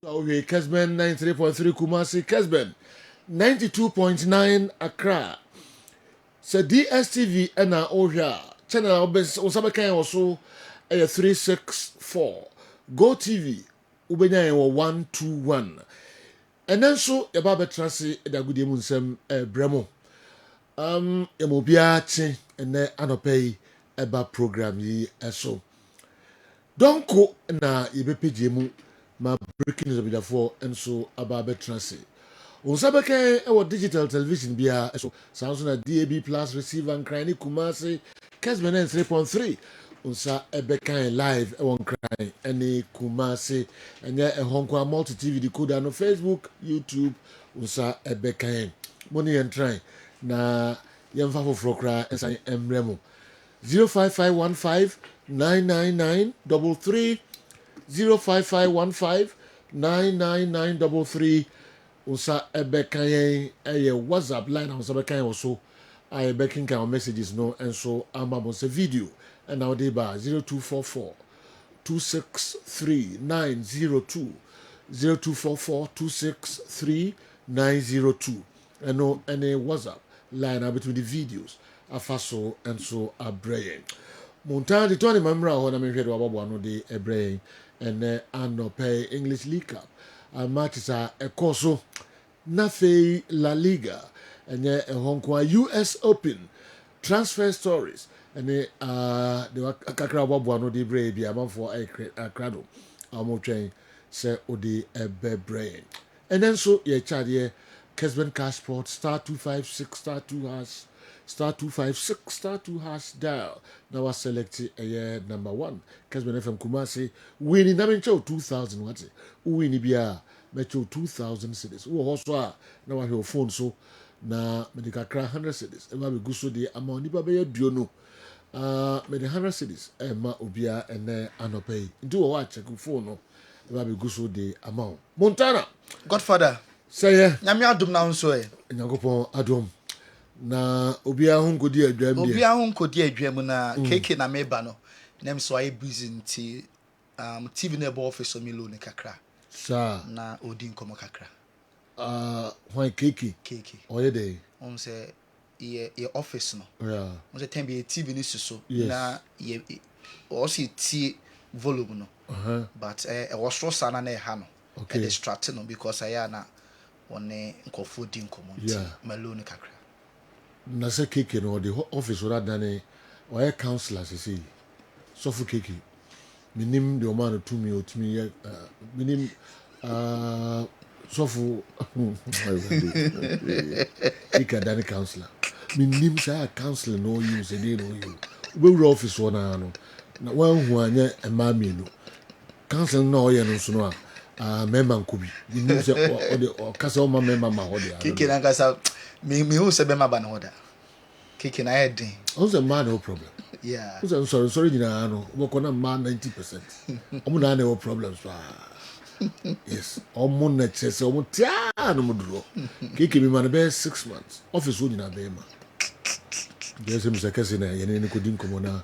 Okay, Kessben 93.3 Kumasi, Kessben 92.9 Accra. So DSTV and Oja channel Osabakan also 364. Go TV Ubenya 121. And then so Yababa Trasi Dagudi Munsem Bremo. Yamobiachi and then Anopay Eba program yi eso. Don't go na yebepejemu ma breaking news before and so Ababe Trasi. Unsabeke our digital television bia so sounds na DAB plus receiver and crying Kumasi Kessben 3.3 unsa ebeka live e won crying any Kumasi enye e honkwa multi TV decoder no Facebook YouTube unsa ebeka money and try na yemfa foforo kra ensan emremo 05515 99933 05515 99933 Usa ebekayen eye WhatsApp line on sabekayen also I beking kind of messages no and so I'm about a video and now they bar 0244 263 902 0244 263 902 and no any WhatsApp line between the videos afaso and so a brain Montana the 20 member when I'm here to about no day a brain and no pay English League Cup. Matches are a course Nafe La Liga and a Hong Kong US Open transfer stories and they were Kakra Wabuano de Brave among for a crowd. I'm train say Odi a brain. And then so ye chad ye Kessben Cashport star 256 star 2 hash star 256 star 2 hash dial. Now I select a year number 1. Kessben FM Kumasi winning na mencho 2000 what winning bia mecho 2000 cities. Wo also na wa your phone so na medical cra 100 cities. E ba be guso de ama oni ba be duo no. Me the 100 cities e ma obia ene anopay. Nti wo wa check phone no. E ba be guso de ama. Montana Godfather say nyame adom na nso e. Nyakopon adom. Na obia hu nkodi adwam dia obia hu nkodi adwam na keke na meba no nem so I busy nti TV na ebo office mi lo ne kakra sa na odi nkomo kakra why keke oye dey on say ye office no yeah on say time be TV ni suso yes. Na ye o si ti volume no but e was so sana na e ha no okay distract no because I na one nkofo di nkomo nti malo ne kakra na se keke no the office rather than or counselor say so for keke minim the man to me otimi minim so for keke than counselor minim say counselor no use dey no you we office one no na wan hu anya e ma mienu counselor no ye no so no member nkobi minim say o kasa o ma member ma ho dey keke na kasa me who say be ma ba no da keke na head also man no problem yeah I'm sorry you know work on a man 90% omo na no problems yes omo na chese omo tia no muduro keke be man be 6 months office wo nyina be ma yes me say kese na ye ne ko din komo na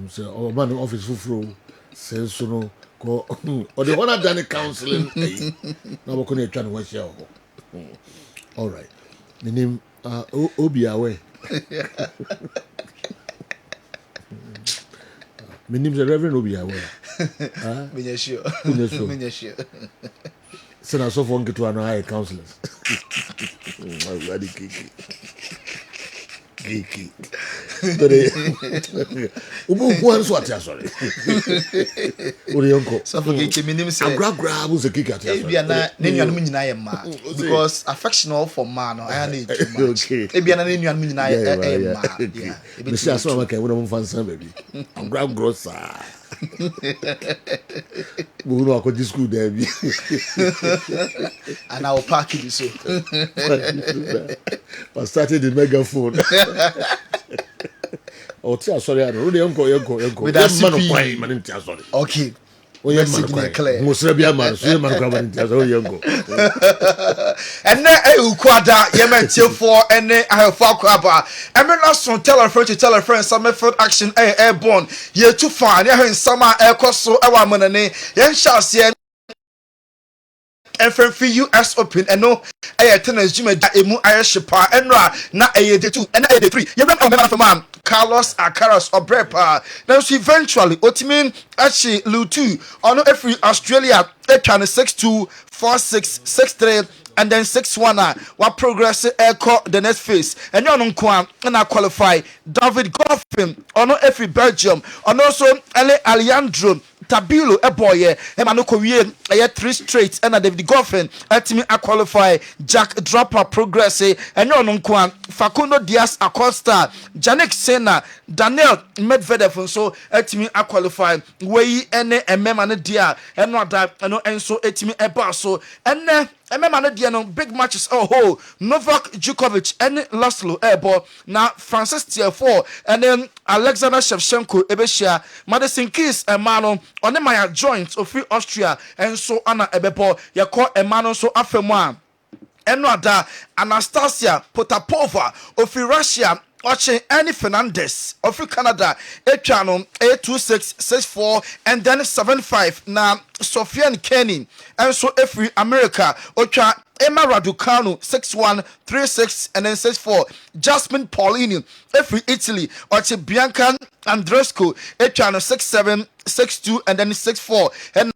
so o man office fufuro say so no ko o the one done counseling na wo ko na twa no wa share all right the name obi away my name is Reverend obi away me sure so na so for get to an high counselors kiki ubu one so atia sorry ori yonko so for kiki minim say agra bu se kiki atia sorry ebia na nenuanum nyina ye ma because affection all for man no I na too much ebia na nenuanum nyina ye ma yeah me say aso maka we no fansan baby agra grossa we no akọ school there bi and I will pack it so I started the megaphone tia sorry I don't yonko with that man tia sorry okay oye man clear mo sra bia man so man kwa man tia sorry yonko and na ukwada ye mentie for ene ahefo akwaba eme na so tell a friend some Midfield action airborne ye too far ye hen sama e koso e wa manane ye nhyase Free US Open and no tennis gym emu ayeshipa enra na day 2 and day 3 you remember man Carlos Alcaraz Obrepa now she eventually Otimin actually Lutu on every Australia they can 6-2 4-6 6-3 and then 6-1 what progress echo the next phase and you know and I qualify David Goffin on every Belgium and also Alejandro Tabulo a boy emano Korean 3 straight and David Goffin ultimately I qualify Jack Draper progress and you know Facundo Diaz Acosta Jannik Sinner Daniel Medvedev so ultimately I qualify way any memano dia and not that and so ultimately a boss so and big matches Novak Djokovic and Laszlo Ebo now Francis Tier 4 and then Alexander Shevchenko Ebeshia Madison Keys Emano on the Maya joints of free Austria and so Anna Ebebo Yako Emano so Afemwa Enwada Anastasia Potapova of Russia watching Annie Fernandez of Canada channel 82664 and then 75 now Sofiane Kane and so every America Ocha Emma Raducanu 6136 and then 64 Jasmine Paulini every Italy Ocha Bianca Andrescu channel 6762 and then 64 and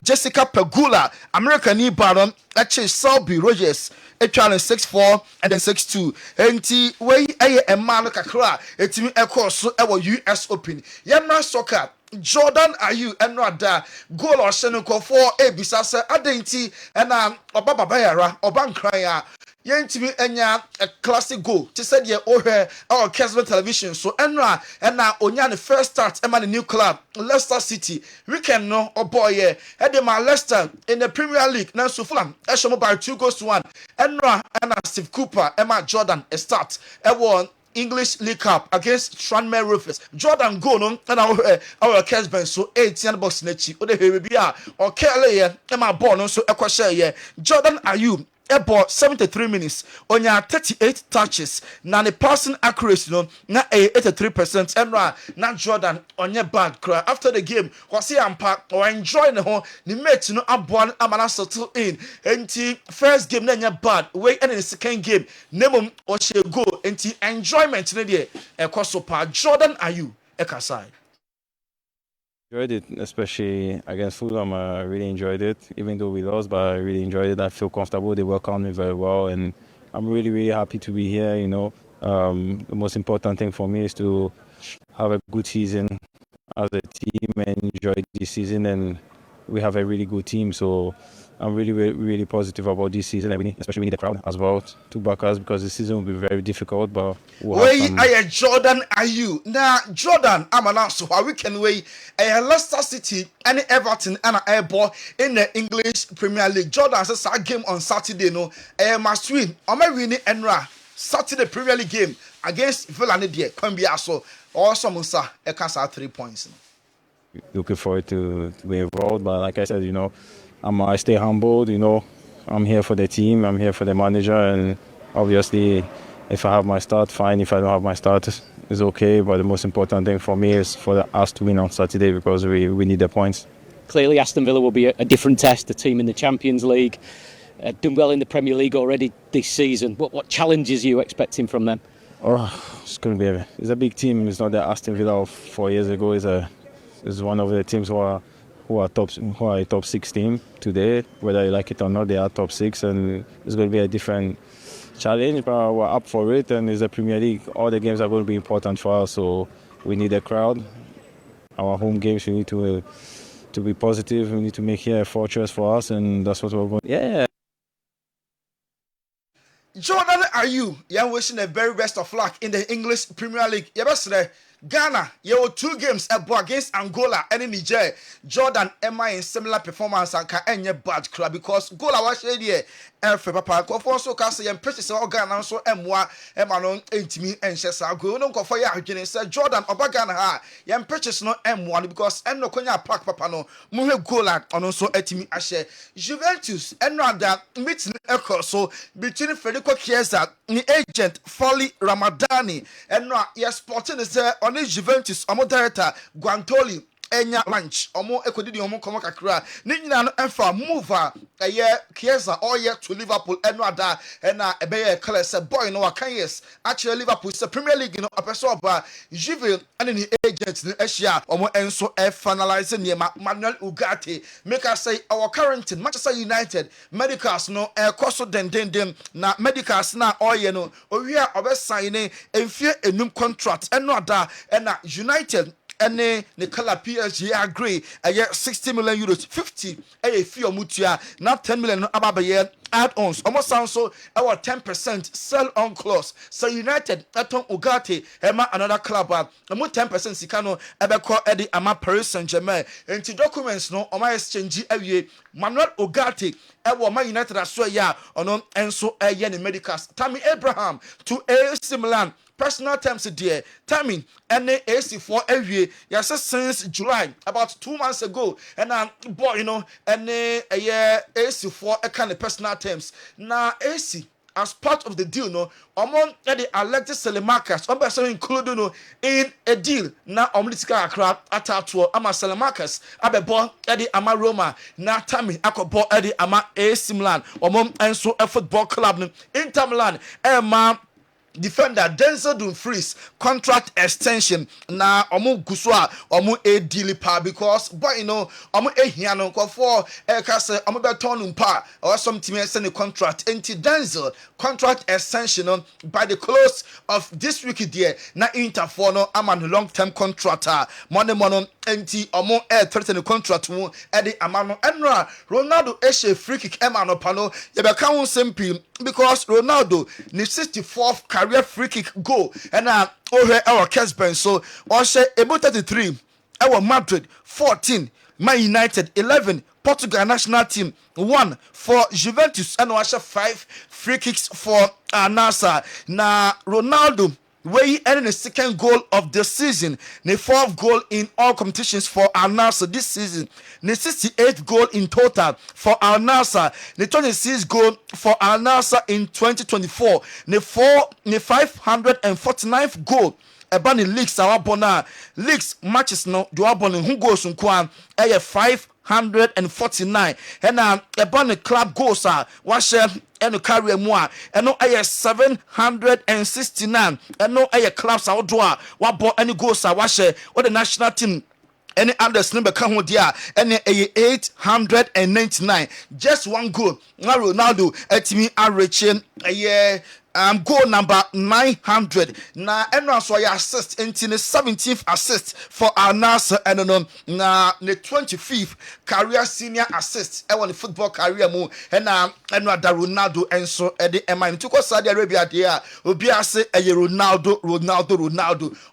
Jessica Pegula American Baron actually Selby Rogers channel 64 and then 62 and way a man kakra etimi ekọ so US Open Yamra soccer Jordan Ayew enrada goal or shenko for ebisa se adenti na obabayara obankran yentimi enya a classic goal to said ye ohwe our Kessben television so enra na onya the first start ema the new club Leicester City weekend no boy e dey ma Leicester in the Premier League na so Fulham e show by 2-1 enra na Steve Cooper ema Jordan a start e won English League Cup against Tranmere Rovers. Jordan go no and our Kessben so 18 box na chi o de he bi a o kele ye e ma ball no so e kwa share ye Jordan Ayew about 73 minutes on your 38 touches now the passing accuracy no na 83% and na Jordan on your bad cry after the game was he ampa or enjoying the whole the mate no abon amana settle in enti first game na bad way and in the second game name or she go enti enjoyment na there e kwaso pa Jordan Ayew e kasai. Enjoyed it, especially against Fulham. I really enjoyed it, even though we lost, but I really enjoyed it. I feel comfortable. They welcomed me very well, and I'm really, really happy to be here. You know, the most important thing for me is to have a good season as a team and enjoy this season. And we have a really good team, so I'm really, really, really positive about this season. Especially we need the crowd as well to back us because the season will be very difficult. But Jordan Ayew now Jordan amana so how we can way Leicester City and Everton and Airball in the English Premier League. Jordan says a game on Saturday no must win. Am I winning Enra Saturday Premier League game against Villanelle can be also Musa e can 3 points. Looking forward to be involved, but like I said, you know, I stay humbled. You know, I'm here for the team. I'm here for the manager, and obviously, if I have my start, fine. If I don't have my start, it's okay. But the most important thing for me is for us to win on Saturday because we need the points. Clearly, Aston Villa will be a different test. A team in the Champions League, done well in the Premier League already this season. What challenges are you expecting from them? It's going to be it's a big team. It's not the Aston Villa of 4 years ago. It's one of the teams who are a top 6 team today. Whether you like it or not, they are top 6, and it's going to be a different challenge. But we're up for it, and it's the Premier League. All the games are going to be important for us, so we need a crowd. Our home games, we need to be positive. We need to make here a fortress for us, and that's what we're going. Yeah. Jordan Ayew, you're wishing the very best of luck in the English Premier League. Ghana, you have 2 games against Angola and in Niger. Jordan, am I in similar performance and can any bad club because goal I was here. Papa, go so cast and precious all Ghana so M1, Emanon, Intimi, and Chessa. Go no go for your said Jordan or Bagana. Yan purchase no M1 because and no Konya Park Papa no Muhe Gola on also Etimi Ashe. Juventus and Randa meeting echo so between Federico Chiesa, the agent Folly Ramadani, and yes, sporting is there on Juventus, Amo director Guantoli. enya lunch omo ekodidi omo komo kakra ne nyina no emfa move a Chiesa oye to Liverpool eno ada na ebeye clear say boy no akan yes actually Liverpool is Premier League no apeso oba Juve and the agents no ehia omo enso finalize niema Manuel Ugarte make us say our current Manchester United medicals no koso den na medicals na oye no owia obesign enfie enum contract eno ada na United any Nicola PSG agree 60 million euros 50 fee mutua now 10 million ababaye add-ons almost sound so our 10% sell on clause so United aton Ugarte ema another club amo 10% sikano ebeko edi ama Paris Saint-Germain enti documents no oma exchange awie Manuel Ugarte ewo ma United aso ya ono enso eye ne medicals Tammy Abraham to AC Milan personal terms there. Timing and AC4 awie. Yes, since July, about 2 months ago. And boy, you know, and AC4 a kind of personal terms. Now AC as part of the deal, no, among the elected Selemakers, also included no in a deal. Now Omlitika Accra Atatuo Ama Selemakers, Abebo Eddie Ama Roma, now Tammy Akobo Eddie Ama AC Milan, among and so a football club Inter Milan, Emma. Defender Denzel Dumfries contract extension na omo guswa omo deal pa because boy you know omo ehia no for ka say omo be turn pa or something send the contract enti Denzel contract extension by the close of this week there na Inter for no am an long term contract money enti omo threaten the contract mu e de amano enra Ronaldo eshe free kick emano pano ye be kan simple because Ronaldo ni 64th career free kick goal and our Kessben so also about 33 our Madrid 14 Man United 11 Portugal national team 1 for Juventus and also 5 free kicks for Al-Nassr na Ronaldo where he earned the second goal of the season, the 4th goal in all competitions for Al-Nassr this season, the 68th goal in total for Al-Nassr, the 26th goal for Al-Nassr in 2024, the 549th goal. Ebani leagues our bona leagues matches no do abon who goes nkwan 549 and ebani club goals was and carry more and no 769 and no clubs out do what bought any goals was or the national team any others number come with there and 899 just one goal now Ronaldo at me reaching goal number 900 na eno so ya assist into the 17th assist for Al-Nassr and na the 25th career senior assist e won football career mu eno da Ronaldo enso e de ema to ko Saudi Arabia there obi ase Ronaldo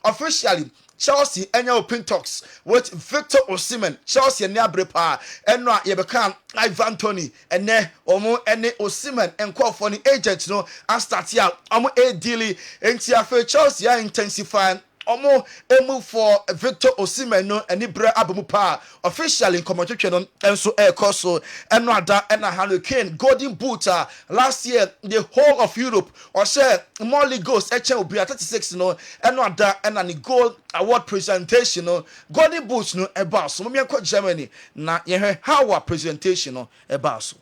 officially Chelsea enya open talks with Victor Osimhen. Chelsea enya brepa eno ye beka Ivan Toney ene omo ene Osimhen enko for the agent no and start here omo deal enti afa Chelsea intensify omo move for Victor Osimhen no eni bre abamu pa officially in competition no enso koso eno ada ena Harry Kane golden boot last year the whole of Europe or share more league goals obi 36 no eno ada ena ni goal award presentation no golden boot no eba so me ko Germany na ye how our presentation no eba so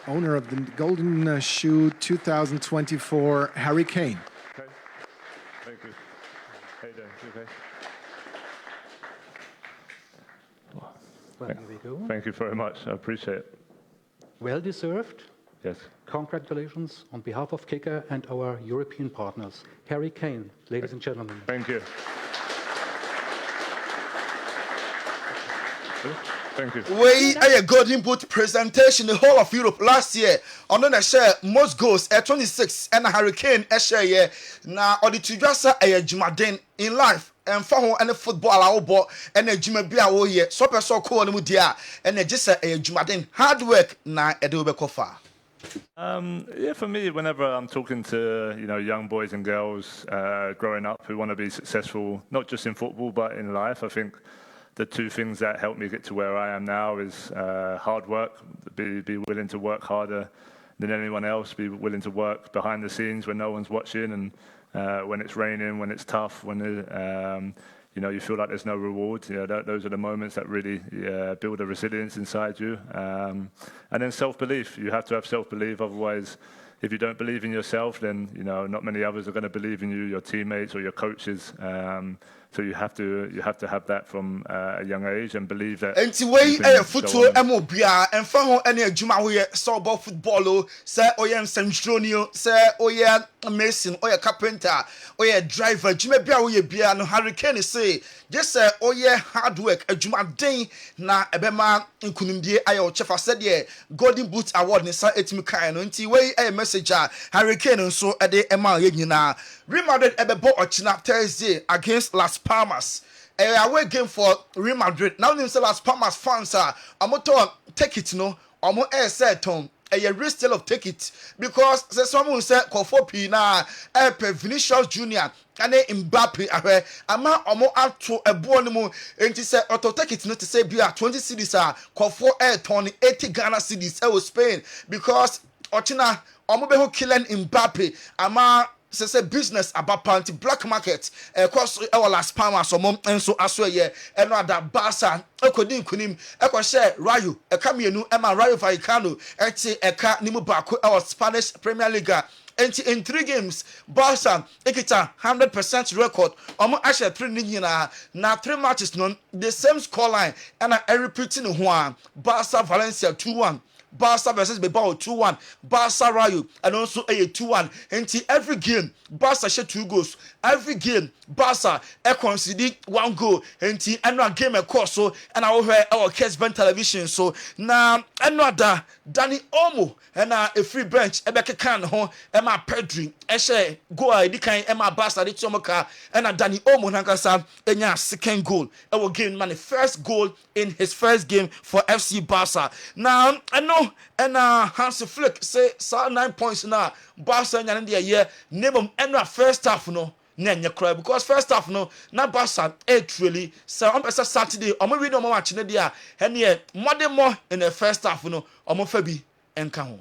owner of the Golden Shoe 2024 Harry Kane. Thank you. How you doing? You okay? Well, here we go. Thank you very much. I appreciate it. Well deserved. Yes. Congratulations on behalf of Kicker and our European partners. Harry Kane, ladies and gentlemen. Thank you. Thank you. We a golden boot presentation the whole of Europe last year. On the share most goals at 26 and a Hurricane share yeah. Now or the Tujasa a Jumaden in life and for any football our ball and a Jumabia oh yeah. So person call them dia and just a Jumaden hard work na edobe kofa. Yeah, for me, whenever I'm talking to young boys and girls growing up who want to be successful, not just in football but in life, I think the two things that helped me get to where I am now is hard work, be willing to work harder than anyone else, be willing to work behind the scenes when no one's watching and when it's raining, when it's tough, when you feel like there's no reward. Those are the moments that really build a resilience inside you. And then self-belief. You have to have self-belief, otherwise, if you don't believe in yourself, then not many others are going to believe in you, your teammates or your coaches. So you have to have that from a young age and believe that. And the way a football MOBA and for any Juma we saw about football, say Oyen Centronio, say Oyen Mason, Oya Carpenter, Oya driver, Jimmy Bia, Oya Bia, no Hurricane say, just say Oya hard work, a Juma day na Ebema in Kunimdi, Ayo Chefa said, yeah, Golden Boot Award, Nisa Etimikai, and the way a messenger, Hurricane, and so a day Emma Yena. Real Madrid Ebebo Ochina Thursday against Las Palmas. Away game for Real Madrid. Now they say Las Palmas fans are take it no. Omo said Tom. A real still of take it because someone said call for Pina Vinicius Junior and Mbappe ahe ama omo ato ebo no mu enti say auto take it no to say bia 20 cedis call for ton 80 Ghana cedis Spain because Ochina omo be who killing Mbappe ama say business about panty black market course our Las Palmas mom and so aso ye eno ada Barca ekodi nkunim share Rayo mienu ema Rayo Vallecano eti eka nimu baako our Spanish Premier League in 3 games Barca ekita 100% record omo ashe 3 nyina na 3 matches no the same scoreline and I repeating ho Barca Valencia 2-1 Barca versus Bilbao 2-1. Barca Rayo and also a 2-1. And every game, Barca shot 2 goals. Every game, Barca conceded 1 goal. And another game a course so and I will hear our Kessben television. So now another Danny Olmo and a free bench. Ebeke can ho Emma Pedri. Eshe go I can Emma Barca di Tomoka and a Danny Olmo Nankasa enya second goal. Our game man first goal in his first game for FC Barca. Now I know and Hansi Flick say 9 points now. Barca and the year name and first half no nanya cry because first half no na Barca truly so on Saturday omo read no match na dia and here more in the first half no omo fabi enka ho.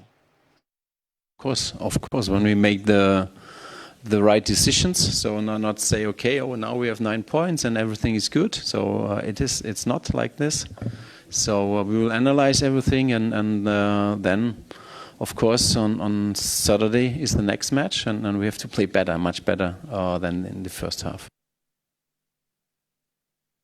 Of course when we make the right decisions, so not say okay, now we have 9 points and everything is good, so it's not like this. So we will analyze everything and then, of course, on Saturday is the next match and we have to play better, much better than in the first half.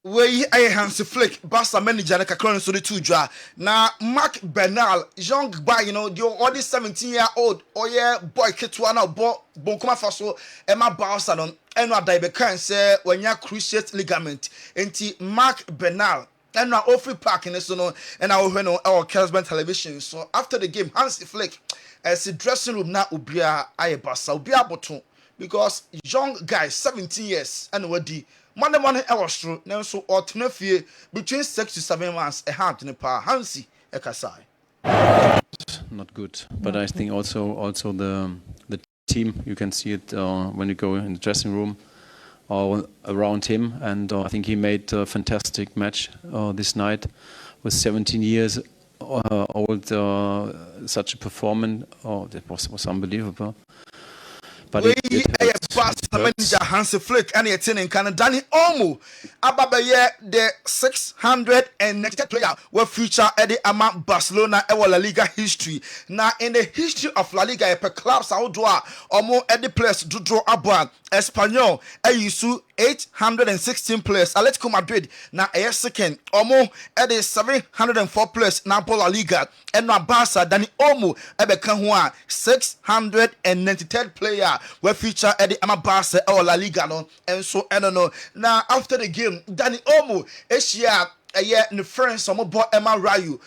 We Hansi Flick, Barca manager, Kakron so the 2 draw. Now Mark Bernal, young boy, the only 17-year-old, boy Ketwana, Bonkuma Faso, Emma Barca, and what they can say when you cruciate ligament. And Mark Bernal. And now Offrey Park in this and I will know our Kessben television. So after the game, Hansi Flick as the dressing room now ubia Barca ubia bottom because young guy 17 years and what the Monday hours through now so alternate between 6 to 7 months a hand in the power Hansi Ekasai. Not good, but I think also the team, you can see it when you go in the dressing room. All around him, and I think he made a fantastic match this night with 17 years old. Such a performance, that was unbelievable. But manager Hansi Flick and it's in Canada. Danny Olmo, Ababaye, the 690th player, were future Eddie Ama Barcelona La Liga history. Now in the history of La Liga, per clubs outdoor, Omo Eddie players do draw abroad. Espanyol, Ayusu 816 players. Atletico Madrid na second. Omo Eddie 704 players na La Liga. And na Barca Danny Olmo Ebeka Hua 693rd player were feature Eddie Ama Barca or La Liga no. And so I don't know. Now after the game, Danny Olmo Asia in the friends some boy Emma Rayo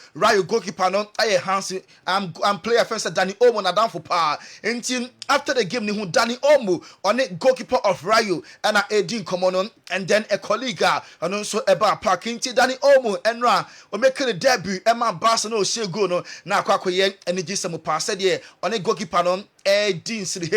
goalkeeper no Hansi I'm player friends Danny Olmo na down for power. Until after the game, ni Danny Olmo on it goalkeeper of Rayo and Edin Komonon and then a colleague and also about parking Danny Olmo and Ra or making a debut Emma Barcelona she go no na kwakoye and just some pass said yeah on a goalkeeper non Edin Sidi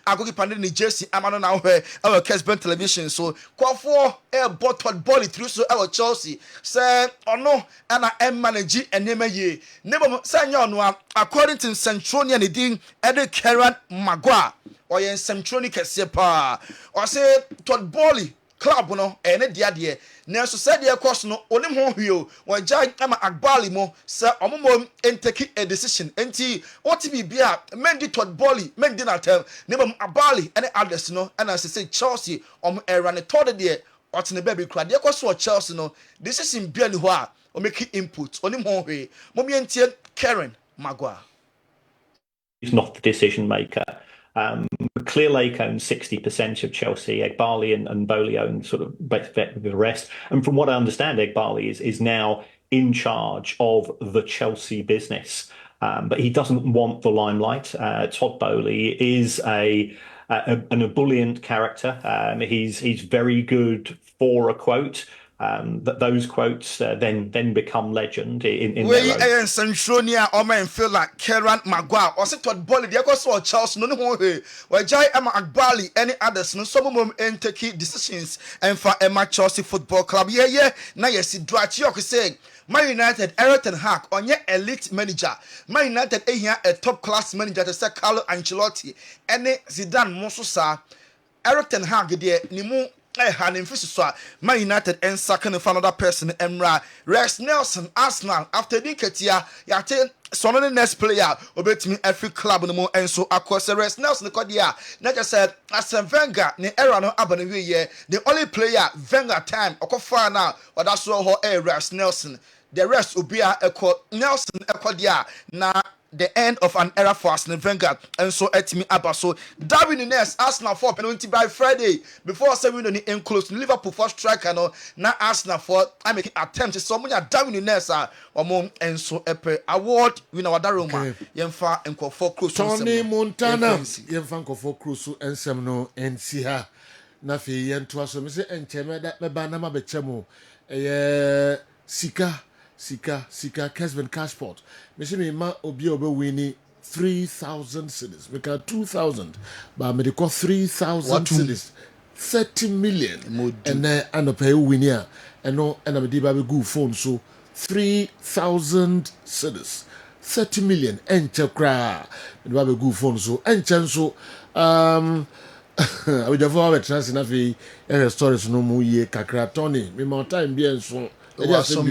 a goalkeeper in Jersey Amano now our Kessben television so for a bottled ball through so our Chelsea say oh no and I manage and name ye never say no according to Centronian Edin Eddie Karen Magua or yen Centronic Sepa or say Todd Bolly club no ne dia de na so said the course no onim ho hweo won jai ama agbali mo say omomom take a decision enti what be bia mendi tot bolly mendi na tem nebam abali ene others no and as say Chelsea era ne third de otne baby kra de course for Chelsea no decision bia ni ho a o make input onim ho hwe momientie Karen Maguire. He's not the decision maker. Clear Lake owns 60% of Chelsea. Egbali and Bowley own sort of the rest. And from what I understand, Egbali is now in charge of the Chelsea business. But he doesn't want the limelight. Todd Bowley is an ebullient character. He's very good for a quote. That those quotes then become legend in we their own. Centronia or man feel like Karen Maguire or say Todd Bolly the go Charles no we jai Emma Agbali any others no some mom and take decisions and for Emma Chelsea Football Club na yes Drat York say Man United Everton Hack on your elite manager. Man United a top class manager to say Carlo Ancelotti any Zidane Mososa Everton Hack there nimu Hanin Fisher, Man United and second for another person, Emra Rex Nelson, Arsenal. After the Katia, Yate, son of the next player, obey me every club no more, and so across Rex Nelson, the Kodia. Like I said, as a Wenger, the era no Abanawi year, the only player Wenger time, or far now, or that's all her Rex Nelson. The rest will be a Nelson, a Kodia, na. The end of an era for Arsenal Wenger and so at me about so Darwin Nunes Arsenal for penalty by Friday before 7 on the close Liverpool for striker no na Arsenal for I make attempt so many Darwin Nunes among and so award winner Wadaroma yemfa enko for close Tony Montana yemfa enko for close ensem no ensiha na fe yento aso me se encheme da me ba na ma be chemo Sika Kessben Cashport. Me ma obi winning 3,000 cedis. We got 2,000, but me call 3,000 cedis. 30 million. And then I pay winner. And no, and I be good phone so 3,000 cedis. 30 million. Enche kra. Me be good phone so enche so I would have always trust enough a stories no mu ye kakra Tony. Me my time bien so. Assume.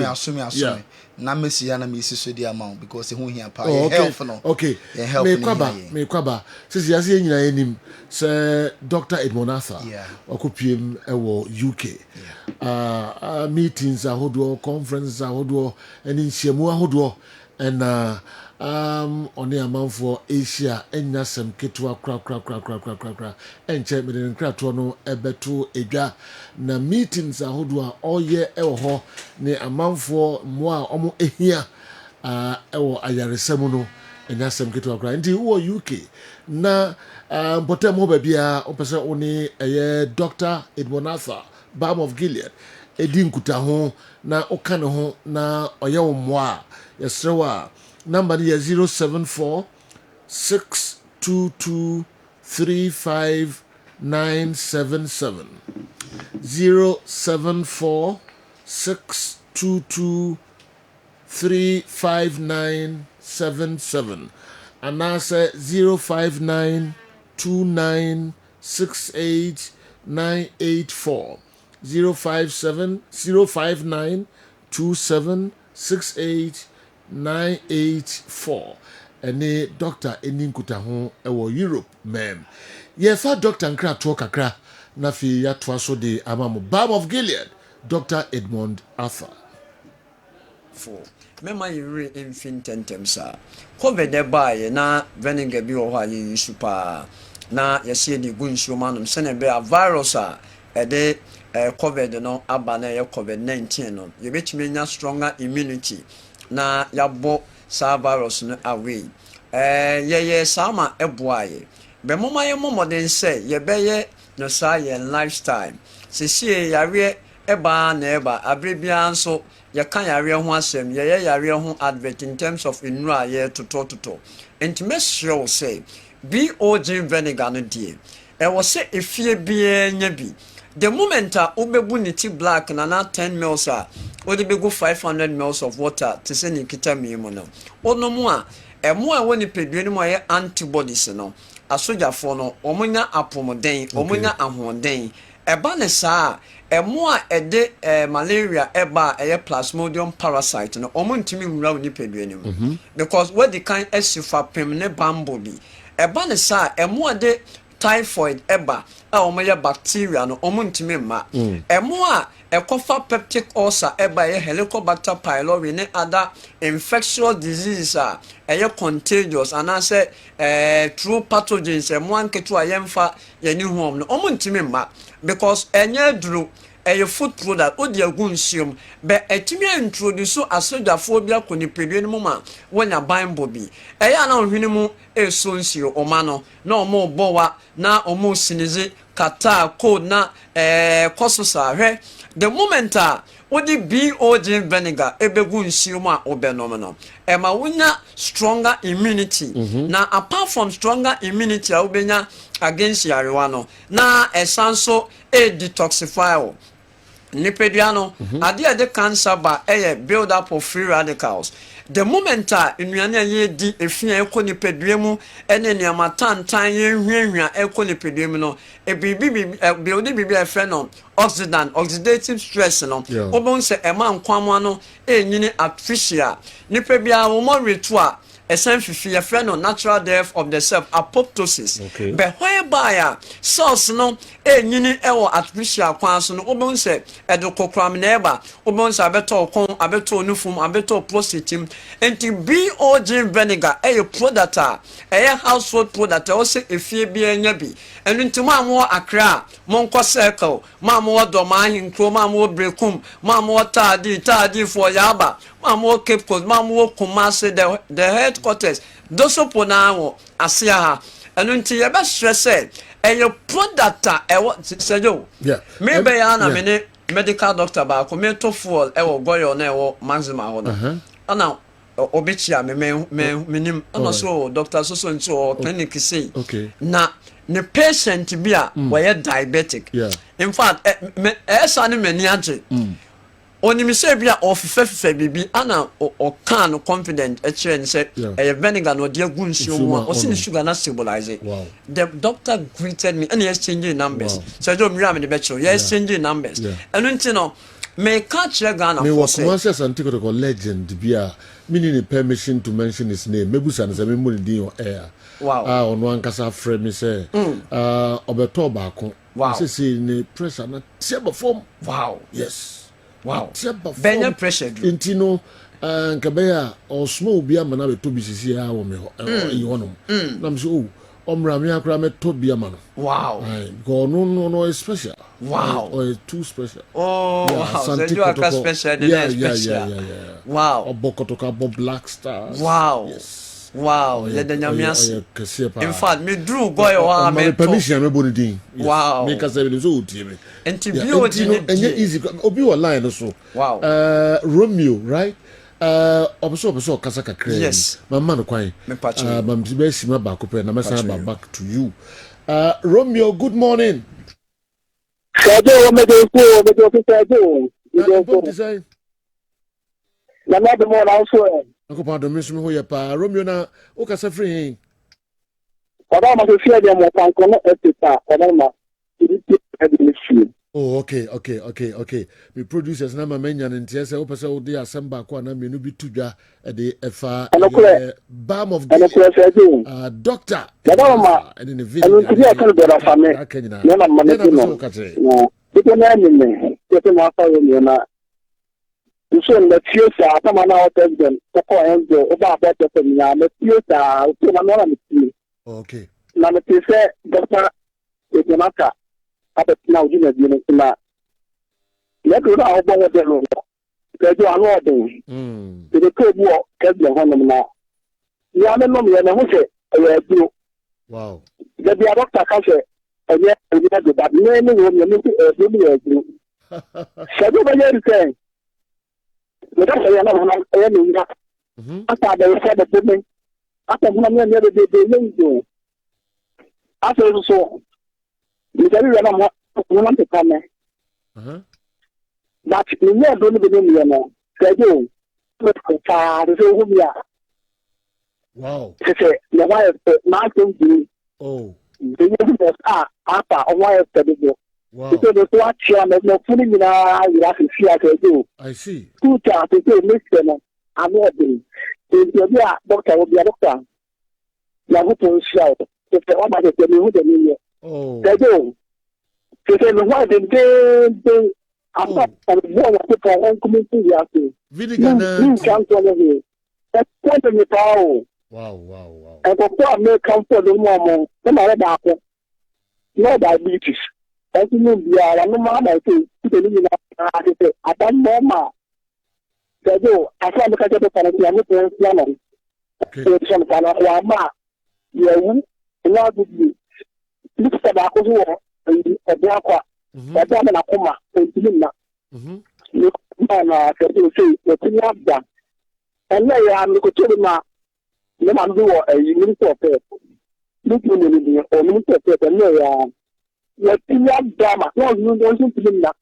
Na Messi na me so the amount because who here pa help no. Okay. Me kwaba. Since you see nyina enim say Dr. Edmond Arthur. Okupiem ewo UK. Meetings ahodo, conferences ahodo, and nhyiamu ahodo and on the amount for Asia enya sem ketua kra enche me den krato no ebeto edwa na meetings ahodo oye ewo ho ne amount for mo a omo ehia ewo ayaresem no enya sem ketua kra ndi wo UK na botem ho ba bia opese oni eye Dr. Edmond Arthur Balm of Gilead edi nkuta ho na oka ne ho na oye wo mo a yesrewa number is 074 622 35977 074 622 35977 and I say 059 2968 984 057 059 2768 984 any doctor any nkuta ho ewo Europe mem yefa doctor nkra to kakra na fi ya to so de amamu Balm of Gilead Dr. Edmond Arthur for mema yiri infinitentem sa covid de bae na veninga bi wo ha yi super na yesi di gunsu manum sene be a virus a ede covid no aba na ye covid-19 no ye betime nya stronger immunity na yabo sa virus no away ye sama eboaye be moma ye momoden say ye beye no sa ye lifestyle se yare eba na eba abrebia nso ye kan yare ho asem ye yare ho advert in terms of inura ye toto intimate say be ogin vinegar no die was say efie bia nya bi the moment obebu niti black na 10 mils odi begu 500 mils of water to say ni kita mi mu no ono mu a emo a woni pedue ni mo ye antibodies no asojafo no omunya apomoden omunya ahoden eba ne saa emo a ede malaria eba eye plasmodium parasite no omo ntimi nwura oni peduanim because what the kind esifa pem ne bambo bi eba ne sa emo de typhoid eba a omo ye bacteria no omo ntimi ma emo a ekofa peptic ulcer eba ye helicobacter pylori ne other infectious diseases a eye contagious and I say true pathogens emo anketu ayemfa ye ni hom no omo ntimi ma because enye duru food product odi agun siom be etimi introduce asojafo bia konipedwe ni mama wonya bible bi na ohwene mu eso nsiro omano na omo bowa na omo sinize kata cold na kososa hwe the moment odi BOG vinegar ebegun siom a obenom no ma wonya stronger immunity na apart from stronger immunity a obenya against yarewa no na esanso detoxify Nipeduano, adia de cancer ba build up of free radicals. The moment inuane ye di efia eko nipeduemu ene ni amatan tan ye hwehwea eko nipeduemu no build bibi no oxidative stress no obon se ema nkwamwa no nyini artificial nipebia wo mo retu a esen fifi ye friend no natural death of the self apoptosis but whereby cells no nyini ewo artificial kwan so no obon se edokokram na eba obon se abeto kon abeto onufum abeto prostate enti BOG vinegar product household product o se efie bi anya bi enu enti mo akra monko circle mo doma hinkro mo brekum mo tadi for yaba mo Cape Coast mo Kumasi the headquarters doso ponawo asia ha enu enti ye be stress product sejo maybe na me medical doctor ba ko me to full goyo na maxima ho no ana obichia menim ana so doctor so nti clinic say na ne patient bi a were diabetic in fact esa ne mani age oni mi say bia ofefefe bibi ana o kan confident e chere say vinegar no de agun nsuo o si sugar na stabilize the doctor greeted me and he exchanging numbers so do mi am de be chere exchanging numbers enu nti no me catch Ghana me was conscious antiquarical legend bia meaning permission to mention his name mebusa na say me mo din on air ono ankasa frame me say obeto ba ko say ni pressure na tiaba form yes Benya pressure intino nkabaya o small bia mana be to bisisi ya wo me ho yonom na me so omra me akra me to bia mana go no is special or too special so you are special obokotoka black stars let the nyamias in fact me drew goyo wa me permission me boni din me ka say me so tie me enti bio enye easy obi wa line so Romeo right obeso kasa kakra yes mama no kwan mam tibe sima ba ko pe na mesa ba back to you Romeo good morning Sajo me design na me mo na so Ako pa do misu ho ye pa Romeo na o ka sa free Oda ma se fie de mo kan ko no etita oda ma okay me producers na ma menya ntia se o pese o de asamba ko na menu bi tudwa e de efa balm of doctor Oda ma and in the video I can do that for me na ma no ito na ni ito ma fa yo na so in the future atama na o Kessben ko enzo o ba ba to me na future o to na me okay na me say doctor ejonaka abet na uji na bi na le do na o bo wo de lo ke jo anu odin de ko bu o Kessben ho na ya me no me na ho se e duro de bi doctor ka se enye enye de ba me ni wo me ni e duro se do ba ye say But that's why I'm not saying that. After they said the thing, after one year they do. After so, you tell you I'm want to come. But you never don't believe me now. Say you, but who we are. Wow. Say the wife not to be. Oh. The years after a while to do. Wow. Because the watch and the putting in a see. I see. 2 times to say, Mr. I'm not doing. If you're a doctor, will be a doctor. Now, who shout? If the one that tell me who the media. Oh. They do. They say, why they after born of people on community, you have to. You can't tell me. That's quite a power. Wow. And for poor may come for the moment, no matter that. No diabetes. As you know, we are no man, I think, I don't know, ma. They do. I can't look at the penalty. I'm not going to learn. So, some kind of ma. You know, look at that. A black one. But I'm a coma. And look, man, I say, what you have done. And now I'm looking to the no man do a minister of fair. Look at me, or minister of fair, and no, what you have done, no, you don't think to him that.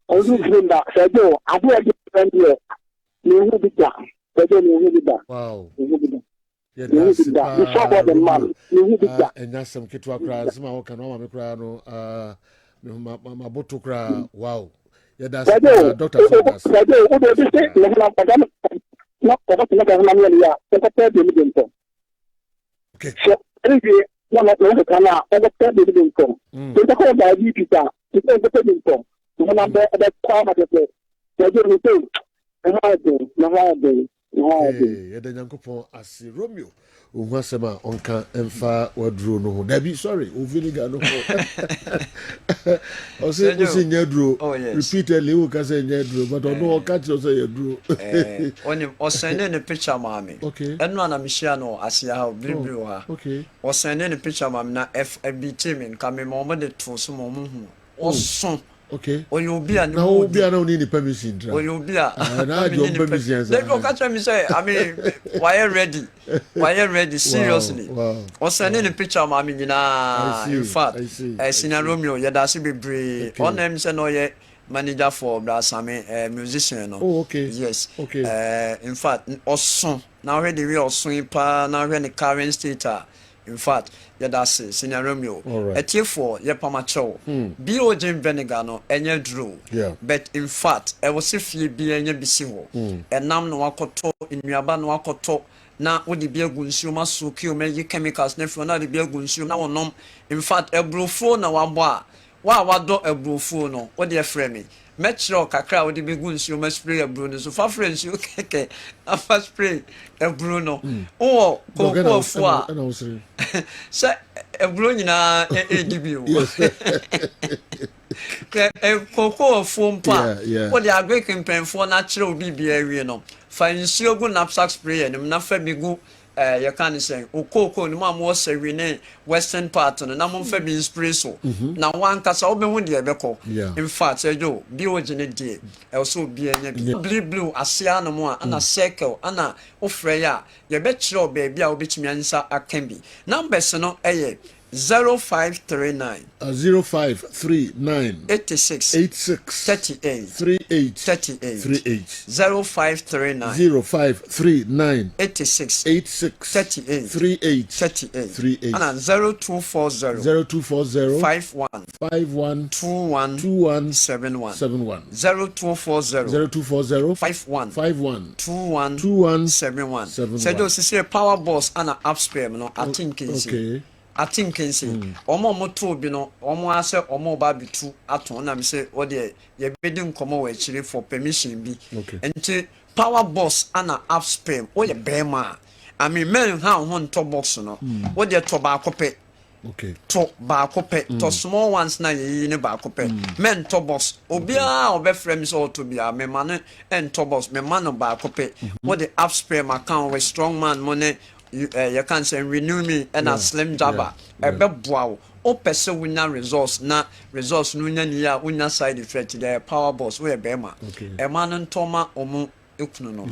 I do him that, so go, I do a different year. You will be done. But then you will be done. Wow. You will be done. Yeah, you will be done. You saw about the man. You will be done. And that's some Kitwa cries, my can no me cry no, my boto cry, wow. Yeah, that's Dr. Sanders. I do, what do you say? Not forgot to make a man here. Okay. So, anyway, one of the canal, over 30 income. So, the whole diabetes, it's not the income. When I'm there, that's quite a place. They do the thing. Yeah, the Yankopon as Romeo. Uwasema onka emfa wadro no ho. Dabi, sorry, uviniga no ho. O say nyadro. Repeatedly we can say nyadro, but on no catch us say nyadro. When o send in a picture mami. Okay. Enwa na mishia no asia ha blibli ha. Okay. O send in a picture mami na FB team in kame mo de to so mo hu. O son. Okay. Oyobia no. Now Obia no need permission. Oyobia. Now you permission. They go catch me say, I mean, why you ready? Why you ready? Seriously. Wow. O send in a picture mami na. In fact, Sina Romeo yadasi bebre. On them say no ye manager for Brasame musician no. Oh, okay. Yes. Okay. In fact, Osun. Now ready we Osun pa now ready current state. In fact, yadasi Sina Romeo. Etie for ye pamacho. Bio Jim Vinegar no enye drew. Yeah. But in fact, I was if ye be enye bisiwo. And nam no wakoto in Miaba no wakoto. Na wodi bia gunsu masuki o me chemicals na fro na de bia gunsu na wonom. In fact, ebrofo na wabo a wa wado ebrofo no wodi efre me. Metro kakra wodi be gunsu ma spray ebro no so fa friends you keke afa spray ebro no. O koko fo a. Say ebro nyina edibio. Koko fo mpa. Wodi agwe kempenfo na kire obi bia wie no. Fa nsuo gu knapsack spray enim na fa bigu you can say okoko no ma mo sewi ne western part no na mo fa bi spray so na wan kasa obehu de ebeko in fact ejo bi ogene die e so bi enya bi blue asia no mo ana circle ana ofre ya ye be kire oba bia obetimi ansa akan bi numbers no eye 0539 86 38 0539 86 38 and 0240 51 2171 0240 51 2171 so those is power boss and upspam no I think can say omo to bi no omo ase omo ba bitu aton na me say o de ye bedi nkomo wa chire for permission bi enti power boss ana upspam o ye bema I mean men ha ho nto box no o de to ba akope to ba akope to small ones na ye ne ba akope men to box obia obefrem so to bia me man en to box me man ba akope o de upspam account with strong man money you can say renew me and a slim jabba a beboa o pese winner results na results no nya ni a unya side effect there power boss we bema e man ntoma omo ekunu no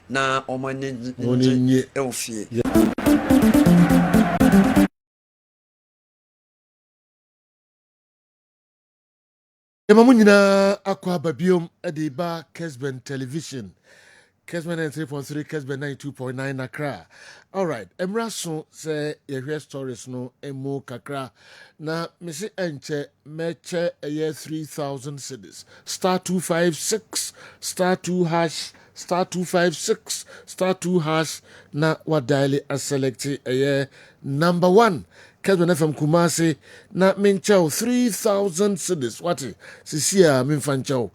na omo ni e ofie Ema munyina akwa babiom ade ba Kessben television Kessben 93.3, Kessben 92.9 Accra. All right. Emra so say you hear stories no emo kakra. Na misi enche meche a year 3,000 cedis. Star 256 star 2 hash star 256 star 2 hash na what daily a select a year number 1. Kessben FM Kumasi na minchao 3,000 cedis. Wati sisia minfanchao.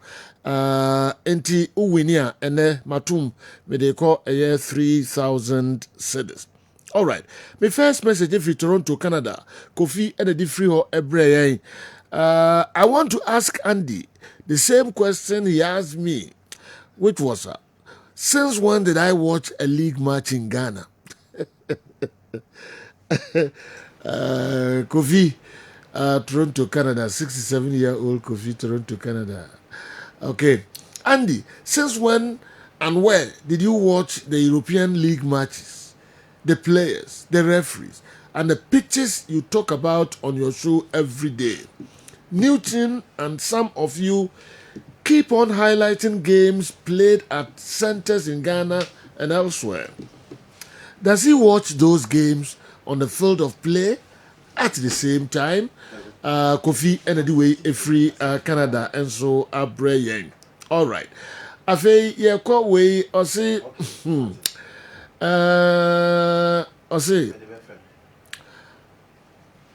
Enti uwinia ene matum me de call a year 3,000 cedis. All right. My first message if Toronto, Canada. Kofi and the free ho ebre. I want to ask Andy the same question he asked me, which was since when did I watch a league match in Ghana? Kofi, Toronto, Canada, 67-year-old Kofi, Toronto, Canada. Okay. Andy, since when and where did you watch the European League matches, the players, the referees, and the pictures you talk about on your show every day? Newton and some of you keep on highlighting games played at centers in Ghana and elsewhere. Does he watch those games on the field of play at the same time? Kofi anyway free Canada and so Abrayang. All right. Afe ye kwa we osi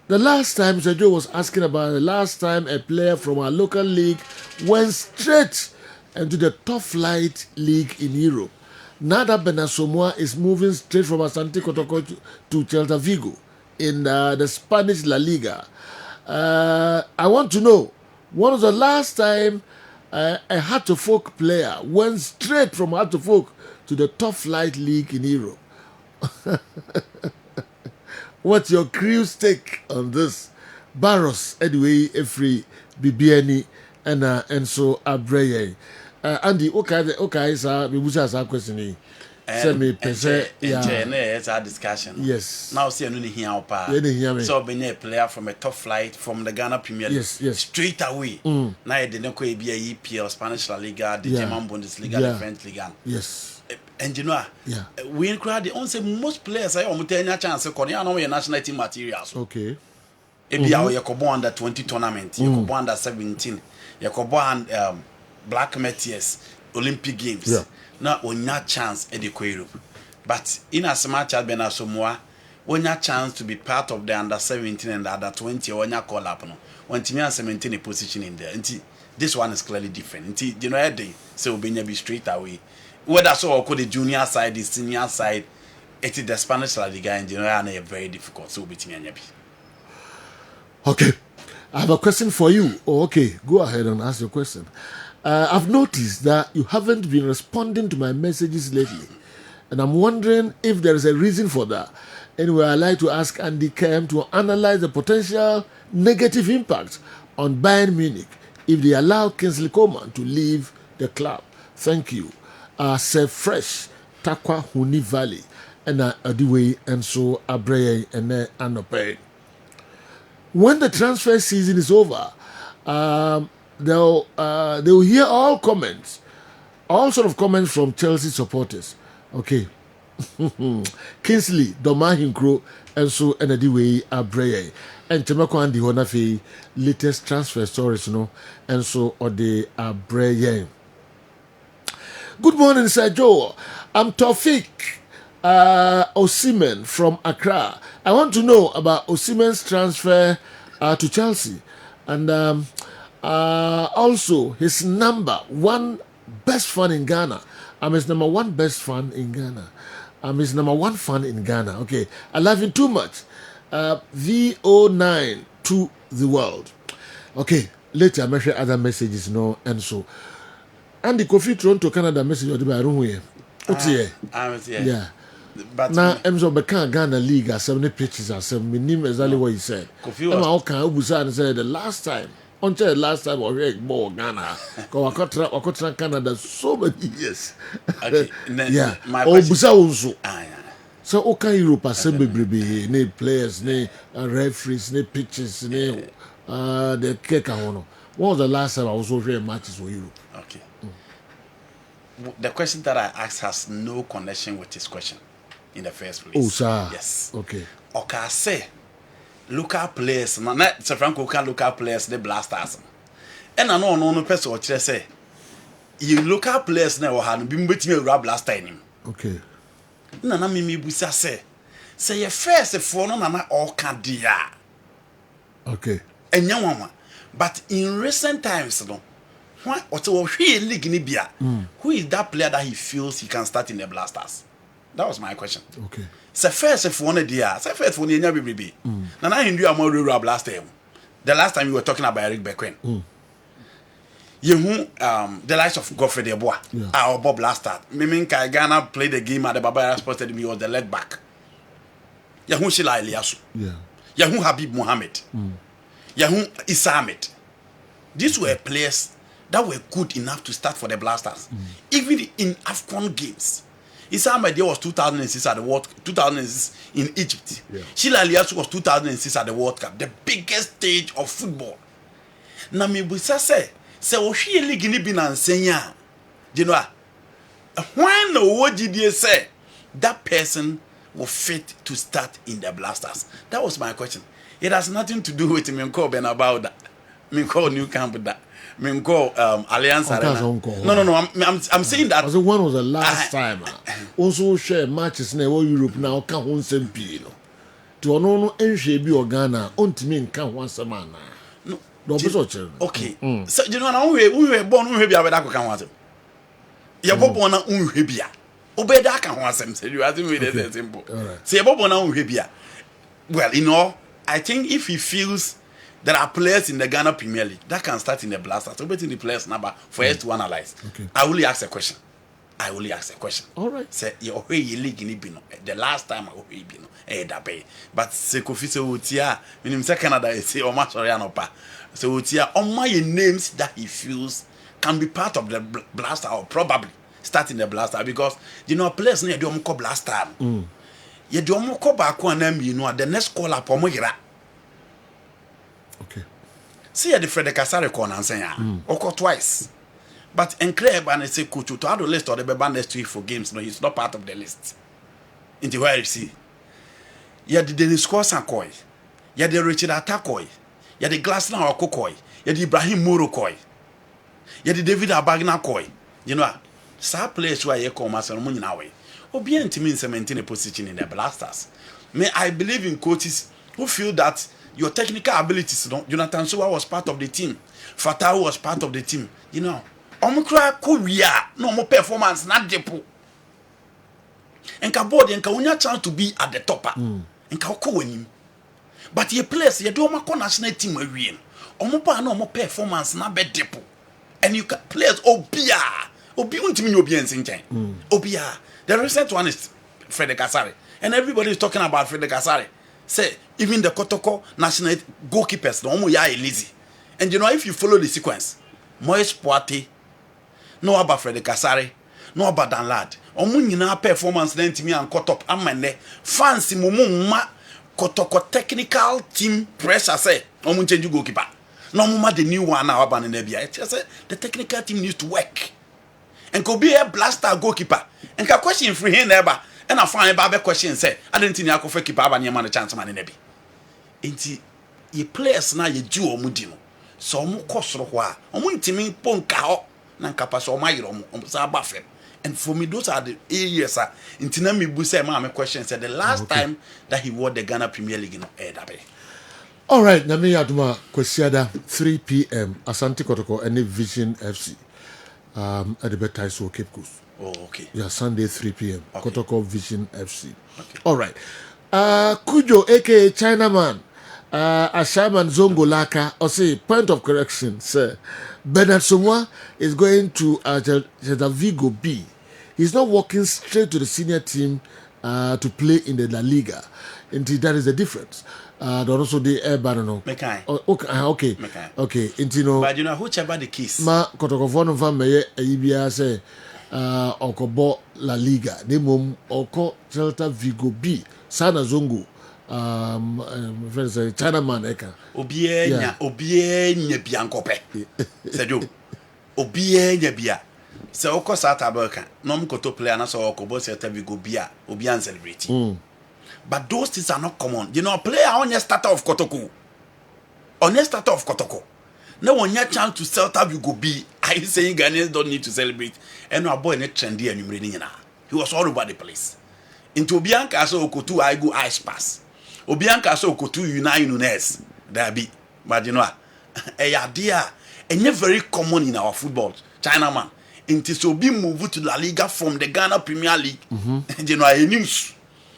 the last time Sergio was asking about the last time a player from our local league went straight into the top flight league in Europe. Nada Benasomoa is moving straight from Asante Kotoko to Celta Vigo in the Spanish La Liga. I want to know, when was the last time a Hartlepool player went straight from Hartlepool to the top flight league in Europe? What's your crew's take on this? Barros, anyway, every Bibiani and so Abreye. Andy, okay, sir, we wish us a question. Send me it's our discussion. Yes. Now see you here pa. So being a player from a top flight from the Ghana Premier League. Yes. Straight away. Now they didn't go be a EPL, Spanish La Liga, the German Bundesliga, the French Liga. Yes. And you know, we crowd the only most players I almost any chance to know your national team materials. Okay. If you are Yakobo under 20 tournament, Yakobo under 17, Yakobo and Black Meteors, Olympic Games. Yeah. Now on your chance at the Europe. But in as much as Benasomoa, when your chance to be part of the under 17 and the under 20 or when you call up no. When Timmy has maintain a position in there. And this one is clearly different. You know so be straight away. Whether so or the junior side, the senior side, it is the Spanish La Liga and general are very difficult. So be okay. I have a question for you. Oh, okay, go ahead and ask your question. I've noticed that you haven't been responding to my messages lately, and I'm wondering if there is a reason for that. Anyway, I'd like to ask Andy Kem to analyze the potential negative impact on Bayern Munich if they allow Kingsley Coman to leave the club. Thank you. Sir Fresh, Takwa Huni Valley, and Adiwe, and so Abreye and Anope. When the transfer season is over, they'll hear all comments, all sort of comments from Chelsea supporters. Okay. Kingsley, Domahinkro, and so Anadiwe Abreye. And Temako and the Honafi latest transfer stories, and so or the Abreye. Good morning, Sir Joe. I'm Taufik Osimhen from Accra. I want to know about Osimhen's transfer to Chelsea, and also his number one best fan in Ghana. I'm his number one best fan in Ghana. I'm his number one fan in Ghana. Okay, I love him too much. VO9 to the world. Okay, later I'm share other messages, and so. And the Kofi Toronto Canada message or the room here. Yeah. But now Emzo Bekan Ghana League as 70 pitches as 7 name exactly what he said. Kofi was said the last time. Until the last time we ball Ghana. Because I Canada so many years. Okay. Yeah. Oh Busa also. So okay Europe assembly baby, ne players, ne referees, ne pitches, ne the cake. When was the last time I was over matches for Europe? Okay. the question that I asked has no connection with his question in the first place. Oh, sir. Yes. Okay. Okay, say local players, na Sir Franco can local players the blasters. And I know no person or say you local players now have been with me a blaster in him. Okay. Na me busa say your first for no na all can dia. Okay. And young one. But in recent times, no, who is that player that he feels he can start in the Blasters? That was my question. Okay. So first, if one idea, so first one idea, baby. Now I do a more rural blaster. The last time you were talking about Eric Bequin. You the likes of Godfrey Debois, our Bob Blaster. Meaning Ghana played the game at the Barbara Sports Stadium. He was the leg back. Yahu Shila Eliasu. Yahu Habib Mohammed. Yahu Issa Ahmed. These were players that were good enough to start for the Blasters. Even in AFCON games. Issa Ahmed was 2006 at the World 2006 in Egypt. Sheila Eliasu was 2006 at the World Cup. The biggest stage of football. Na me busa say Oshie League ni binansenya. You know, when the say that person will fit to start in the Blasters. That was my question. It has nothing to do with Minko Ben about that. Minko New Camp that. Minko Alliance Arena. No. I'm saying that. When was the last time? Also share matches na Europe now can won some pino. To no NJ bi Ghana on to me can one semana. No. Okay. So you know now we born we be abeda kan one. You born na we be. Obeda kan one sem say you are doing it simple. Say you born na we be. Well, you know, I think if he feels there are players in the Ghana Premier League that can start in the Blasters, so between the players number for us to analyze. Okay. I only ask a question. All right. Say your league in Ibino. The last time I Ibino, that pay. But se Kofi se utia, minim se Canada say o ma sorry anopa. Se utia on my names that he feels can be part of the Blaster or probably start in the Blaster because you know players near the Omko Blaster. You do Omko back one name you know the next call up Omogira. Okay. See the Frederick Asare corner and say Oko twice. But Enclave and say coach to add the list or the Beba next week for games. No, he's not part of the list. Into where you see. You had the Dennis Kosankoi. You had the Richard Atakoi. You had the Glassner or Kokoi. You had the Ibrahim Morokoi. You had the David Abagna Koi. You know, some place where you come as a money now. Obien to mean maintain a position in the Blasters. May I believe in coaches who feel that your technical abilities, Jonathan Sowa was part of the team. Fatah was part of the team. You know. Omukra Korea no more performance not depo. Enka board enka unya chance to be at the topper. Enka ko wanim. But ye players ye do ma national team awie. Omopa no more performance na be depo. And you can players obia. Obi untimi no obi ensinchen. Obia. The recent one is Frederick Asare. And everybody is talking about Frederick Asare. Say even the Kotoko national goalkeepers no omo ya lazy. And you know if you follow the sequence, Moise Poate no about Frederick Asare, no about Dan Lad. Omu nyina performance na ntimi an top amane fancy mumu ma kotoko technical team pressure say omu change goalkeeper. No mu ma the new one na aba na bia. It say the technical team needs to work. And could be a blaster goalkeeper. And ka question free here neighbor. And I find a question say I didn't think I keeper aba na man chance man nebi. Enti ye players na ye ju omu di no. So omu kosoro ho a omu ntimi ponka ho. And for me, those are the areas. Intina me busa my question said the last time that he won the Ghana Premier League in Edabe. All right, Nami Aduma Kwesiada 3 p.m. Asante Kotoko and Vision FC at the Betaiso Cape Coast. Oh, okay. Yeah, Sunday 3 p.m. Okay. Kotoko Vision FC. Okay. All right. Kujo aka Chinaman. Ashaman Zongo Laka, or say point of correction, sir. Bernard Somwa is going to Vigo B. He's not walking straight to the senior team to play in the La Liga. And that is the difference. Also the air banner. Okay. Okay. But you know whichever the case. Ma Kotokofono Vame Ibia say Okobo La Liga. Nemum Oko Celta Vigo B. Sana Zongo. Friends say Chinaman eka obie nya biankope said you obie nya bia Se oko South America, no mkoto player na so oko bo se we go bia obi an celebrate. But those things are not common. You know, a player on your starter of Kotoko. On your starter of Kotoko. Now when you chance to Celta you go be, are you saying Ghanaians don't need to celebrate? And our boy in a trendy and you he was all over the place. Into Obianca so Okotu I go ice pass. Obianca so Okotu Unai Nunes. There be. But you know, a idea and you're very common in our football. Chinaman. Into so be moved to La Liga from the Ghana Premier League. You know, news.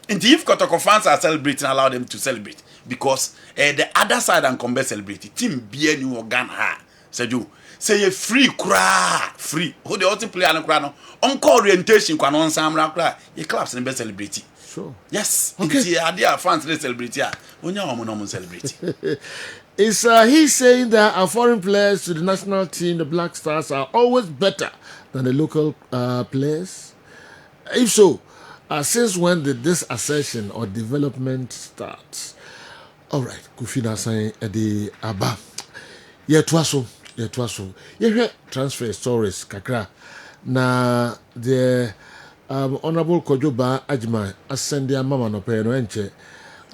And if Kotoko fans are celebrating, allow them to celebrate. Because the other side and come celebrate. Team BNU or Ghana. Said you. Say a free cry. Free. Who the other player and cry on orientation can on Samra cry. Your clubs and best celebrity. Sure. Yes. Okay. It's idea fans they celebrate. When you're home celebrate. Is he saying that our foreign players to the national team, the Black Stars, are always better than the local players? If so, since when did this assertion or development start? All right, Kufina saying the Abba. Twaso. You transfer stories, kakra. Na the Honorable Kojoba Ajma ascend their mama no pay no enche.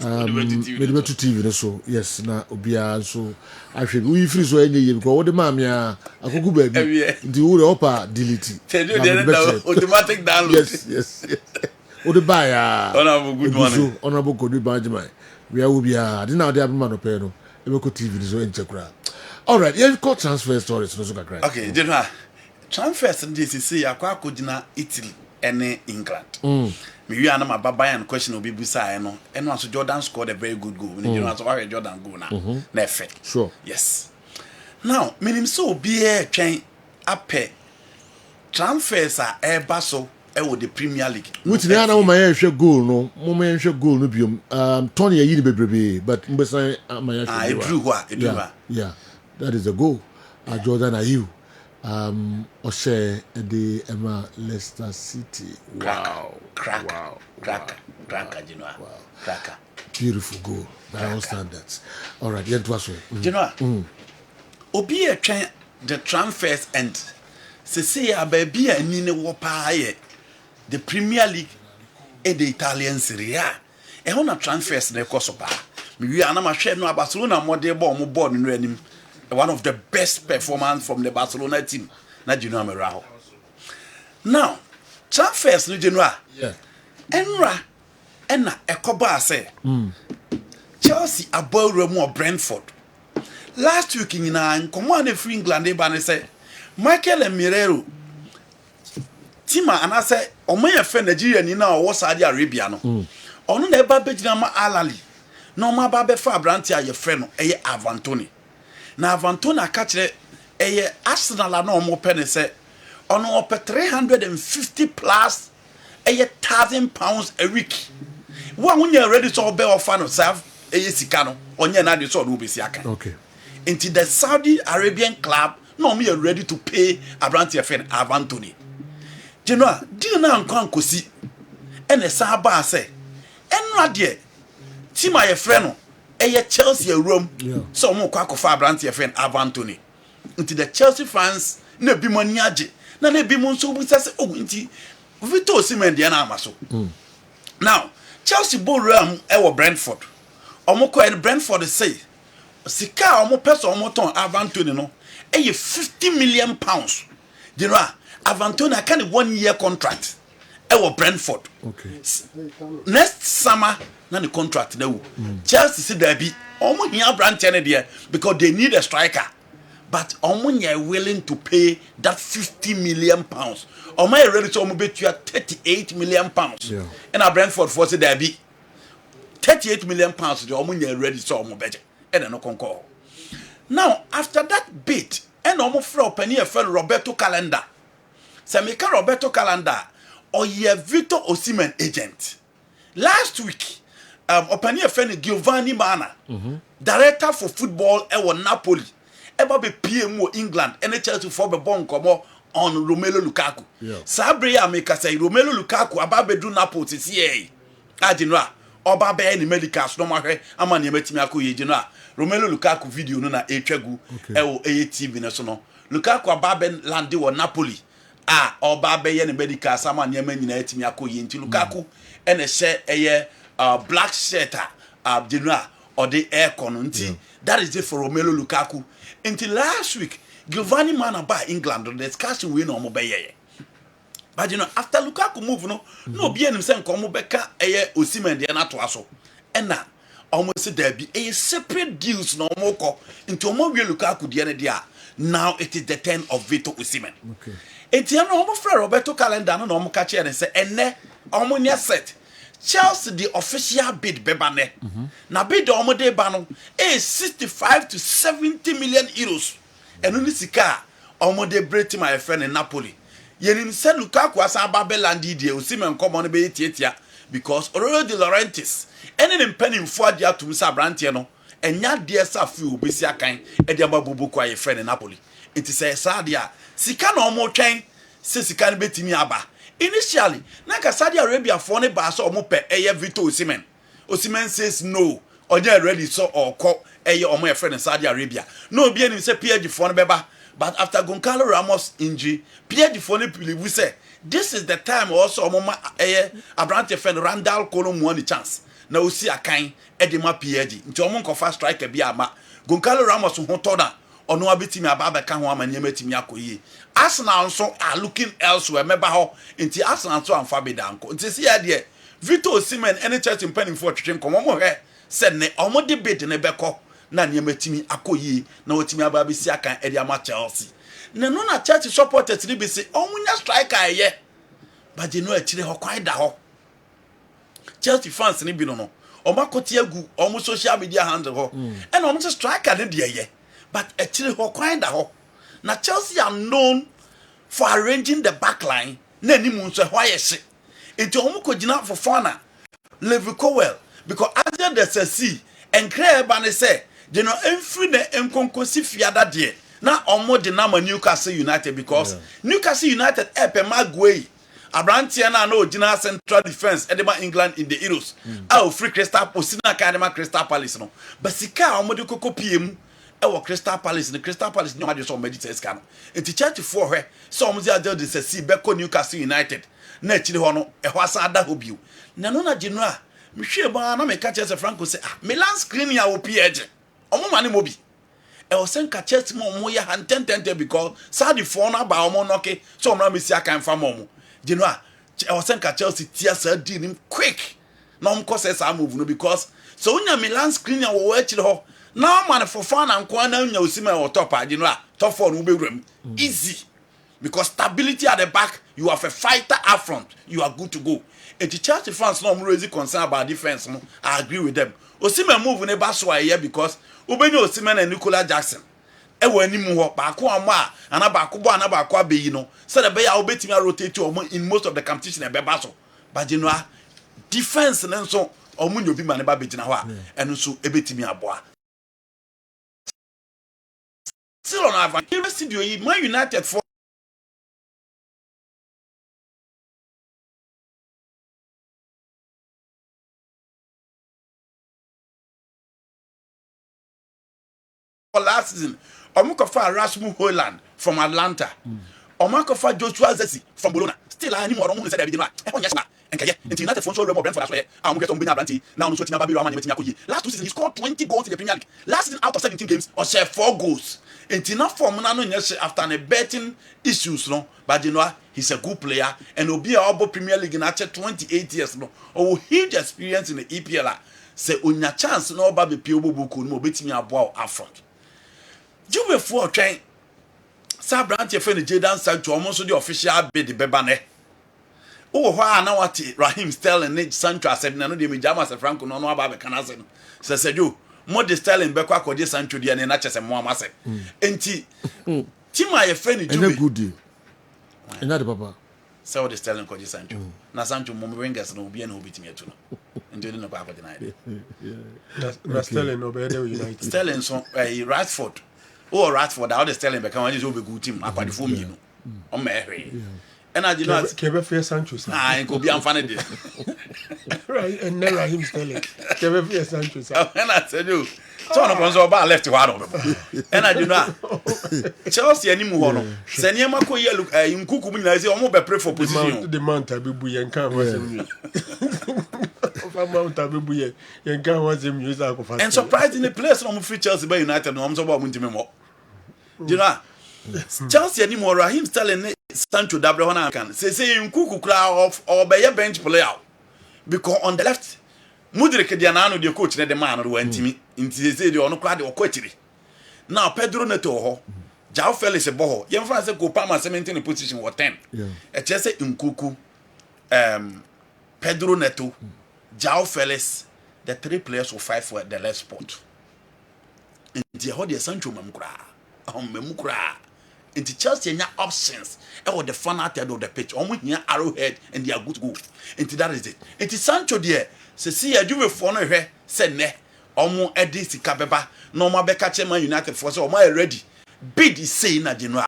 Medibet TV so yes na obia so ahwe we free so enye because what the mamia akogu baby the wood upper delete automatic download yes what the buy honorable good morning honorable Kojoba Ajma we are obia dey now dey mama no pay no ebeko TV so enche kura. All right, you call transfer stories no so kakra. Okay, general transfers in this see akwa kodina Italy and England. Me na my Bayern question obi busa no eno so Jordan scored a very good goal. You know so why Jordan go na na effect. Sure. Yes. Now, minim so obi e twen apɛ transfers a eba so e wo the Premier League. Which na na mo man hwɛ goal no, mo man hwɛ goal no biom. Tony ayi ni bebrebe but mbesa man hwɛ. Yeah. That is a goal. Jordan Ayew. Oshe the Emma Leicester City. Wow. Cracker, you know. Cracker. Beautiful goal. By all standards. All right, yeah, it was so. You know. Obi a train the transfers and say a baby a nine wopa the Premier League and the Italian Serie A. E ho na transfers na ekoso pa. Me wi ana ma hwe no Barcelona model ball mo ball no anim. One of the best performance from the Barcelona team. Na Genoa Merao. Now, transfers no Genoa. Yeah. Enra ena ekoba say. Chelsea about Remo Brentford. Last week in command free England they ban say Michael Mirero. Tima and I say omoye fe Nigeria ni na owo Saudi Arabia no. Ono na eba begina ma Alali. No ma ba be fa branti aye fe no eye Avantoni. Na Avantona kachire eye Arsenal na omo pene say ono ope 350 plus eye £1,000 a week. Wa wunya ready to be offer no serve eye sika no onye na de so no be siaka. Okay. Into the Saudi Arabian club no me ready to pay Abranti FN Avantoni. You know, do na nkan kosi ene sa ba say enra de team aye friend no eye Chelsea room so mo kwa kofa Abranti FN Avantoni. Into the Chelsea fans na bi mani age na bi mo nso bu say oh nti Victor Osimhen de na amaso. Now Chelsea ball e Brentford. Omo ko en Brentford say sika omo person omo ton Avantoni no eye £50 million. You know Avantoni can 1 year contract e Brentford. Okay. Next summer na the contract na Chelsea see there be omo hia branch ne there because they need a striker. But omo are willing to pay that £50 million. Omo are ready to omo bet you £38 million. Yeah. And a Brentford for say there be £38 million the omo are ready to omo budget. And no concur. Now after that bit and omo fra opani e fel Roberto Calenda. Se meka Roberto Calenda or ye Victor Osimhen agent. Last week opani e fel Giovanni Mana, director for football e Napoli. Eba be PMO England NHL for be bon komo on Romelu Lukaku. Sabre ya meka say Romelu Lukaku ababe do Napoli see Adinra oba be any medicals no mahwe amani emetimi akoye Adinra Romelu Lukaku video no na etwagu e wo TV na so no Lukaku ababe lande wo Napoli oba be ye ne medical sama nyema nyina etimi akoyi nti Lukaku ene hye black shirt general or the air nti that is it for Romelu Lukaku until last week Giovanni man by England the discussion we no mo be ye but after Lukaku move no be enim se nko mo beka Osimhen de na to aso ena almost there be a separate deals no more ko into omo wie Lukaku de ne dia now it is the turn of Victor Osimhen okay etiano omo fra Roberto calendar no omo ka che ne se enne omo nya set Chelsea the official bid beba ne na bid omo de ba no 65 to 70 million euros eno ni sika omo de breti my friend in Napoli yenim se Lukaku asa Babylon di Osimhen komo no be tietia because Aurelio De Laurentiis ene mpanimfo ade atum sa brantie no enya de sa fi obesi akan e de ababubu kwa ye friend in Napoli it is sa dia sika na omo twen se sika no betimi aba initially na Saudi Arabia for ne ba so omo pe eye Victor Osimhen says no onya ready so oko eye omo ye friend in Saudi Arabia no be any say PSG for ne beba but after Goncalo Ramos injury PSG for ne believe say this is the time also omo ma eye Abrante friend Randall Kolo mu any chance na osi akan e de ma PSG nti omo nkofa striker bi ama Goncalo Ramos ho toda ono abetimi aba ka ho amanye matimi akoyi Arsenal nso are looking elsewhere meba ho nti Arsenal nso amfa bedanko nti se ya de Victor Osimhen any church in penning for twetwe nkomo mo he said ne omo debate ne beko na ne matimi akoyi na otimi aba be si akan e de ama Chelsea ne no na church supporters ni be say omunya striker ye but je no akire ho kwan da ho Chelsea fans ni bi no omakoti agu omo social media handle ho and omo striker ne de ye but actually ho kwan da ho na Chelsea are known for arranging the back line na ni mu nso ho ayehye enti omo ko gina for fana Levi Cowell because after the see enkre ba ne say they no emfri na enkonkosi fiada de na omo de na Newcastle United because Newcastle United epe magway Abrantia na ogina central defense edema England in the Euros free Crystal Palace na academy Crystal Palace no basika omo de kokopiem Crystal Palace the Crystal Palace no ade so meditate scan enti church for hwe so omo dia de see beko Newcastle United na chiri ho no e ho asa ada ho bio na no na general mi hwe ba na me ka chese Franco say Milan screen ya opi eje omo mane mobi e o sen ka chese mo ya han tentente because Saudi for na ba omo noke so omo na mesi aka mfa mo general e o sen ka Chelsea tia sa di nim quick na omo ko say sa move no because so unya Milan screen ya wo chiri ho now man for fun and kwana nya Osimhen or top general top 4 no be rem easy because stability at the back you have a fighter up front you are good to go and the Chelsea fans no raise concern about defense no I agree with them Osimhen move ne ba so here because obenya Osimhen and Nicola Jackson e wa animu ho ba ko ama ana ba ko bo ana ba ko abeyi no so the be ya obetimi rotate omo in most of the competition e be ba so but general defense ne so omo nyobi ma ne ba begina ho a eno so ebetimi aboa still on our studio Man United for last season Omukofa Rasmus Hojlund from Atlanta Omukofa Joshua Zexi from Bologna still any more on said be no enkaye until United for so remember Brentford as well am get on be na Branty now no so tina Babylon man metin akoyi last 2 seasons he scored 20 goals in the Premier League last season out of 17 games or share 4 goals until now form na no nyese after the betting issues no but you know he's a good player and obi a Premier League na 28 years no or huge experience in the EPL say onya chance no oba be pie obobuku no obetimi aboa afront Juve for twen sa Branty friend Jadon Sancho almost the official bid the beba ne oh na wati Raheem Sterling ne Sancho asem na no de Jama se Franco no aba be kana se no se sejo mo de Sterling be kwa akode Sancho de ne na chese mo amase enti tima ye friend Juve ene good deal ena de papa so de Sterling kode Sancho na Sancho mo Rangers no obi na obitimi etu no enti no pa akode na ide Sterling no be there United Sterling so Rashford Rashford how the Sterling be kan just be good team akwadefo mi no o mehwe And I did not Kebe Fair Sancho. I could be unfunny. Right, and never him Sterling. Kebe Fair Sancho. And I said, you. So no one's about left to one of them. And I do not. Chelsea anymore. Senior Mako yellow in Kuku I say, I'm pray for position. The Mount Abibu and can't was him. Mount Abibu and can't was him use alcohol. And surprisingly, players from free Chelsea by United, no, I'm so about winning more. Do you know? Chelsea anymore, Raheem Sterling, Sancho Dabra can say in Kuku crowd or by a bench player. Because on the left, Mudrik Dianano, the coach, the man who went to me into the ono crowd or quetry. Now, Pedro Neto, Jao Felix a boho, young France go Palma 17 position or 10. A Chelsea in Kuku, Pedro Neto, Jao Felix, the 3 players who fight for the left spot. In the Hodia Sancho Memukra. Into Chelsea and options or the fun out of the pitch on with your arrowhead and they are good to go. Into that is it. It is Sancho dear. See a juve for her said ne omo edisi kabeba no ma be catch Man United for so my ready. Bid is saying na general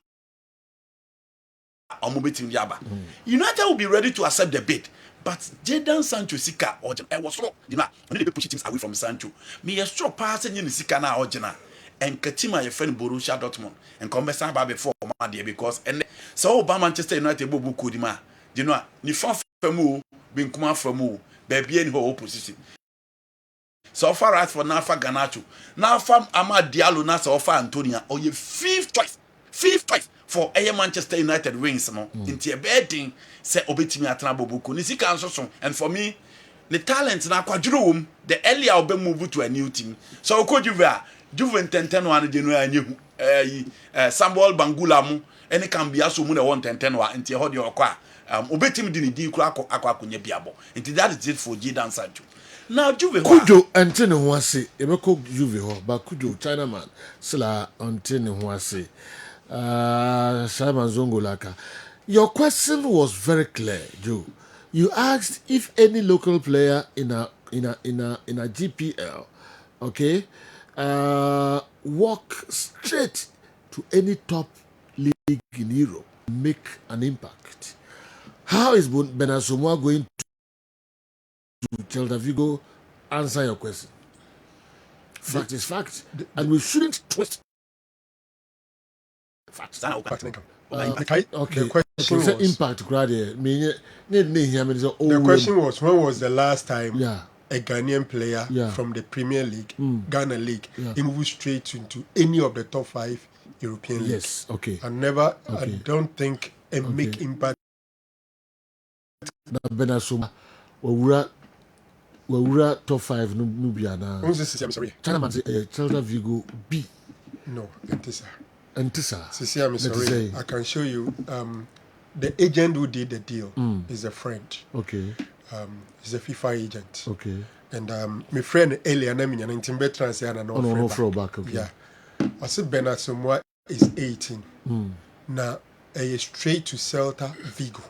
omo betim yaba. United will be ready to accept the bid. But Jadon Sancho Sika or I was so you know need to push things away from Sancho. Me a straw passing in Sika na original. And Katima your friend Borussia Dortmund and come back about before my dear because and so by Manchester United bobu kudima you know ni fan famu bin kuma famu baby in her opposition so far as for Nafa Ganacho Nafa Amad Diallo na so far Antonia or your fifth choice for a Manchester United wings no into a betting say obetimi atana bobu ni sika nso and for me the talent na kwaduro the earlier will be move to a new team so could you Juve 10-10 January Samuel Bangula mu any can be aso mu na 1-10 wa nti ho de okwa obetim di kura akwa kunye biabo nti that is it for Jadon Sancho now Juve Kujo ante ne ho ase emeko Juve ho ba Kujo China man sila ante ne ho ase Simon Zongo Laka. Your question was very clear, Joe. You asked if any local player in a GPL, okay, walk straight to any top league in Europe, make an impact. How is Benasomoa going to Celta Vigo answer your question? Fact is fact, and we shouldn't twist facts. Okay. The question was, impact. The question was, when was the last time a Ghanaian player Yeah. from the Premier League, Ghana League, he moved straight into any of the top 5 European leagues? Yes, okay. And never, I Okay. don't think a make impact. Benasuma, wawura top 5 no bia na. I'm sorry. China man say Celta Vigo B. No, Antisa. Antisa. I'm sorry. I can show you. The agent who did the deal is a friend. Okay. He's a FIFA agent. Okay. And my friend Elia Namina, 19 veterans, and no throwback. Okay. Yeah. I said Benasomoa is 18. Now, he is straight to Celta Vigo.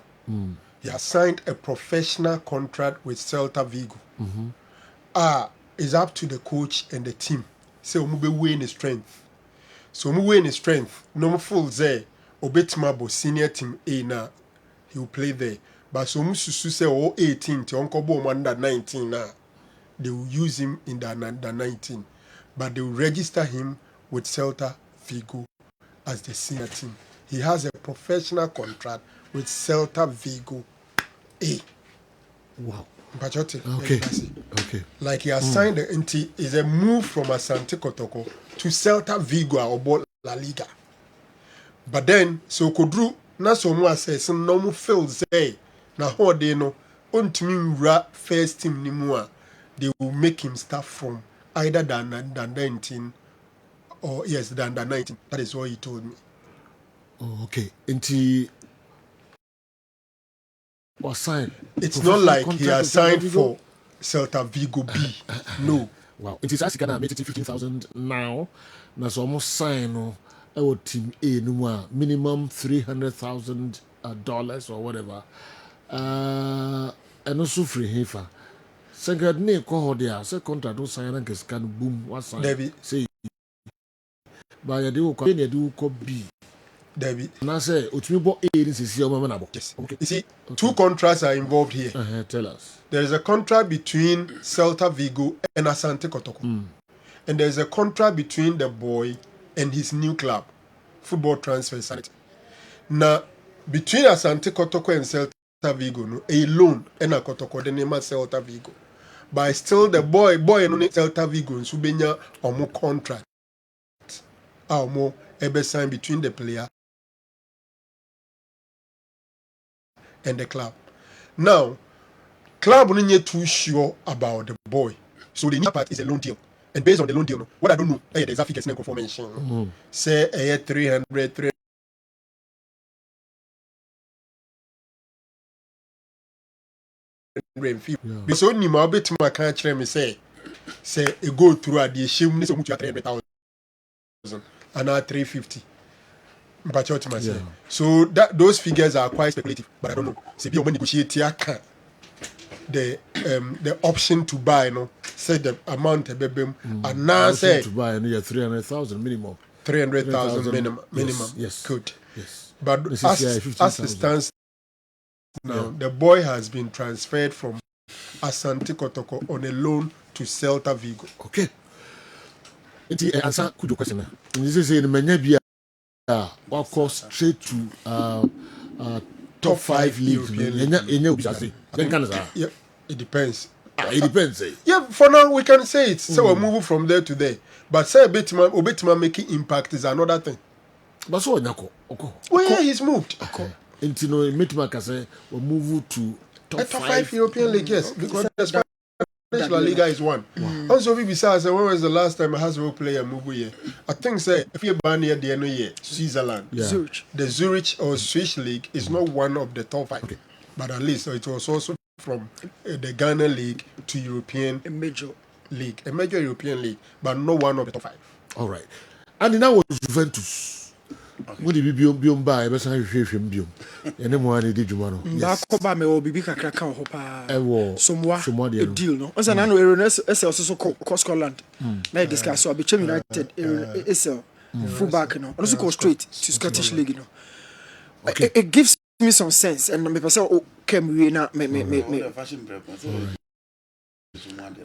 He has signed a professional contract with Celta Vigo. It's up to the coach and the team. So, we will win his strength. So, we win his strength. No full there. Obetimabo senior team A now. He will play there. But so Mususu say 18 to Uncle Bo under 19 now. They will use him in the under 19. But they will register him with Celta Vigo as the senior team. He has a professional contract with Celta Vigo A. Wow. Okay. Okay. Like he has signed is a move from Asante Kotoko to Celta Vigo or La Liga. But then so Kodru na so mo says no mo feel say na how they know untimi ra first team ni mu a they will make him start from either than 19 or yes than 19. That is what he told me. Oh, okay. Inti was signed. It's not like he has signed for Celta Vigo B. No. Wow. It is actually gonna make it 15,000 now. Na so almost sign our team A no minimum $300,000 or whatever. And also free hefa. Second ne ko there. Second contract do sign and can boom. What sign? David say. But you do ko B. Debbie. And I say, Utmibo is your mama. Yes. Okay. You see, two contracts are involved here. Tell us. There is a contract between Celta Vigo and Asante Kotoko. And there is a contract between the boy and his new club, Football Transfer Society. Now, between Asante Kotoko and Celta Vigo, no, a loan and a Kotoko, the name of Celta Vigo. But still, the boy and Celta Vigo, and Subenya, or more contract. Or more ever signed between the player and the club. Now, club not yet too sure about the boy. So the new part is a loan deal. And based on the loan deal, what I don't know, there's a figure information. Say 300. Yeah. So ni ma bit ma kan kire me say e go through at the shame ni so mutu 300,000 and 350. But what I say. So that those figures are quite speculative, but I don't know. Say be o negotiate the option to buy, no, say the amount of bebem and now say to buy and 300,000 minimum. 300,000 minimum. Yes. Good. Yes. But as it stands now, the boy has been transferred from Asante Kotoko on a loan to Celta Vigo. Okay. Answer good question. This is in Menya walk straight to top 5 leagues. Yeah, it depends. It depends. Yeah, for now we can say it. So we're moving from there to there. But say Obetima making impact is another thing. But so Nyako. Well, yeah, he's moved. Into no Midfield say we move to top 5 European league, yes. Because the Spanish La Liga is one. Also, besides, when was the last time a Hasbro player moved here? I think say if you ban here the end of year, Switzerland, Zurich. The Zurich or Swiss league is not one of the top 5. Okay. But at least it was also from the Ghana league to European major European league, but not one of the top 5. All right. And now was Juventus. Would it be Biom by Bessan Biom? And then one did you want to Bakoba me or Bibi Cracan Hopa. Somewhat a deal, no? As an annual also called Scotland. May discuss so Bicham United is a fullback, no, also go straight to Scottish League, you know. It gives me some sense, and me person came we na me. I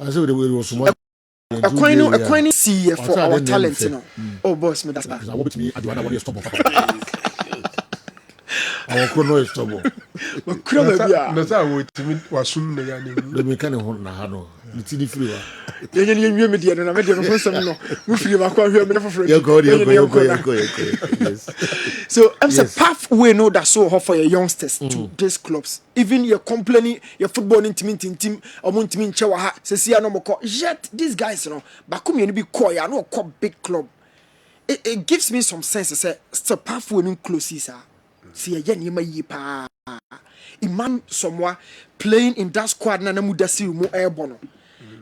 said it was one. A coin see for our talent, you know. Oh, boss, me that's bad. I want me. I do not want to stop. Our chrono is trouble. That's how we was soon. The mechanic on the Hano. It's in the free. You media and I made the some no. We feel about So I'm saying pathway no that so hard for your youngsters to these clubs. Even your complaining your football team or mon team chewa say no more yet these guys you know bakum you be call ya no call big club. It gives me some sense to say it's a pathway no close see a yi pa Iman somewhere playing in that squad na mudasi mu airborne.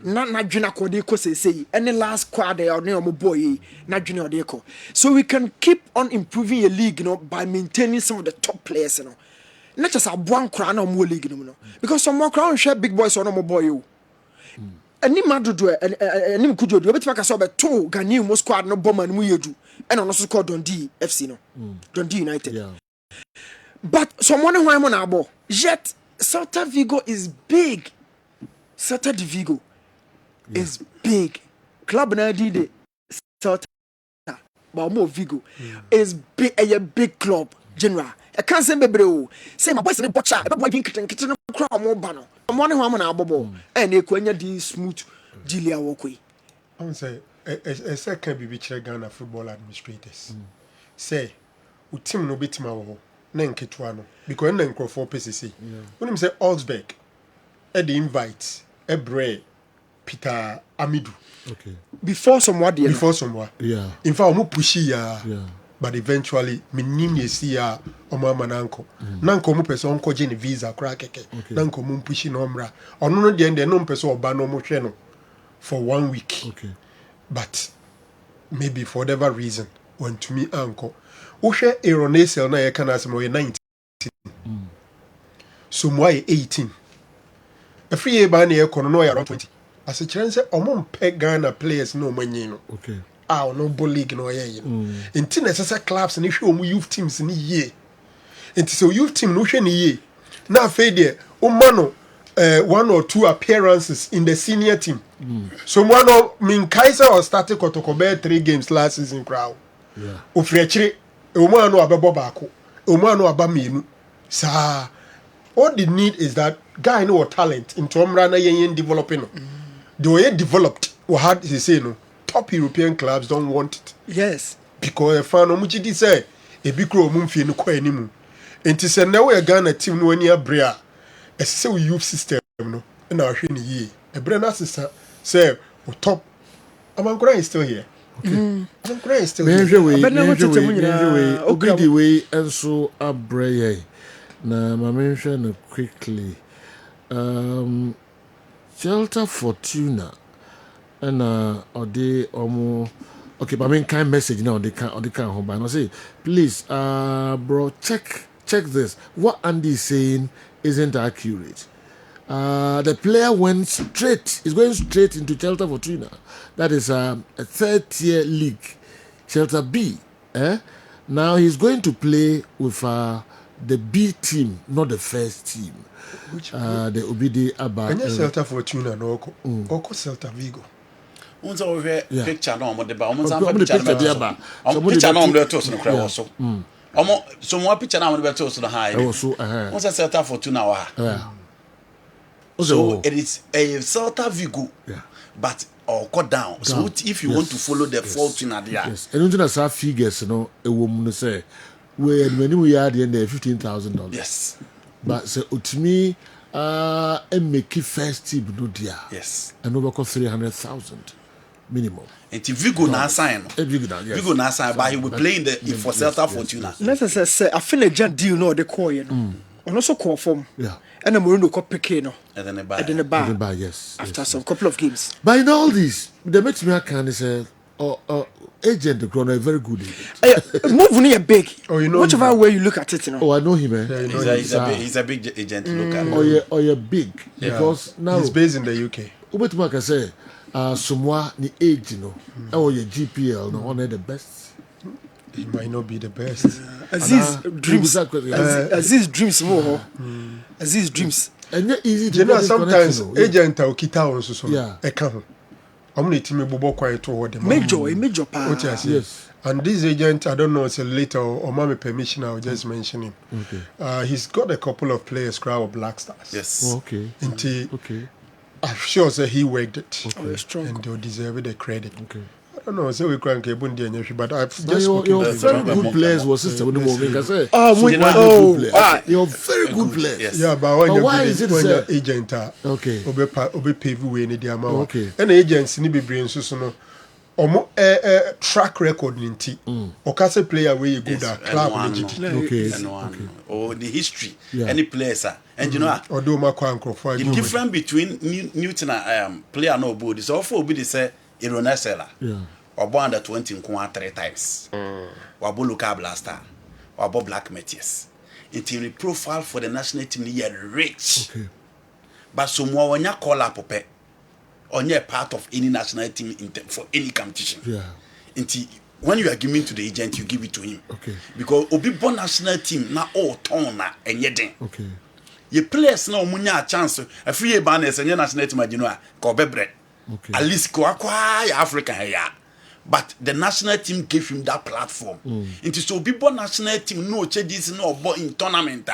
Na dwena ko de ko say any last squad there no boy na dwena de ko. So we can keep on improving your league, you know, by maintaining some of the top players, you know. Not just a one crown no more league, you know. Because some more crown share big boys or no more boy you. Any madudu any kujo do betima ka so be two Ghanaian mo squad no bomber mu yedu. And on also called Dundee FC no. Dundee United. Yeah. But someone who I'm on our ball. Yet Celta Vigo is big. Celta de Vigo is big. Club na did Celta, but more Vigo is big. A big club. General. I can't say bebre. Say my boys in the butcher. My boy being kitchen crowd more banner. I'm one who I'm on our ball. And they kwenya di smooth Jilia Wokwe. I would say a second be Ghana football administrators. Say, we team no bit my Nenketwano because Nenkro PCC. When him say Augsburg, the invite, Ebre, Peter Amidu. Okay. Before somewhat, yeah. In fact, I'm pushy but eventually, me name see ya Oma Mananko. Nanko mu person uncle Jenny visa crackeke. Nanko mu pushi nomra. Or no the end no person or bano mo cheno for 1 week. Okay. But maybe for whatever reason, when to me uncle. Ushe Aeronacial na yeka na semo 19. So mo 18. A free year ban ye kono no around 20. As a chance omo mpe Ghana players no manyi no. Okay. no ball league no ye nti necessary clubs ni hwe youth teams ni ye nti so youth team no hwe ni ye na afei de o mano one or two appearances in the senior team so one of min Kaiser or started Kotokobe 3 games last season crowd o frechire o mano abebo baako o mano abamienu sa all they need is that guy no talent into umrana yen developing the way developed or had he say no top European clubs don't want it. Yes. Because fan omuchidi say e bi kro omumfie no kwa animu. Enti se na we Ghana team no ani abrea. E se we youth system no na ahwe ni yi. E bre na sisa say o top. Amankura is still here. Okay. Amankura is still here. Menjwe ogidi we enso abreye. Na ma mention no quickly. Shelter Fortuna and ode omo okay, but I mean kind message now they can home by now say please bro check this. What Andy is saying isn't accurate. The player is going straight into Shelter Fortuna. That is a 3rd-tier league, Shelter B. Now he's going to play with the B team, not the first team. Which the Obidi Abba. And Shelter Fortuna no Oko Celta Vigo. Unza over picture no mo de ba. Picture no mo de to so no kra so. Omo so mo picture na mo de to so no high. Unza Celta Fortuna wa. So it is a Celta Vigo. But or cut down. So if you want to follow the Fortuna there. Yes. And until that figures no e wo mu say we we are the end $15,000. Yes. But so to me and make it first team no dia. Yes. And over 300,000 minimum. And Vigo na sign. Vigo na sign but he will play in the for Celta Fortuna. Let's say I feel a deal no the call you know. And also confirm. Yeah. And the Mourinho got pick no. And then the bar. Yes. After some couple of games. But in all this, they makes me kind of say agent the Chrono a very good agent. Move near big. Oh, you know whichever way you look at it, you know. Oh, I know him, eh? Yeah, you know he's a big agent. Look at. Oh, yeah, big. Yeah. Because now he's based in the UK. Ubetuma can say, Sumwa ni age, you know. Oh, your GPL, no one of the best. He might not be the best. Aziz dreams. Aziz dreams more. Aziz dreams. And yet easy to you know sometimes agent yeah. Okita also so. Yeah. I can't. I'm going to bobo quiet toward them. Major part. Yes. And this agent, I don't know, it's a later or mommy permission, I'll just mention him. Okay. He's got a couple of players, crowd Black Stars. Yes. Oh, okay. Okay. I'm sure that he worked it. Okay. Strong. And they'll deserve the credit. Okay. I don't know, so we can't get but I've just your very good players was sister when the movie can say. You're very good players. Yes. Yeah, but why is it when your agent okay. Obe pave way in the amount. Okay. And agents ni be brain so no. Omo track record ninti. Okase player where you good at club okay. Or the history. Any players and you know the difference between Newton and player no board is also be the say Ironesela. Yeah. Wabo under 20 nkuwa 3 times. Wabo local blaster. Wabo black meteors. Until profile for the national team is rich. Okay. But so more when you call up pope, on your part of any national team for any competition. Yeah. Until when you are giving to the agent, you give it to him. Okay. Because obi bon national team na all turn na enyeden. Okay. Your players na omunya a chance. A free banners and your national team adino ko bebre. Okay. At least ko akwa Africa here. But the national team gave him that platform. Into so people national team no changes no but in tournament.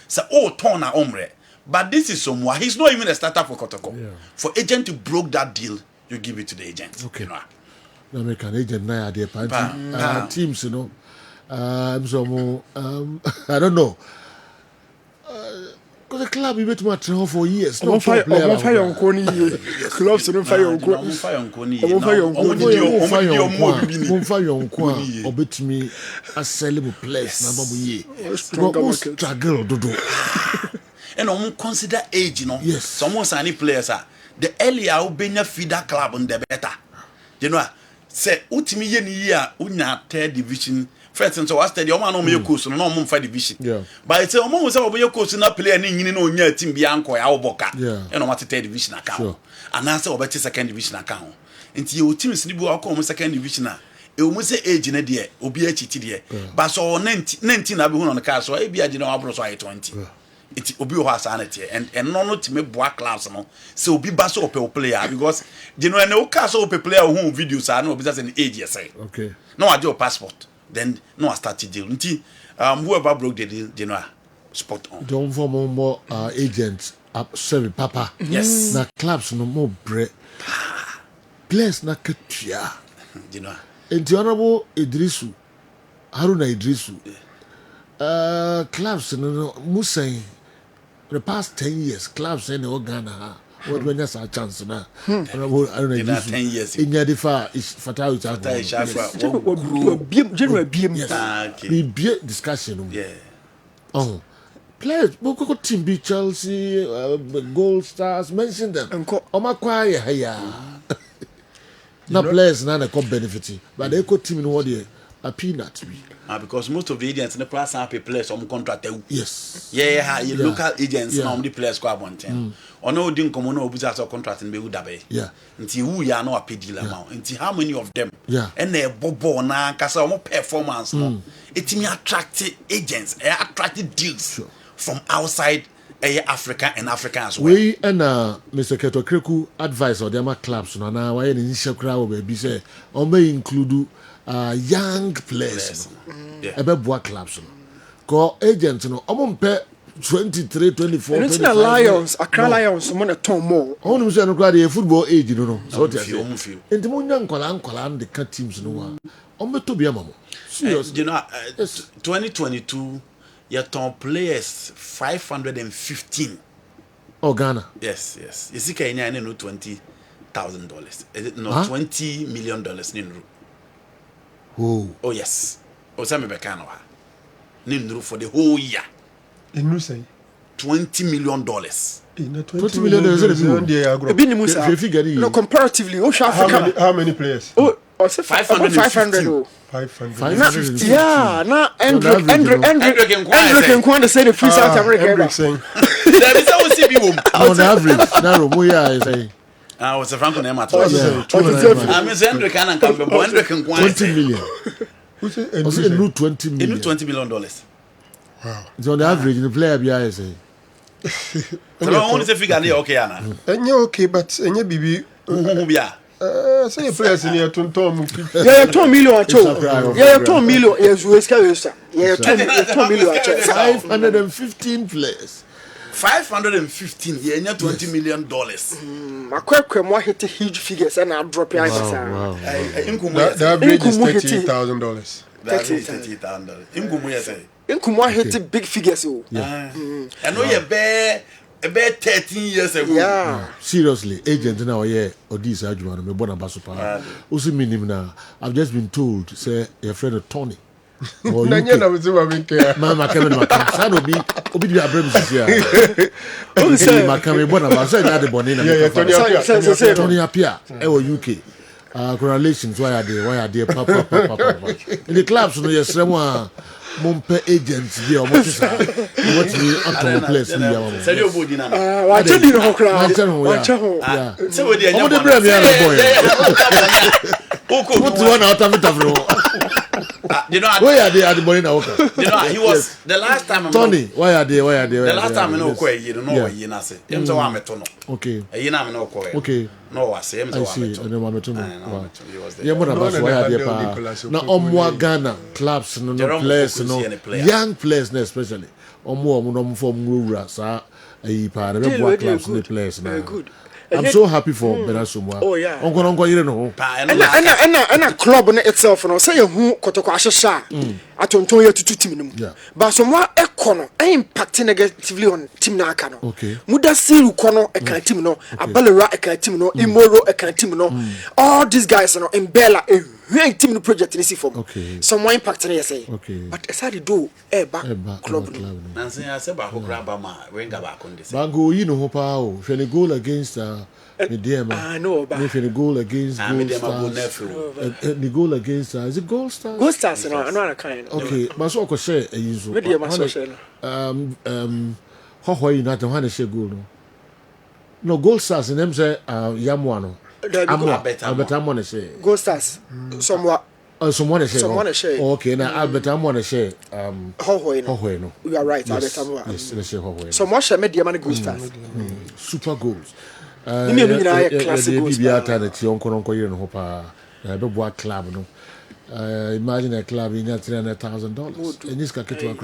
So all turn na omre. But this is someone he's not even a starter for Kotoko. Yeah. For agent to broke that deal, you give it to the agent. Okay. You know? The American agent now the teams, you know. I don't know. Because the club we met to match for years. No fire on Koni. Clubs don't fire on Koni. Fire on Koni. Fire on Koni. Obet me a sellable place. Struggle to do. And I consider age, you know. Yes. Someone any players are the earlier you be a feeder club on the better. You know, say ultimate year unya 3rd division. First and so I said, your man on your course, no more 5 division. Yeah. But it's almost over your course in a player and you know your team Bianco, our boca. Yeah. And on what 3rd division account. Sure. And answer over 2nd division account. Until your team is almost 2nd division. mu say age na de obi achiti de but so 19 na be hu on car so e bia de na wabro so ay 20 it obi ho asanity and no to me boa class no so obi ba so ope player because you know na o car so ope player who videos are no obi say age yes okay no I do a passport then no I start the deal nti whoever broke the deal you know spot on don't form more agents sorry papa yes na clubs no more bread players na katua you know the honorable Idrisu Haruna Idrisu clubs no Musain the past 10 years clubs in Ghana what when there's a chance na honorable Haruna Idrisu 10 years in the fa is fatal general BM be discussion yeah oh players boko team be Chelsea Gold Stars mention them omakwa ya na players na come benefiting but they could team in what they a peanut because most of the agents in the class are players on contract yes local agents na the players go abont ono din komo na obuza so contract be udabe nti wu ya na pay deal amount nti how many of them and e bobo na kasa omo performance no it me attract agents attract deals from outside Africa and Africa as well. We and Mr. Keto Kreku advice or them clubs no na why in shakra be say o may include young players ebe clubs no ko agent no o pay 23 24 25 and Lions Accra Lions mo na ton mo onu say no crowd football age no so te say enti mo nya nkola and the teams no wa o me to be amamo serious you know 2022 your top players 515 Ghana yes you see Kenya no $20,000 no $20 million oh yes o say me be kan wa ninru for the whole year inu say $20 million $20 million no comparatively Africa how many players 500 550 yeah na Andrew can quite say the free South America there is a CB home on average na romo ya say was a franco name at all I'm Andrew can come Andrew can quite 20 million who's it 20 million $20 million wow it's on the average the player be say so I want to figure okay ana enye okay but enye bibi bia say players in here to Tom. Yeah, 2 million at all. Yeah, 2 million. Yes, we scale yeah, 2 million at all. 515 players. 515. Yeah, $20 million. My question more hit huge figures and I'll drop your answer. Wow. The average is $30,000. $30,000. Inkumu say. Inkumu hit big figures. I know you bear about 13 years ago. Yeah. Seriously, agent now or this Ajuma me born Basupa. Also meaning now. I've just been told say your friend Tony. Nanya na mzima minke. Mama kame makam. Sano obi di abrem sisia. Obi say makam born Basupa na de born na. Yeah, Tony appear. UK. Correlations why are they papa. In the clubs no yes remo Mompe agents be almost say what we at place in the say you body na wa tell you how crowd yeah say we dey anya boy what you want out of it bro you know why are they at the boy now you know he was the last time Tony why are they the last time no ko yi no yi na say em say wa meto no okay yi na me no ko okay no wa say em say wa meto no wa meto no yeah mo na ba why are they pa na omwa Ghana clubs no players no young players especially no form rura sa ayi pa na be boa clubs no players na I'm so happy for Benasumwa. Oh yeah. Onko yire no. And club na itself no say hu kotoko ahhehha atonton ya tutu team no. But somwa ekono impact negatively on team na aka no. Okay. Muda siru kono eka team no, Abalera eka team no, Imoro eka team no. All these guys no Mbella team no project ni form. Okay. Some impact na say. Okay. But aside do club no. Nansi I say ba ko graba ma wenga ba ko ndese. Bango yi no ho pa o. Fele goal against Midema. No, but if the goal against the goal against is it Gold Stars? Gold Stars no, another kind. Okay, but so ko share eyizo. Midema so share. How United when they share goal no. No Gold Stars them say Yamwa no. Amwa better money say. Gold Stars somewhat someone a share. Someone a share. Okay, now I bet I'm one a share. Hohoe no. You are right. Yes, I bet yes, let's share Hohoe. Someone share media money goes fast. Super goals. Classic goals. Bibiata that you uncle you know hopa. Be club no. Imagine a club in $300,000. And this kaketwa.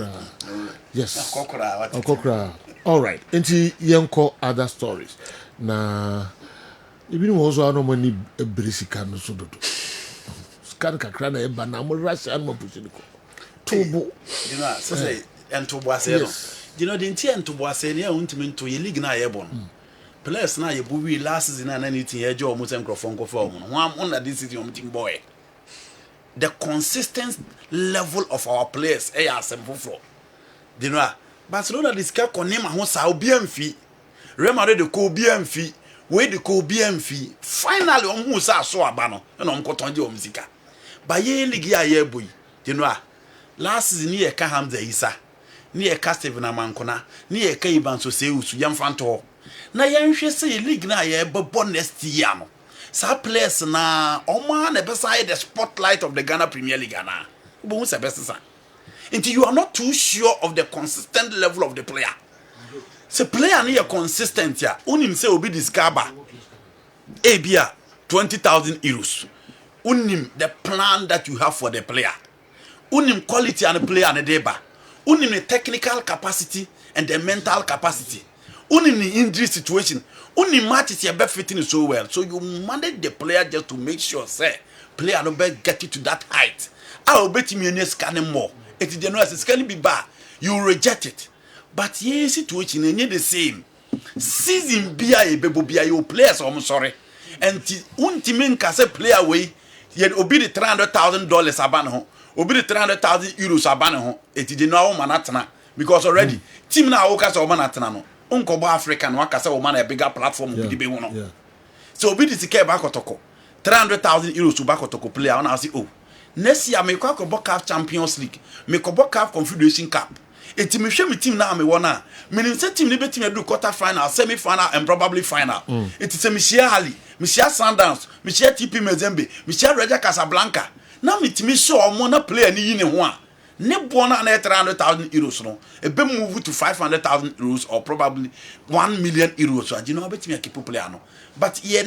Yes. Okokra. All right. Into yanko other stories. Na even also I know money brisika no so do. Scan kakra na eba na mo Russia mo pushiko. Tobo. You know, say entobo ase no. You know the intent entobo ase na untimi to ye league na ye bon. Players na ye buwi last season na anything ye jo almost microphone ko for mo. One on that this season team boy. The consistent level of our players simple for. You know, Barcelona discuss konema ho sa obi amfi. Real Madrid de ko obi amfi. We de ko obi amfi. Finally on hu sa so aba no. Na on ko tonje o muzika. Ba ye league ya ye boy. You know, last season ye ka Hamza Isa. Ni ye ka Steven Amankona. Ni ye ka Iban Soseusu yamfanto. Na ye nhwe se league na ye bebo next year no. Sa players na Oman na beside the spotlight of the Ghana Premier League na. Bo se best sa. Until you are not too sure of the consistent level of the player. Se player na consistent ya. Unim se obi discover. Ebia 20,000 euros. Unim the plan that you have for the player. Unim quality and the player and the deba. Unim the technical capacity and the mental capacity. Unim the injury situation. Only matches your best fitting so well. So you manage the player just to make sure, say, player no better get you to that height. I will bet you any scanning more. It is general scanning be bad. You reject it. But yeah, situation ain't the same. Season be a bebo be your players, I'm sorry. And untimin can say play away. Yet obi the $300,000 abano. Obi the €300,000 abano. It is no manatana. Because already team na oka so manatana no. Unko African waka say woman a bigger platform be the one. So obi this ke back otoko. €300,000 to back otoko player and I say oh. Next year me kwa ko CAF Champions League. Me ko CAF Confederation Cup. Eti me hwe me team na me wona. Me nim say team ne betime do quarter final, semi final and probably final. Eti say me share Hali, me share Sundowns, me share TP Mazembe, me share Raja Casablanca. Na me timi show omo na player ni yine ho a. Ne bona na €300,000 no. E be move to €500,000 or probably €1 million. So you know betime keep player no. But ye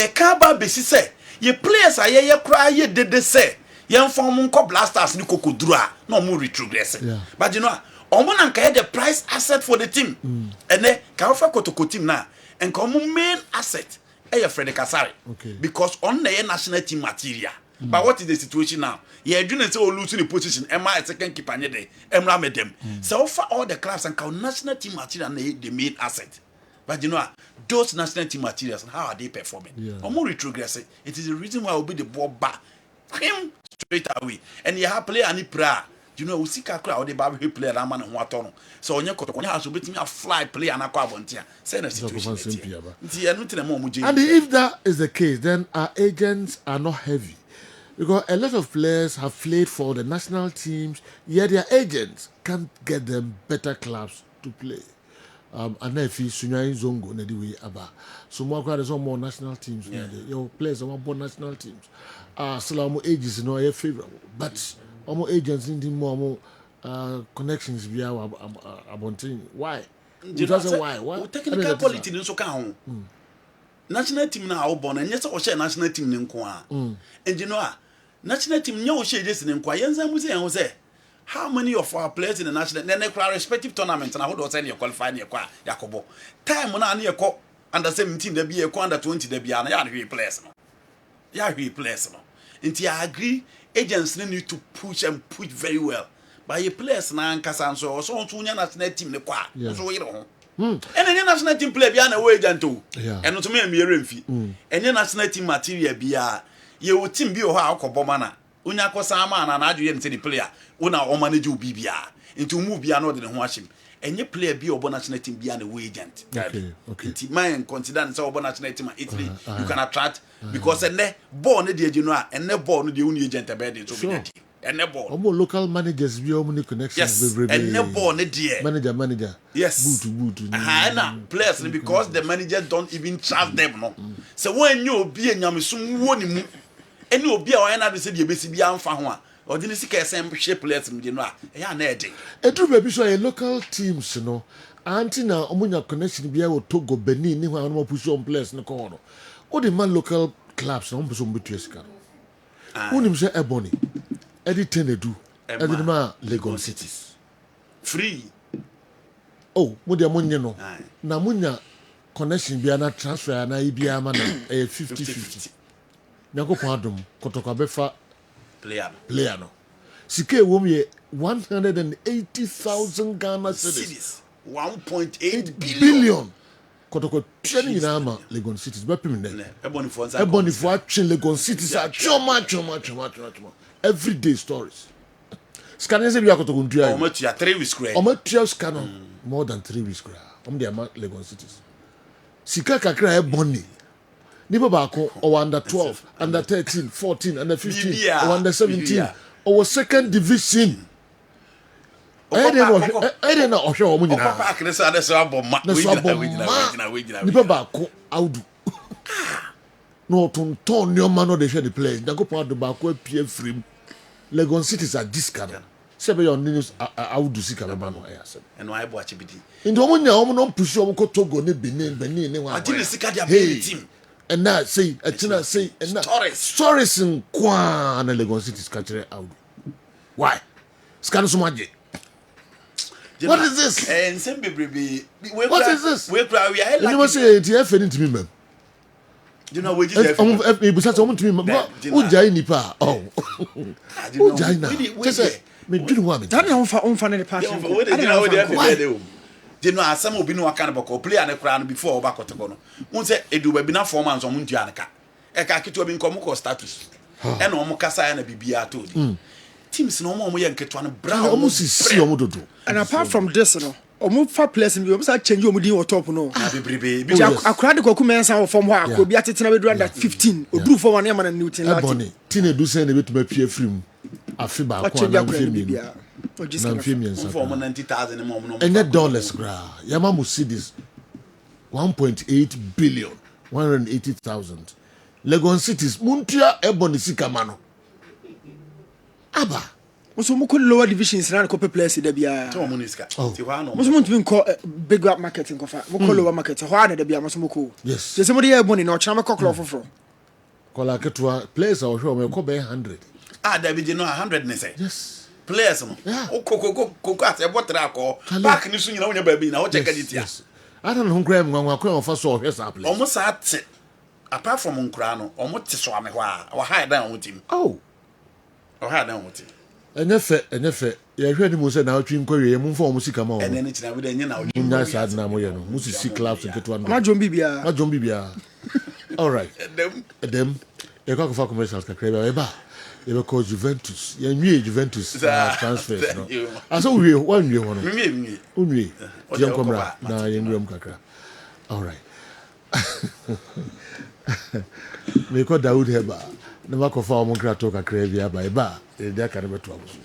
ka ba besi say ye players are ye cry ye dede say ye form nko blasters ni kokodura no mo retrogress. But you know omo na nka the price asset for the team. Ene ka ofa kotoko team na enka omo main asset Fred Kasari. Because on the national team material. But what is the situation now? Yeah, you say oh losing the position. Am I a second keeper there? Emra med them. So offer all the clubs and count national team material the main asset. But you know those national team materials and how are they performing? Or more retrogressing. It is the reason why will be the ball back him straight away. And you have play any prayer. You know, we see Kakra or the Baby player that man and what on. So on your has to beat me a fly play and a carbontia. Send a situation. And if that is the case, then our agents are not heavy. Because a lot of players have played for the national teams, yet their agents can't get them better clubs to play. And if you Sunyai Zongo, Nediwe Aba. So there's more national teams. Your players are more national teams. Salamo agents, no, are favorable. But more agents need more connections via Abontin. Why? Why? Technical quality in so count. National team now born and yes, or share national team in Kwa. And you know, national team no share this in Kwa. Yenza say, how many of our players in the national then they respective tournaments and I would also qualify near Kwa Yakobo. Time when I near Co under 17 there be a under 20 there be an Yahi players. Yahi players. Until I agree, agents need to push and push very well. But your players na Ankasan so on national team the Kwa. So you know. And any national team player be an away agent. And not to me a mere fee. And your national team material be a you would team be a how Bomana. Unyako Sama and Adrian say the player. Una or manage you BBR into move be another than watch him. And your player be a national team be an away agent. Okay. Man consider so national team Italy you can attract because and they born the you know and they born the only agent about it. So and never local managers be many connections. Yes, and never manager. Yes, boot. Players because the managers don't even trust them. No. So when you be a Yamisum, Any obi a why na be say the besi bi amfa ho a odini sika esen hwe players mu di no a ya na ede edru baby so a local teams no anti na omunya connection bia wo Togo Benin ni ho an mo push on players no ko no o the man local clubs no mbeso mbetu sika no unim say Ebony edi tenedu edi ma Lagos cities free oh mo dia monye no na munya connection bia na transfer na ibia ma na 50-50 nyakopon adom kotokwa befa player no sike wom ye 180,000 Ghana cedis 1.8 billion kotokwa training na ama Lagos cities bepim ne Ebony for action Lagos cities a choma everyday stories scanning se bia kotokwa ntua o matua 3 weeks cry o matua scanner more than 3 weeks cry dia ama Lagos cities sika kakra Ebony nipa baako or under 12 under 13 14 under 15 or under 17 or second division ede na ohwe o mu nyina papa akresa ade so aboma nipa baako audu no tonton nyoma no de hwe the place dakopo ado baako apie frim Lagos cities are discard sebe your news audu sika baba no ayase eno ai bo achibidi ndo omu nya omu no push omu ko Togo ne Benin ne wa adi sika dia be team and now say atina say and now stories in kwa na Lagos cities catch audu why scan so much. What is this? What is this? We are like you must say the FN into me, ma'am. You know, we just have besides, I want to me, who Jai Nipa? Oh, who Jai now? Just say, me do one. That don't find any passion. You know, some will be no kind of play and a crown before back to go. One say, it do be not 4 months on Mundianaka. A kakito being comical status. And Omokasa and a BBA told teams no more young Ketwana Brown almost see Omodo. And apart from this, no, or move for place and you almost change your moody or top no. I cried the Cocumensa from where I could be at it under 15 or do for 1 year and Newton. Bonnie, Tina do send a bit to my peer film. I feel about $1,000 and that dollars, Yamamu see this 1.8 billion 180,000 Lagos cities, Muntia Ebony Sikamano. Aba. Also, muko lower divisions na ko players de bia. To muniska. Ti wa no. Muso muntu ko big up marketing ko fa. Muko lower market. Ho ana de bia muso muko. Yes. Je se mo de Ebony na o chama ko club foforo. Kola ketwa players a wo me ko be 100. David no 100 ne say. Yes. Players no. O ko at e botra ko. Back ni so nyina wonya ba bi na wo check editia. I don't know gram nwa ko fa so hwe sa play. Omo sa ate. Apart from nkura no, omo te so ame ho a. Wa high down wo team. Oh. O ha dan wote enyefe ye hwe ni mo se na otwi nkwawe mu mfa mo sika ma o ene ni tina we de nye na oju nya sad na mo ye no mu si clubs nketo no ma jombi bia all right them e kwa fa commercials ka krebe e ba e be call Juventus ye nwie Juventus transfers no aso wie wan wie ho no unwie ye nkomra na ye nwie kakra all right me ko Daud Heba na makofa omo krato kakra bia ba e ba e dia ka rebeto abusu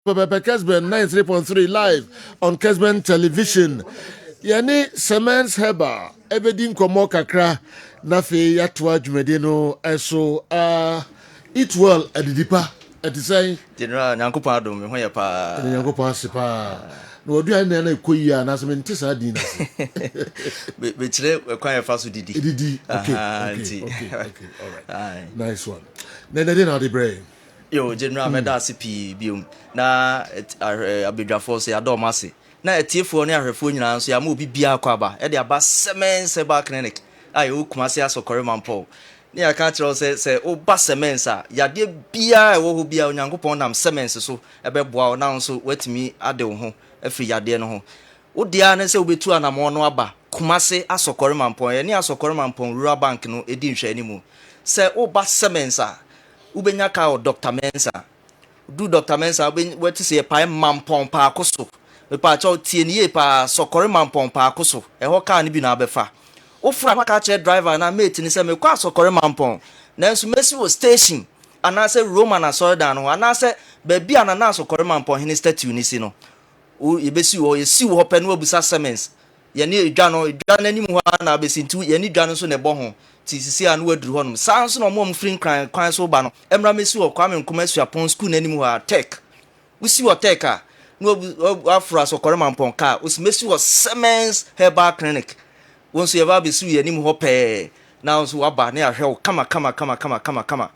Kessben 93.3 live on Kessben television. Yani Semens Heba ebedi nkomo kakra na fe yatoa dwumede no eso eat well edidipa etisai general nyankopon adom me ho ye pa nyankopon asipa no odua na ekoyi a na so mente sa din na be kire kwan ye fa so didi okay all right nice one then na the brain yo general meda CP biom na abedwafo se adomase na etiefo ne ahwefo nyina nso ya ma obi bia kwa ba e de aba Semens Heba clinic ayo kumase asokore mampo ne aka kyerɛ sɛ o ba semens a yade bia ɛwɔ ho bia onyankopɔn nam semens so ɛbɛboa wo na nso watumi ade wo ho afiri yade no ho wo dia ne sɛ obetu anamɔ no aba kumase asɔkɔre mampɔn yɛ ne asɔkɔre mampɔn rural bank no edi nhwɛ ni mu sɛ o ba semens a ubenya ka o Dr. Mensa du Dr. Mensa weti se pa mampɔn pa akoso me pa cha tie ne pa sɔkɔre mampɔn pa akoso ɛhɔ ka ne bi na abefa ofura maka che driver na mate ni se me kwa sɔkɔre mampɔn nanso mesi wo station anase Roman asɔredan no anase ba bia na sɔkɔre mampɔn hene statue ni si no o yebesi wo yesi wo pɛ no abusa semens ye ne edwa nanim ho na abesi ntu ye ne dwa no so ne bɔ ho ti sisi anu aduru honum sanso no mo mfrin kran so ba no emra mesi wo kwame nkoma suapon school nanim ho tech usi wo tech a no afra sɔkɔre mampɔn ka usimesi wo semens herbal clinic wonso ye ba besi ye nim ho pɛ na wonso waba ne ahwɛ wo kama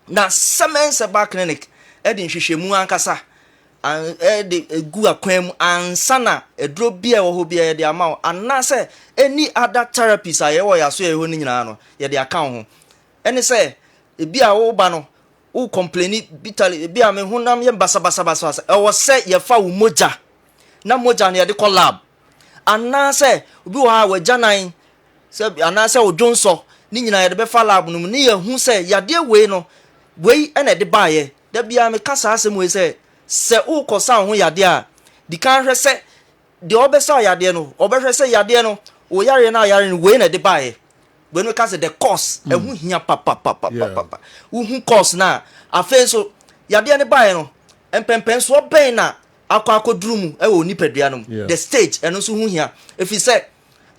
na semens herbal clinic edin hwehwemu ankasa edi egu akwam ansana edro bia wo ho bia de ama anase any other therapies aye wo yaso ye ho ni nyina no ye de aka ho ene se bia wo ba no wo complain bitterly bia me honam ye basa e wo se ye fa wo moja na moja ne ye de collab anase obi wo ha wajanan se anase wo dwonso ni nyina ye de be fa lab no ni ye hu se yade we no we ene de ba ye da bia me kasa asem we se u kosa ho yade a di kan hwe se de obesa yade no obehwe se yade no o yare na yare no we na de bae we no ka se the course ehu hia papa hu course na afen so yade ne bae no empempen so ben na akwaduru mu e wo nipadua no the stage eno so hu hia efi se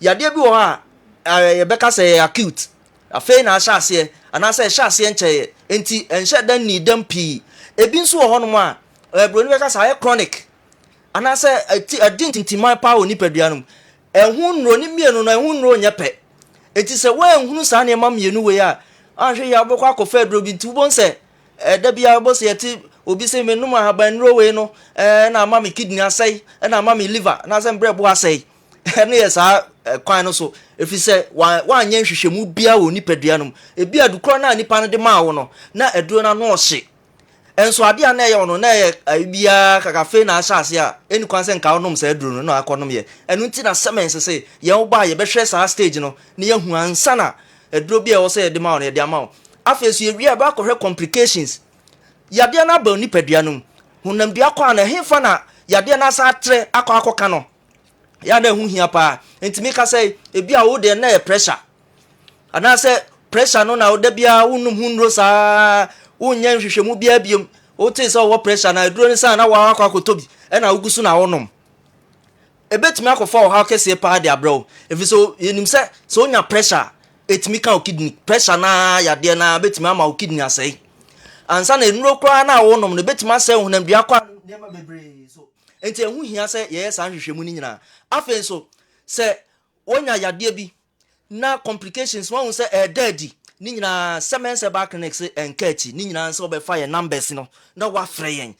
yade bi wo ha ye beka se acute afen na sha ase ana se sha ase enche enti enhye dan ni dam pi ebi nso wo hono a broni beka sa chronic anase adintinti my power ni peduanum ehun nro ni mienu no ehun nro nya pe enti se wa ehun sa na ma mienu we a ahwe ya bokwa kofa adro bi tu bon se da bia bo se yeti obi se menum ahaban nro we no na ma me kidney asai na ma me liver na se mbre bo asai ne yesa kwan no so efi se wa anya nhwehwemu bia wo ni peduanum ebi adukro na nipa no de ma wo no na aduro na no ohye enso ade a na ye ono na ye bia kakafe na asase a eni kwanse nka onom sa aduru no na akonom ye enu nti na semens se ye wo ba ye behwe sa stage no ne ye hu ansa na aduro bia wo se ye de ma ono ye de ama wo afesu ye wi aba kohwe complications yade na ba oni paduanum hunam bia kwa na hefa na yade na sa atre akoka no ya na hu hia pa enti me ka se bia wo de na ye pressure ana se pressure no na wo de bia wonum hu nro sa unya nhwehwemu bia biem o te so wo pressure na aduro ni sa na wa akotobi e na ugusu na wonom ebetimi akofa o ha kese pa de abro efi so yenim se so onya pressure etimi ka o kidney pressure na yade na betimi ama o kidney asai ansa na enuro kra na wonom no betimi asai honam bia kwa nema bebre so enti ehu hia se ye sa nhwehwemu ni nyina afen so se onya yade bi na complications won se daddy ni nyina semens herbal clinics enkachi ni nyina nso be fa ye numbers no na wa frɛ yen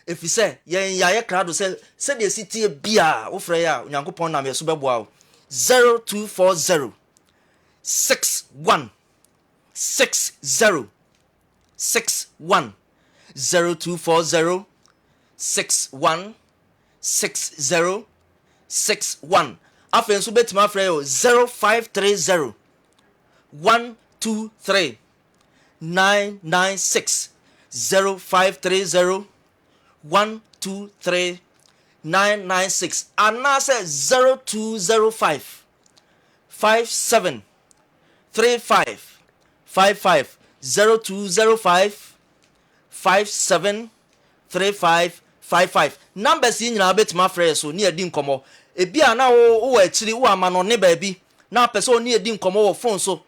efi se yen ya ye krado se de sitie bia wo frɛ ya onyankopɔn na me so bɛboa wo 0240 61 60 61 0240 61 60 61 afen so betima frɛ yo 0530 123 996 0530 123 996 anase 0205 57 35 55 0205 57 35 55 numbers yi nyina betima frɛ so ne adi nkomo ebi ana wo akiri wo amano ne ba bi na person ne adi nkomo wo phone so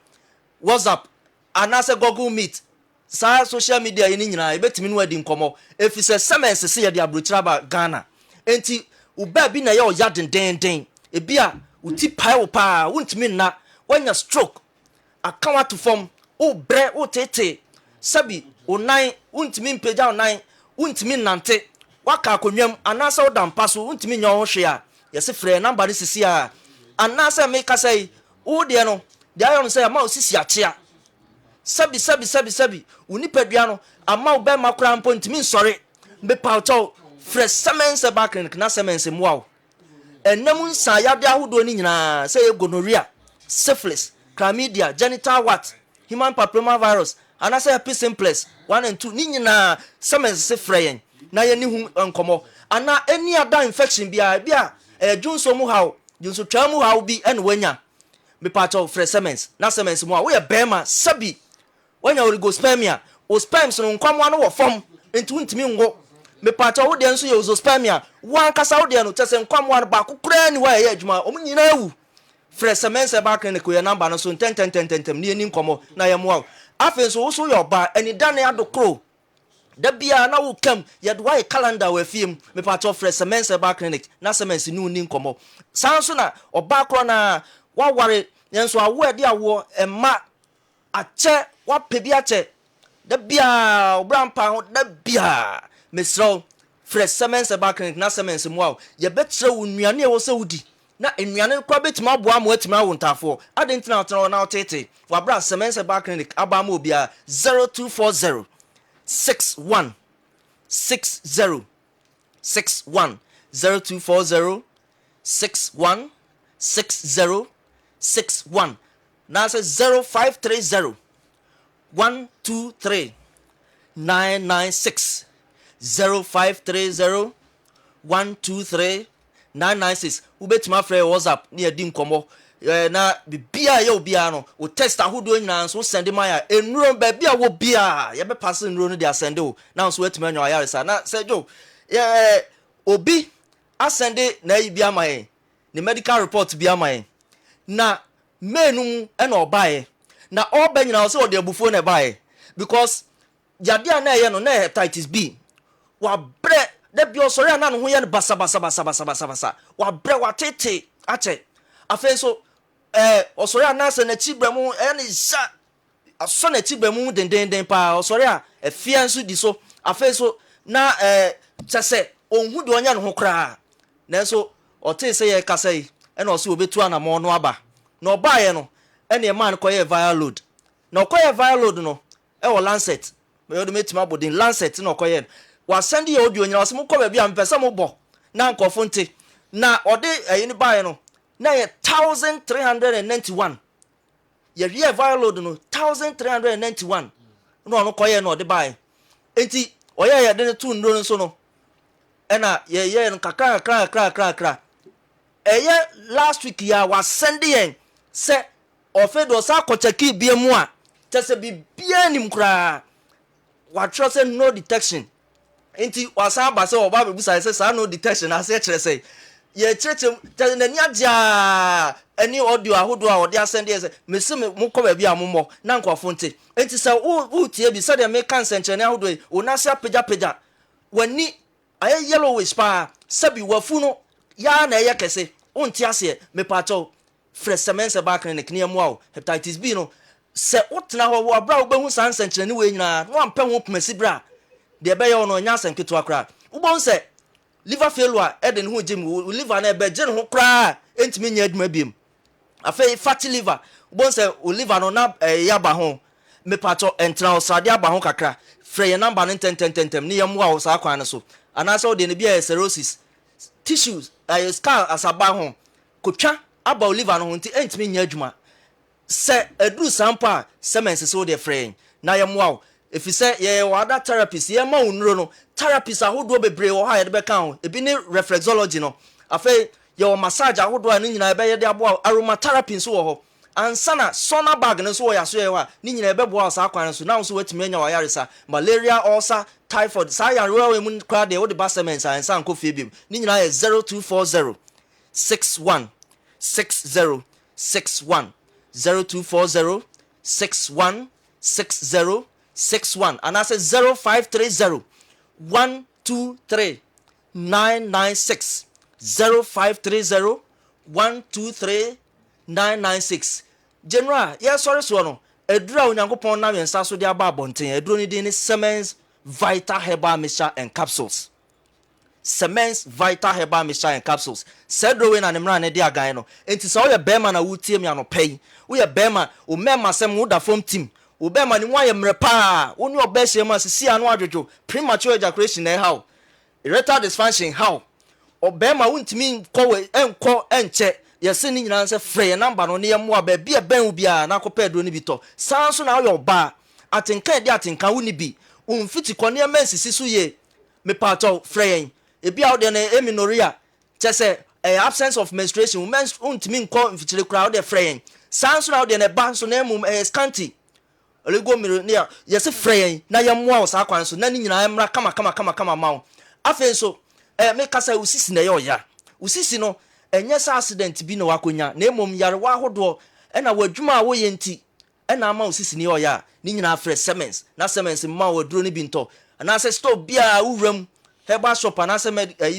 WhatsApp anase Google Meet sa social media yi nyina ebetimi no adi nkomo efise semens se ye de abrochira ba Ghana enti uba bi na ye o ya denden ebi a uti pai wo pa wontimi na wanya stroke akawa to form o bre o tete sabi onan wontimi mpeja onan wontimi nante waka akonwam anase o dampa so wontimi nya ho hwe a yesi frɛ number ni sisi a anase me ka sai o de no de ayon say ma o sisi achia sabi unipadua no ama wo be makura mpo ntimi nsore be pauto fresh semense back clinic na semense muaw enam nsa yade ahodo ni nyina say gonorrhea syphilis chlamydia genital wart human papilloma virus and say herpes simplex 1 and 2 ni nyina semense freyen na ye ni hu nkomo ana any other infection bia junso mu haw junso twa mu haw bi en wanya me pauto fresh semense na semense muaw we bema sabi wanya oligospermia o sperms no nkwamwa no wo fom enti ntimi ngo me pacha wo de nso ye ozospermia wan kasa wo de no tese nkwamwa no ba kokura ni wa ye adwuma o nyina awu fresemense ba clinic ye number no so 10 ni eni nkomo na ye mo afen so wo so ye oba eni dane adokro da bia na wo kam ye do wa calendar wa fiem me pacha fresemense ba clinic na semense ni uni nkomo san so na oba kro na wa ware yenso awo ade awo emma ache wa pebi ache da bia obrampa ho da bia mesro fresh semense ba clinic na semense muaw ye betre wo nnuane e wo se wudi na nnuane kwa betima aboa mo atima wo ntafo adentina otena na otete wa bra semense ba clinic aba ma obia 0240 61 60 61 0240 61 60 61 na say 0530 123 996 0530 123 996 ubetima frɛ WhatsApp ni edi nkomo na bibia ye obia no o test ahodo nyina so send my enuro ba bia wo bia ye be pass enuro no dia send o na so wetima nya ayaresa na sejo obi asende na yi bia mai ni medical report bia mai na menum e na obae na oba nyina so de abufuo na bae because yade na ye no na hepatitis B wa bre de bi osori na no ho ye basa wa bre wa tete ache afenso osori na se na chibremu ni sha aso na chibremu denden pa osori a efia nso di so afenso na chese onhu de onya no ho kra na so ote se ye kasa yi na oso obetu anamo no aba na obae no ene man koye viral load na koye viral load no e wo Lancet me do metima bodin Lancet na koye wa send ye audio nyina osmo ko ba bia mpesa mo bo na nkofo nte na ode ni bae no na ye 1391 ye real viral load no 1391 no koye no ode bae enti oye ye de tu ndro nso no ena ye no kakra eye last week ya wa send ye se ofedo sa kocheki bia mu a tese bibia nim kra wa trust no detection enti wasa ba se oba bebusa se sa no detection ase kire se ye chechem tese nani adia ani audio ahodo a ode asende se mesi mo ko ba bia mommo na nkofo nte enti se wo tie bi se de me kan senchene ahodo e onase apega wani aye yellowish pa sabi wafu no ya na ye kese onti ase me pacho fresh semense ba clinic ne amu hepatitis B no se otena ho wo abra wo behu san senchene ne we nyina no ampa ho pemasi bra de be ye no nya senketo akra wo bon se liver failure e de ne ho jim liver na be je ne ho kra entimi nya aduma biem afei fatty liver wo bon se o liver no na ya ba ho me pacho entra osade aba ho kakra frɛ ye number no 10 ne amu a wo sa kwan so ana so de ne bia cirrhosis tissues scar asaba ho kotwa aba oliver no hunti entimi nya adwuma se edru sampa semense so de frɛ na ye moa efi se ye wada therapist ye ma unro no therapist ahodo bebre wo ha ye be kan ho ebi ni reflexology no afei ye o massage ahodo a ni nyina be ye de abo aromatherapy so wo ho ansana sona bag no so wo ya so ye wa ni nyina be bo sa kwan so na so watimi anya wa yaresa malaria ulcer typhoid sa ya rewa mu kra de wo de basements ansan ko fie bim ni nyina ye 0240 61 60 61 0240 61 60 61 and I say 0530 123 996 0530 123 996 General yes sorry so no edura onyankopon na wensa so de aba abonten eduro ni din ni Semens Vital Herbal Mixture and Capsules Semens Vital Herbal Mixture and Capsules sedro we na ne mra ne de agan no enti so wo ye bema na wutie mi anopai wo ye bema o mema sem wo da fom team obema ni mu aye mre pa woni obehye ma sisi anu adwojo premature ejaculation na how erectile dysfunction how obema wontimi kowe enko enche yesi ni nyina nse frɛ number no ne yɛmmoa ba bia bɛn wo bia na akɔpɛ duro ne bi tɔ saa nso na woyɛ ɔba atenka de atenka wo ne bi umfiti kɔne ma nsisi so ye me patɔ frɛ yɛn ebi a wode no eminoria kyɛ sɛ absence of menstruation wontimi nkɔ mfitire kora wode frɛ yɛn saa nso na wode no ba nso na mmom scanty olego miro ne yɛsi frɛ yɛn na yɛmmoa wo saa kwan so na ne nyinaa mmra kama ma wo afei nso me kasa usisi na yɛ ɔya usisi no enye sa accident bi na wakonya na emom yare wa hodo na wadwuma a woyɛ nti na ama osisi ne oya ni nyina afre semens na semens ma waduro ne bi nto na se store bia wuram herbal shop na se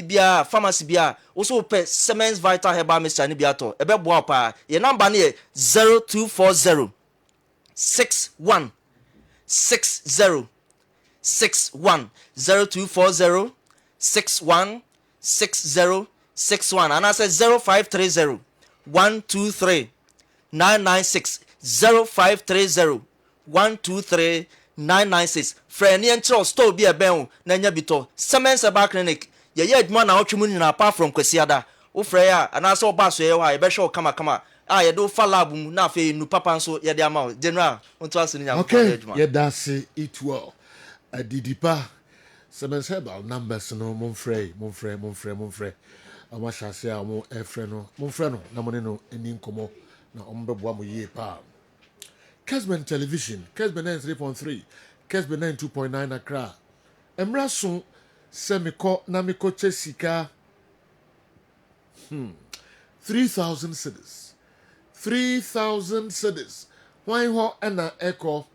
bia pharmacy bia wo so pe semens vital herbal mixture ne bia to ebe boa pa ye number ne 0240 61 60 61 0240 61 60 61 and I said 0530 123 996 0530 123 996 friend yen chiro store bi eben na nya bito Semens Herbal Clinic ye adwuma na otwemu nyina apart from kwasiada wo frɛ ya and I saw baso ye wa ye be show kama ye do fa lab mu na afei nu papa nso ye de ama general onto aso nya adwuma ye da se it well adidipa Semens Herbal numbers no monfrɛ amashase a mo efre no na mo ne no eni nkomo na ombeboa mo yie pa Kessben television Kessben 3.3 Kessben 2.9 Accra emra so semiko na miko chesika 3000 cedis why ho na echo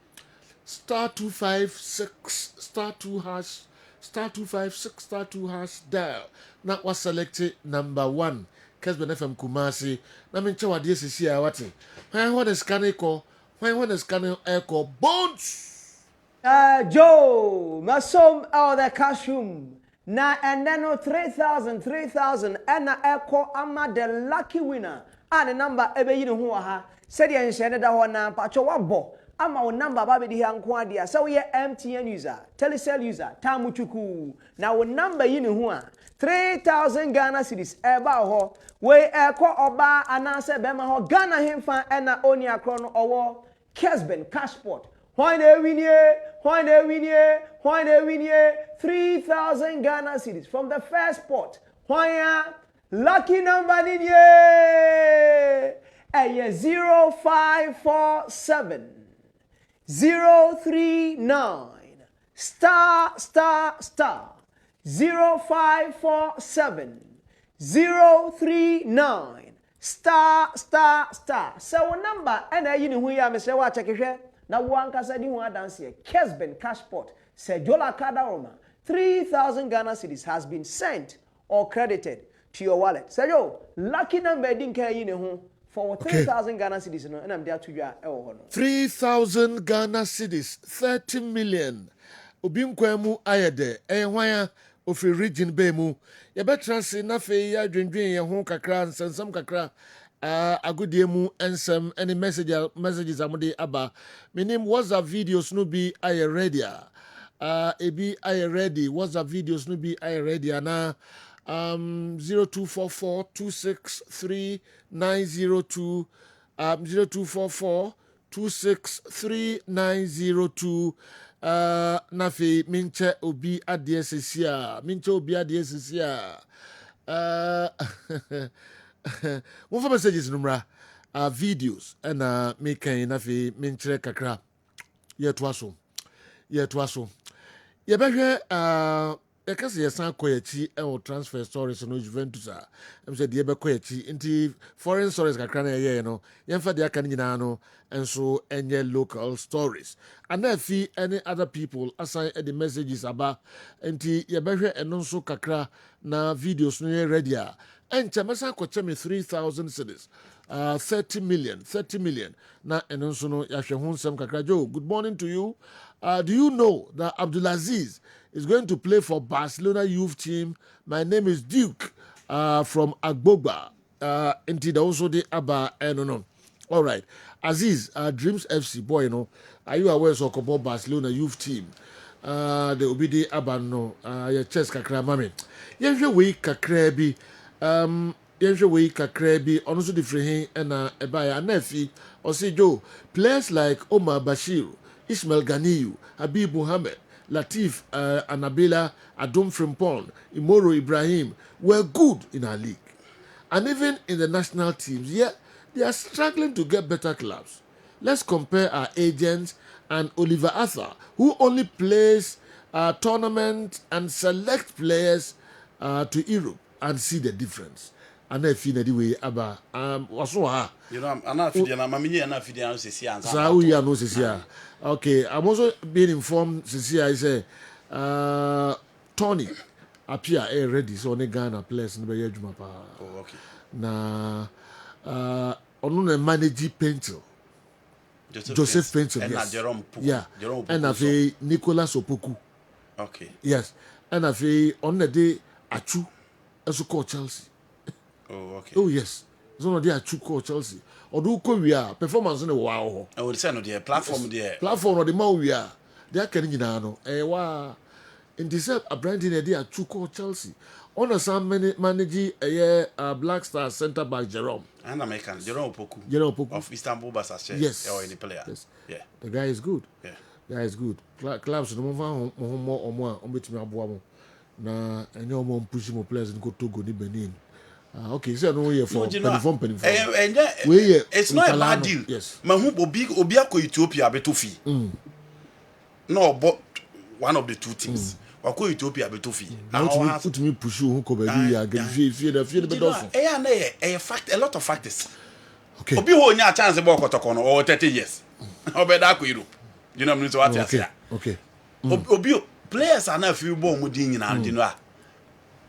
star 256 star 2 hash star 256 star 2 hash dial na was selected number 1 Kessben FM Kumasi na menche wade sisi a wate when the scanner call when the scanner echo bones Joe masom all the cash room na and then 3000 and na echo ama the lucky winner and the number ebe yi ho ha said ye nhye da ho na pacho wabo ama wo number ba be di hanko ade so ye MTN user Telecel user tamuchuku na wo number yi ne ho a 3000 Ghana cedis eba ho we eko oba anase bema ho Ghana hemfa ena oni akro no owo Kessben Cashport why they win 3000 Ghana cedis from the first pot why lucky number ni ye 0547 039 star 0547 039 star. So number and you know who you are, Mr. Wachakisha. Now one casa di one dance here. Kessben Cashport said Laka 3000 Ghana cedis has been sent or credited to your wallet. So yo, lucky number didn't care you know for 3000 Ghana cedis and I'm there to you. 3000 Ghana cedis 30 million. Obinkwemu ayede why ofri region be mu ye betra se na fe ya dwendwen ye ho kakra nsensam kakra agodie mu ensem any messages amode aba minim WhatsApp videos no be aye ready ebi aye ready WhatsApp videos no be aye ready na 0244 263 902 0244 263 902 nafi minche obi adiesesia one for messages numra videos and making nafi minche kakra ye twaso ye behwe ekase yesan koyachi e transfer stories no Juventus am say de be koyachi inti foreign stories kakra na ye no yemfa de aka nyina no enso enye local stories and if any other people assign the messages about inti ye behwe eno so kakra na videos no ye ready and chamasa koche me 3000 cedis 30 million na eno so no ya hwe ho nsem kakra. Joe, good morning to you. Do you know that Abdulaziz is going to play for Barcelona youth team? My name is Duke from Agbogba. Inti da also de aba no. All right. Aziz, Dreams FC, boy, you know, are you aware of Okobo Barcelona youth team? The Obidi Abano, your chess kakra mami. Yenje we kakra bi, yenje we kakra bi, onusu di frihin, and ebaya nefi, Joe, players like Omar Bashir, Ismail Ganiyu, Habib Muhammad, Latif Anabela, Adom Frimpong, Imoro Ibrahim were good in our league. And even in the national teams, yeah, they are struggling to get better clubs. Let's compare our agents and Oliver Arthur, who only plays tournaments and select players to Europe and see the difference. And I feel that way about you know, I'm not feeding. I'm not feeding. Okay, I'm also being informed. I say, Tony appear ready. So only Ghana players in the Oh, okay. Na on manage Pencil. Joseph Pencil, yes. Jerome Puku. Yeah. Jerome And I Nicolas Opoku. Okay. Yes. And I on the day Achu as call Chelsea. Oh, okay. Oh, yes. So they Achu call Chelsea. Or do we are performance in a wow. I would say no, the platform there. Platform or the more we are. They are getting in in this a branding idea Achu call Chelsea. On a some manage a Black Star centre back Jerome. And American Jerome Opoku. Jerome Opoku of Istanbul Basaksehir. Yes. Or any player. Yes. Yeah. The guy is good. Yeah. The guy is good. Clubs no more or more on between Abuamo. Na any more pushing more players in Togo ni Benin. Okay, so no here for penny. It's not a bad deal. Yes. Mahu Obiako Ethiopia betofi. No, but one of the two teams. Wako Ethiopia betofi. Now to me push you who fear the bedolphin. A lot of factors. Okay. Obi ho nya chance be okotokono or 30 years. Obeda ko Europe. You know me to what I say. Okay. Obi players are now few born mu din nyina ndi no a.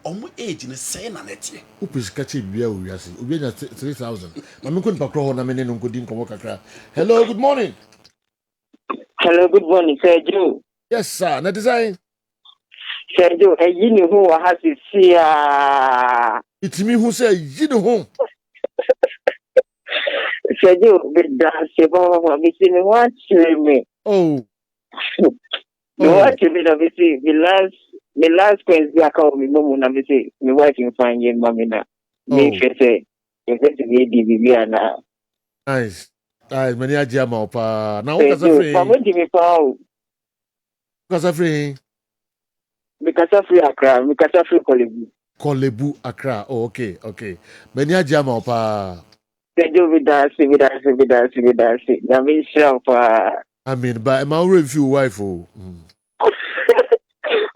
Omo age ne say na netie. Upis kache bia o wiase. Obi nya 3000. Ma me ko npa kro ho na me ne no din komo kakra. Hello, good morning. Hello, good morning, Sir Joe. Yes, sir. Na design. Sir Joe, yini ho wa hasisia. Itimi hu say yini ho. Sir Joe, be dance bo me see me watch me. Oh. Me watch me na me see the last question I call me momu na me see me watching fine yen mami na. Me say you get to be DBB na. Nice. Many ajama opa. Na o kasa free. Mama di me pa o. Kasa free. Me kasa free Accra, me kasa free Kolebu Accra. Oh, okay. Many ajama opa. Sejo vidasi. Na me show pa. I mean, but my review wife oh.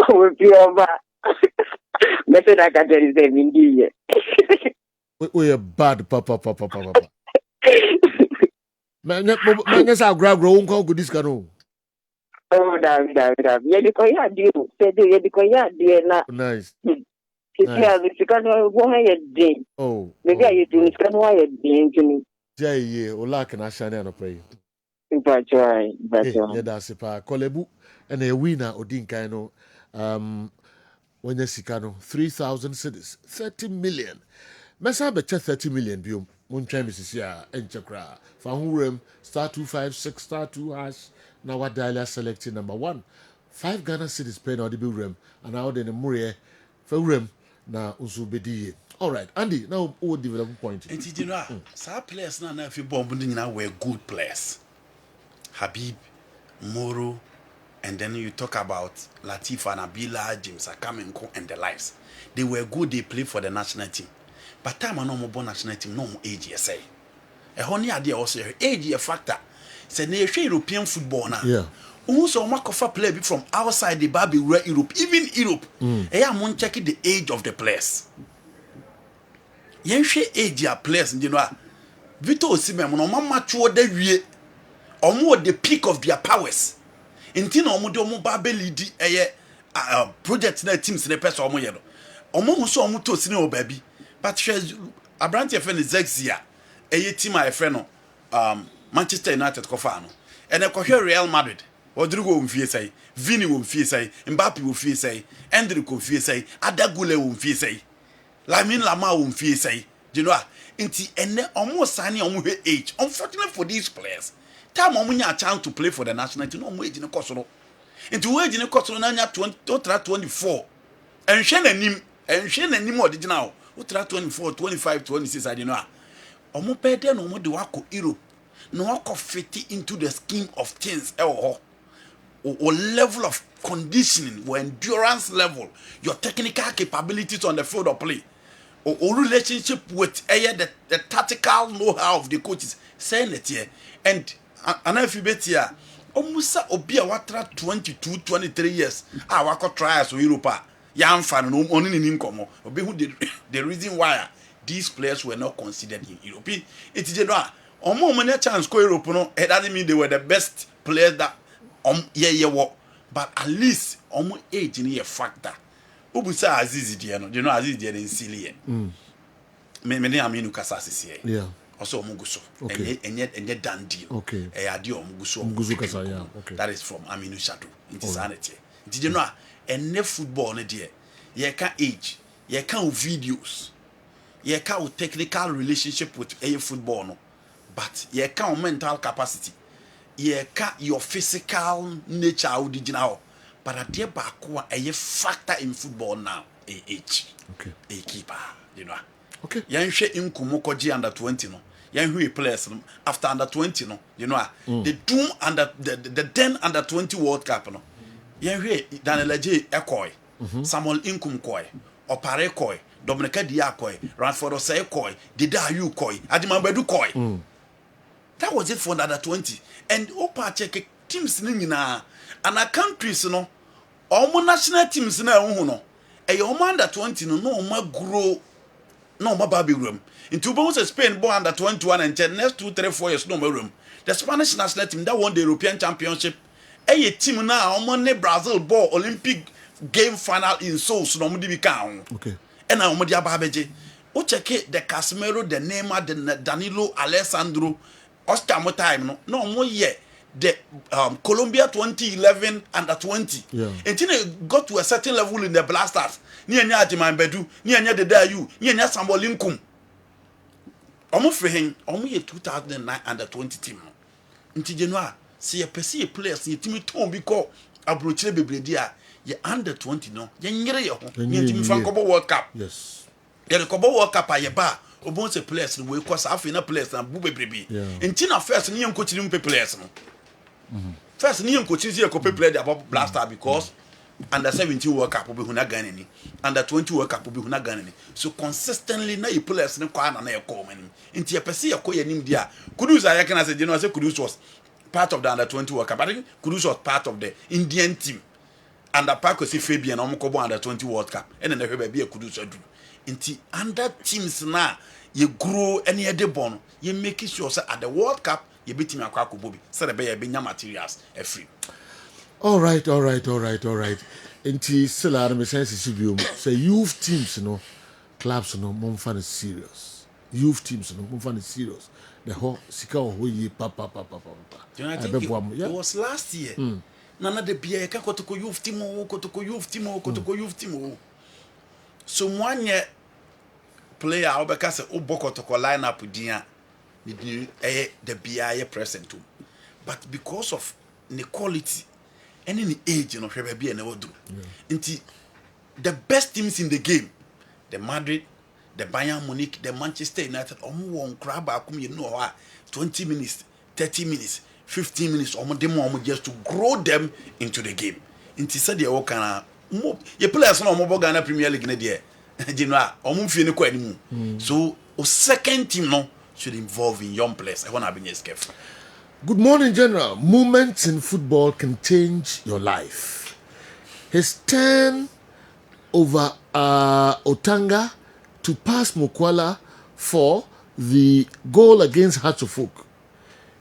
With your ba. Me say that there is a mindi. We are bad papa. Man, sa grab unko go this cano. Oh, David. Yeah, because you do. Say do you because you na. Nice. Oh. Maybe I do it can why you do. Jay, Laka na shine no pray. But try. Yeah, that's pa Kolebu and a winner Odinka no when you sikano 3,000 cities 30 million. Mesa be 30 million biom. Mun try Mrs. Ya enchakra. Fahurem *256 *2# now what dialer selecting number 1. 5 Ghana cities paying or the bill rem and now then the Murie for rem na usubedi. All right, Andy, now all development point. And you know, some players now if you bomb were good players. Habib, Moro, and then you talk about Latif Anabila, James Akamenko and the likes. They were good, they played for the national team. But time no more national team, no more age, say. A honey idea also age a factor. It's a European football now. Yeah. Also, Makofa play from outside the Baby Europe, even Europe. I am checking the age of the players. Yen age ya players, you know. Vito Osimhen, no mama chwo de wie. Omo the peak of their powers. Inti na omo de omo ba be lead project na teams na person omo ye no. Omo so omo to sine o baby. But she Abrante friend Zexia. Team a friend no Manchester United ko fa no. And e Real Madrid. Rodrigo wo mfie sai, Vini wo mfie sai, Mbappe wo mfie sai, Endrick wo mfie sai, Adagule wo mfie sai. Lamine Lama wo mfie sai. You know, Inti ene almost signing on age. Unfortunately for these players, time on a chance to play for the national team, no wage in the cost. Into wage in the cost on 24. And Shannon anymore did now. 24, 25, 26, I don't know. Omo better no more do wako Europe. No wako fit into the scheme of things. Or level of conditioning, or endurance level, your technical capabilities on the field of play, or relationship with the tactical know-how of the coaches. Saying it here. And if you bet here, almost obia watra 22, 23 years. Wako try as Europa. Young fan no only in income. The reason why these players were not considered in Europe. It is a many chance go Europe. No, it doesn't mean they were the best players that but at least age in a factor. Ubusa Aziz Diano, you know Aziz Diano in Silia. Many aminu Casas here. Yeah. Also Muguso. Okay. And yet done deal. Okay. Adio Muguso. Muguso yeah. Okay. That is from Aminu Shadow. It is sanity. Did you know? And ne football ne dear. Ye can age. Ye can videos. Ye can technical relationship with a football no. But ye can mental capacity. Ye can your physical nature original. But at the back a factor in football now. Age. Okay. A keeper. You know. Okay. Yan she in Kumokoji under 20 no. Yan who players after under 20 no. You know. The doom under the 10 under 20 World Cup no. Yan we Daniel J Ekoi. Samuel Inkum koi. Opare koi. Dominica Dia koi. Ranford Osei koi. Dida you koi. Adimambedu koi. That was it for under 20. And Opa check teams nina. And our countries no. All national teams na no. E under 20 no ma grow. No ma baby room. In two bones Spain born under 21 and 10 next 2, 3, 4 years no more room. The Spanish national team that won the European Championship. A team now money Brazil ball Olympic game final in Seoul so no be count. Okay. And now Modia Babeje. O check the Casemiro, the Neymar, the Danilo, Alessandro, Oscar more time no more yet. The Colombia 2011 under 20. Yeah. Until they got to a certain level in the Blasters. Ni anya Atiman Bedu, ni anya the Dayu, ni anya Samuel Linkum. Omo frehen, omo ye 2009 under 20 team. Until January, see a perceive players, ye team ton because abrochile bebredia, ye under 20 no. Ye nyere ye ho. Ye team fan Kobo World Cup. Yes. Ye the Kobo World Cup aye ba. Obon se players no we cause afina players na bu bebrebe. Until na first ni coach ni players no. First, Niam coaches here could play the blaster because under 17 World Cup will be Ghanaian, under 20 World Cup will be Ghanaian. So consistently, now you players in Kwana and a common. Into your Persia Koya Nimdia. Kudus, I can say, you know, I say Kudus was part of the under 20 World Cup. I think Kudus was part of the Indian team. Under Paco see Fabian Omokobo under 20 World Cup. And then there will be a Kudus. Into under teams now, you grow any other bone, you make sure at the World Cup. You beat him a Bobby. So the bear being materials free. All right. Inti still are me sense say youth teams, you know, clubs, you know, more fun is serious. Youth teams, you know, more fun is serious. The whole sika ho ye papa. You know, I think it was last year. Nana de beer kotoko youth team, kotoko youth team. So one year player Obeka say Oboko to line up with Dia. The BIA present too. But because of the quality and in the age, you know, be never do. Into the best teams in the game, the Madrid, the Bayern Munich, the Manchester United, one crab, you know, 20 minutes, 30 minutes, 15 minutes, just to grow them into the game. Into said you all kind of you players no more Ghana Premier League in the you know, so a second team no. Should involve in young players. I want to be careful. Good morning, General. Moments in football can change your life. His turn over Otanga to pass Mokwala for the goal against Hatchofuk.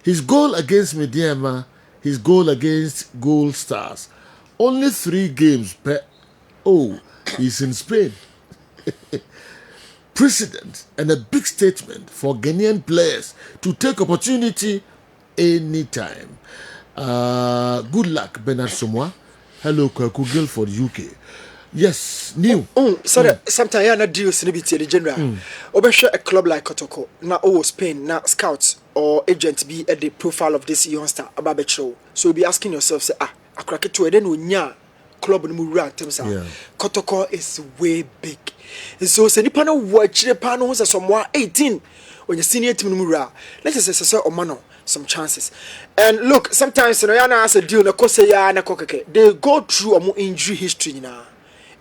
His goal against Mediama, his goal against Gold Stars. Only 3 games per... Oh, he's in Spain. Precedent and a big statement for Ghanaian players to take opportunity anytime. Good luck, Bernard Somoa. Hello, Kwaku Guildford, UK. Yes, new. Sorry, sometimes you are not deals in the general. Obesha a club like Kotoko, now Spain, now scouts or agent be at the profile of this youngster about show. So you'll be asking yourself, say, I crack it to a then club in Mura Kotoko is way big. So say the panel watch the panels are somewhere 18 when you senior team Mura. Let's say or mano some chances. And look, sometimes you know as a deal na they go through a more injury history now.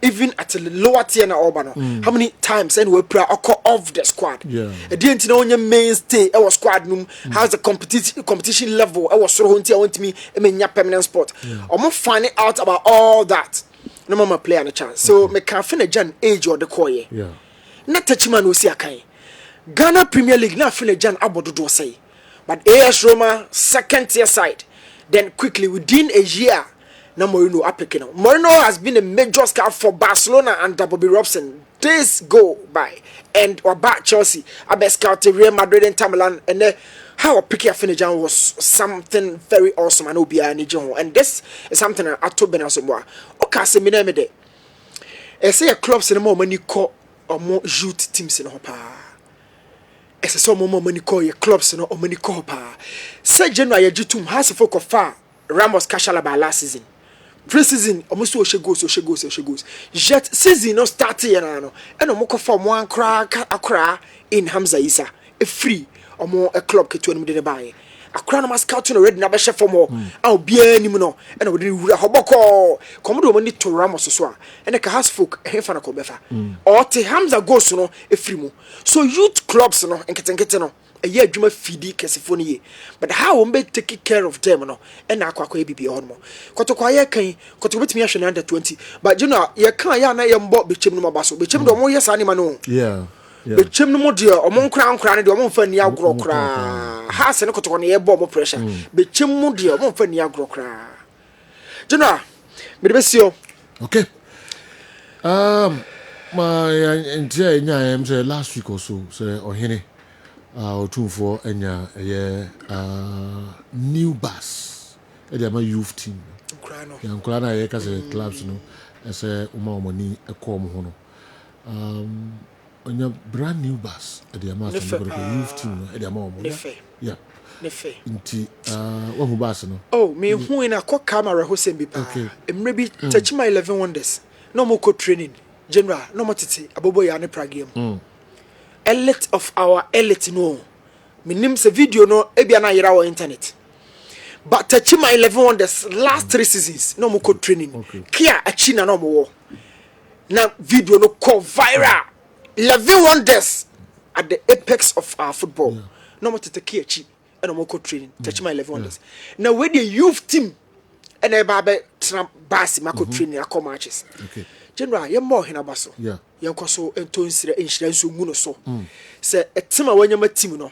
Even at the lower tier na Obano. How many times anyway prayer occur off the squad? Yeah. I didn't know your mainstay our squad has a competition level. I was so hunting I want to me a permanent spot. I'm not finding out about all that. No mama play on a chance. So me can finish Jan age or the koye. Yeah. Not touch man see a kind. Ghana Premier League na finish Jan abodo do say. But AS Roma second tier side. Then quickly within a year. Now Moreno applicant. Moreno has been a major scout for Barcelona under Bobby Robson. Days go by, and or back Chelsea. I bet scouted Real Madrid and Tamilan, and then how a picky finisher was something very awesome. And Obia and this is something I told Ben Asomwa. Okay, say me name de. I say a clubs in the more money call or more youth teams in Hopa. I say some more money call your clubs in or money call pa. Say January you to has a folk of far Ramos Kashalaba last season. Pre-season, almost she goes. Jet season no starting and I'm from one crack in Hamza Isa. A free or more a club to any de buy. A crown of my scout already never share for more. I'll be any no and I would do a hoboko. Come money to Ramos Swa and a has folk a hefana cobefa. Or te Hamza goes no a free mo. So youth clubs no and get no. A year Juma feedy Kessben, but how we take care of them no and now quite be on more. Kotokwaya can with me under 20, but you know, you can't ya na yambo be chim no basso, be chim no more yes animal. Yeah. Be chim no more dear or mon crown crown or mon fan ya gro cra. Has and cotton air bomb pressure. Be chim mo dear, mon fan ya gro cra. Juna, be the best yo. Okay. My entire last week or so, or henny. For new bus. A youth team. Young Crana as a clubs, no, as a money a com hono. On your brand new bus at the amount of youth team at the moment. Yeah. What bus no? Oh, me who in a cock camera who send me. Okay. And maybe touch my 11 wonders. No more co training. General, no more titi, a bobo yana pragium. Elite of our elite no. My name's a video no ebiana yira on internet. But touch my 11 wonders last 3 seasons no more code training. Okay. Kia a china no more. Now video no call viral. 11 wonders at the apex of our football. Yeah. No more to take care chi and no more code training. Touch my 11 wonders. Now with the youth team and a babe Trump basi mako training a matches. Okay. General, you're more hinabaso. Yeah. Young Cosso and Tonsre insurance muno so. Say a tema when you're team no.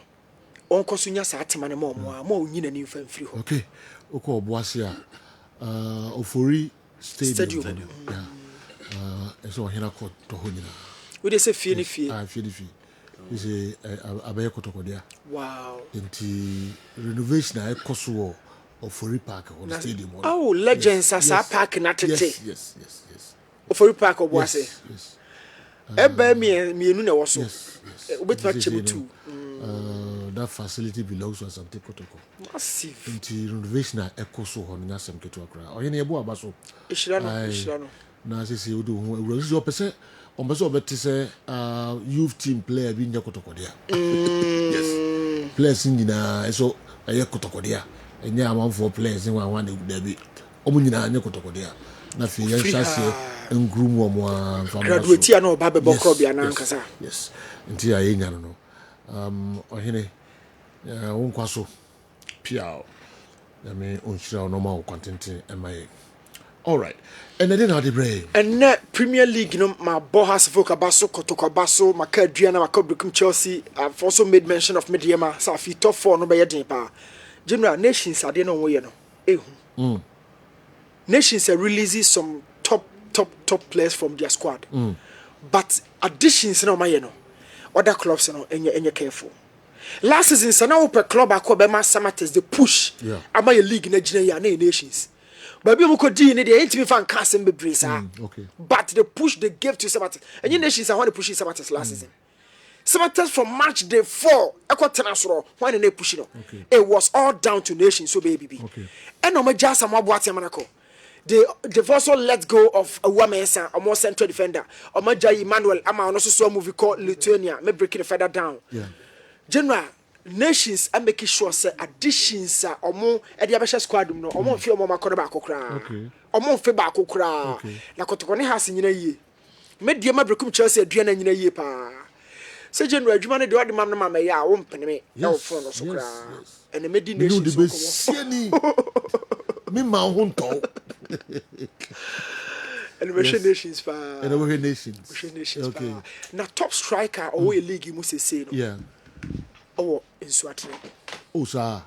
On Cosunya Satima and more in a new free. Okay. Oko Boasia Ofori Stadium. Yeah. So Hina called Tohonina. We they say Fieni Fee. Fieni Fee. Is a Abayakotokodia. Wow. Into renovation I Kosovo Ofori Park on the stadium. Oh, legends as a park in Atlantic. Yes. For park of Boise. Yes. Me no was yes. With what too. That facility belongs to some Tekotoko. Massive. Into renovation I echo so on Nasam Ketuakra. Or any abo abaso. Ishirano. Now I say you do your percent on Baso Betty youth team player being Yakotokodia. Yes. Players in so a Yakotokodia. And yeah, one for players in one there be Omunina Yakotokodia. Nothing else. And groom one graduate no babe bokrobia na nkasa yes nti ayenya no ohene won kwaso piao na me onhira no ma content emaye all right and then how the brain and Premier League no ma bohas folk abaso kotokobaso makaduana makobrukum Chelsea. I've also made mention of Mediema so if top 4 no be yedin pa general nations ade no wo ye no ehu nations are releasing some top players from their squad. But additions no my no. Other clubs no and careful. Last season so now per club akobema Samates the push. Yeah. Ama your league na nations. Baby Mukodi in the intimate fan casting be brisa. Okay. But the push they gave to Sabatis. And you know she's a one pushing Sabatis last season. Sabatis from match day 4, Equatanasro, when they pushing up. It was all down to Nations, so baby. Okay. And no major some Wati Manako. They've also let go of a woman, a more central defender. Omaja Emmanuel, I'm also saw a movie called Lithuania, me breaking the feather down. Yeah. General, Nations are making sure say additions are more at the Abasha squad, no, or more few more Makoba Kokra. Okay. Or more Feba Kokra. Okay. Nakotone has in a year. Made the Mabricum Chelsea a Diana in a year pa. Say General, you manage the other mamma, ya won't penny me. Yes. And the Medi Nations. Me ma honto. And Russian nations pa. And Russian nations. Russian nations okay. Pa. Now top striker or a league you must say no. Yeah. Oh, in Swatri. Oh sir.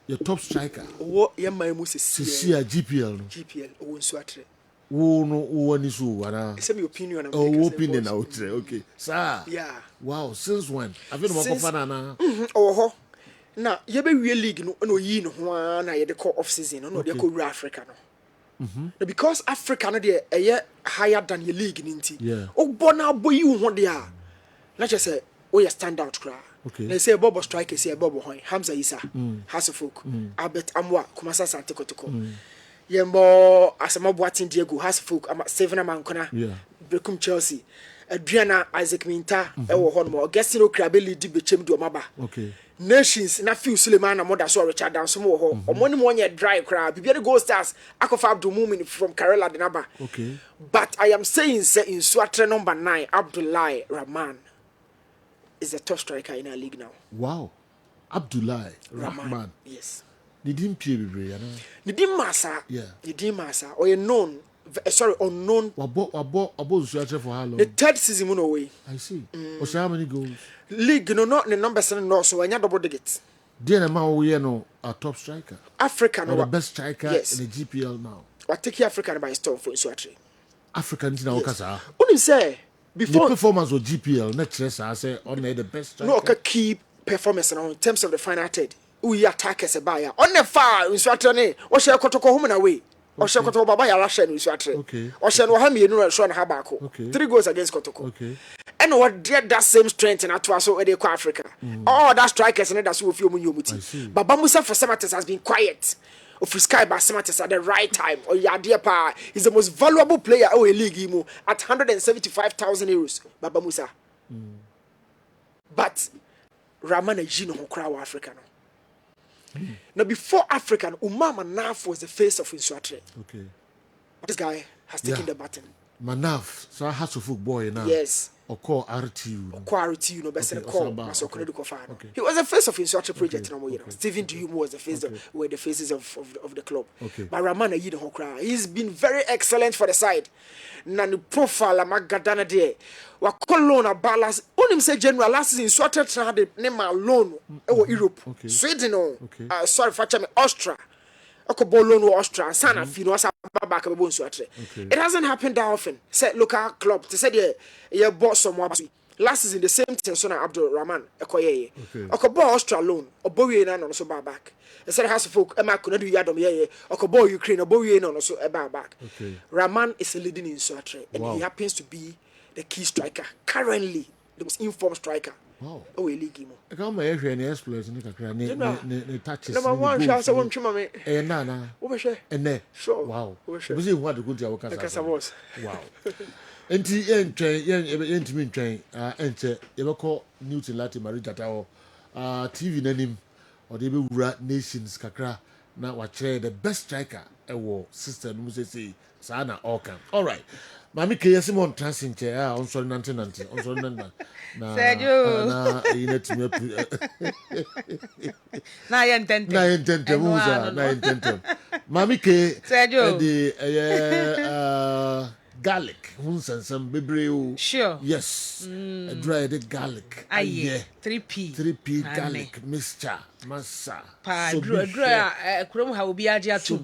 Your top striker. Oh, yeah, my must say. GPL. GPL. Oh, in Swatri. Oh no, oh nisu ana. It's my opinion. Oh, opinion out there. Okay, sir. Yeah. Wow. Since when? I've been working for na. Oh. Now, you be real league no ye no one na ye de call off season no de call Africa no. Because Africa no dey higher than your league ninti. Yeah. Oh bona boy you ho dey a. Not just say oh you stand out cry. Okay. They say Bobo striker say Bobo Hoy, Hamza Isa, Hasselfolk, Albert Amwa, Kumasa Santeko Toko. Yembo Asama Boatin Diego, Hasselfolk, ama 7 man kona. Yeah. Brekum Chelsea. Adriana Isaac Minta, ewo hon mo. Guessing no Krabeli di bechem do maba. Okay. Nations na few Suleiman and mother so Richard down some more or money one dry crowd. Be the Gold Stars, Akofa Abdul Mumin from Kerala the number. Okay. But I am saying say in Swatre number 9, Abdullahi Rahman is the top striker in our league now. Wow. Abdullahi Rahman. Yes. They didn't pay me, They didn't massa. Yeah. They didn't massa. Or unknown. Unknown. About Swatre for how long? The 3rd season went away. I see. So how many goals? League no not the numbers no so when you double digits. Dear man we no a top striker. African or the best striker yes. in the GPL now. What take African by storm for Swatre. African is now kasa. Only say before the performance of GPL next year I say on the best striker. No key performance now in terms of the final third. We attack as a buyer. On the far in Swatre ne. What shall Kotoko home and away. Or shall Kotoko Baba Russia in Swatre. Okay. Or shall Wahami no Sean Habako. Okay. 3 goals against Kotoko. Okay. And what did that same strength in Atwaso where they call Africa. Oh, that strikers and that's what you muti. But Bamusa for Samatas has been quiet. Of Sky by Samatas at the right time. Or Yadia Pa is the most valuable player of a league at 175,000 euros. Baba Musa. But Ramana Jino Hokrawa African. Now before African, Umama Naf was the face of Inswatre. Okay. This guy has taken the baton. Manaf, so I have to football now. Yes. Or call RTU. Or call RTU, no best call. Okay. He was the face of Inswatre project. Stephen Duyumu was the face were the faces of the club. Okay. But Ramana Yidon Hokra, he's been very excellent for the side. Nanu profile Magadana de. Wakolona balance. On him say general last season Swatre had the name alone over Europe. Okay. Sweden okay. Sorry for me Austria. Okobolo Austria sana fino asa back abon Swatre. It hasn't happened that often. Say local club to say you bought someone last season the same thing so na Abdul Rahman ekoye. Okobo Austria alone obowie na no so back. They said has folk ema kuna do yadom ye okobo Ukraine obowie na no so back. Rahman is leading in Swatre and he happens to be the key striker currently, the most informed striker. Wow. Oh, a league. I can't make any exploits in the touches. Number one, shall say one chumma me. Eh, nana. And sure. Wow. We see what the good job was. Wow. And train, enter, ever call Newton Latin Marita TV name or the Rat Nations Kakra. Now, watch the best striker ever, sister Musesi Sana Orkan. All right. Mami kaya Simon Transin chair on sorry nanti on sorry nana na inet me na yentente Mami kaya the garlic hunsan bebreu sure yes dried garlic aye 3p garlic mixture masa pa dry kurom ha obi age ato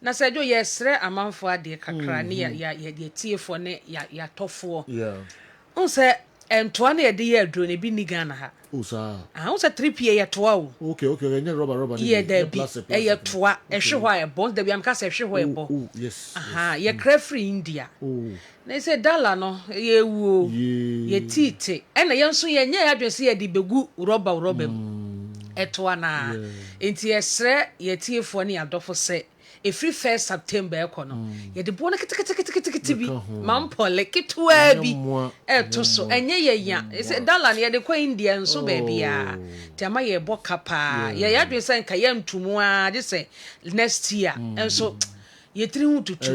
na Sergio yesre amanfo ade kakra ne ya tiefo ne ya tofo yeah on say Toa na yɛde yɛ aduro ne bi ni Ghana ha. Usa. Wo sɛ 3p yɛ toa o. Okay, ɛnyɛ rubber ni. Yɛ da bi. Ɛyɛ toa. Ɛhwe hɔ a ɛbɔ. Da bi am ka sɛ ɛhwe hɔ ɛbɔ. Oh, yes. Aha, yɛ kra free India. Oh. Na sɛ dollar no yɛ wu. Yɛ tite. Ɛna yɛn so yɛ nyɛ adwene sɛ yɛde begu rubber mu. Ɛtoa na. Enti yɛsrɛ yɛtiefoɔ ne yɛadɔfo sɛ every 1st September ekono ye de bo na kete bi mampole ketwa bi eto so enye ye ya se dollar ye de kwa India nso ba bia ti ama ye bo kapa ye ya dwe san ka ye ntumu a de se next year enso ye tiri hu tutu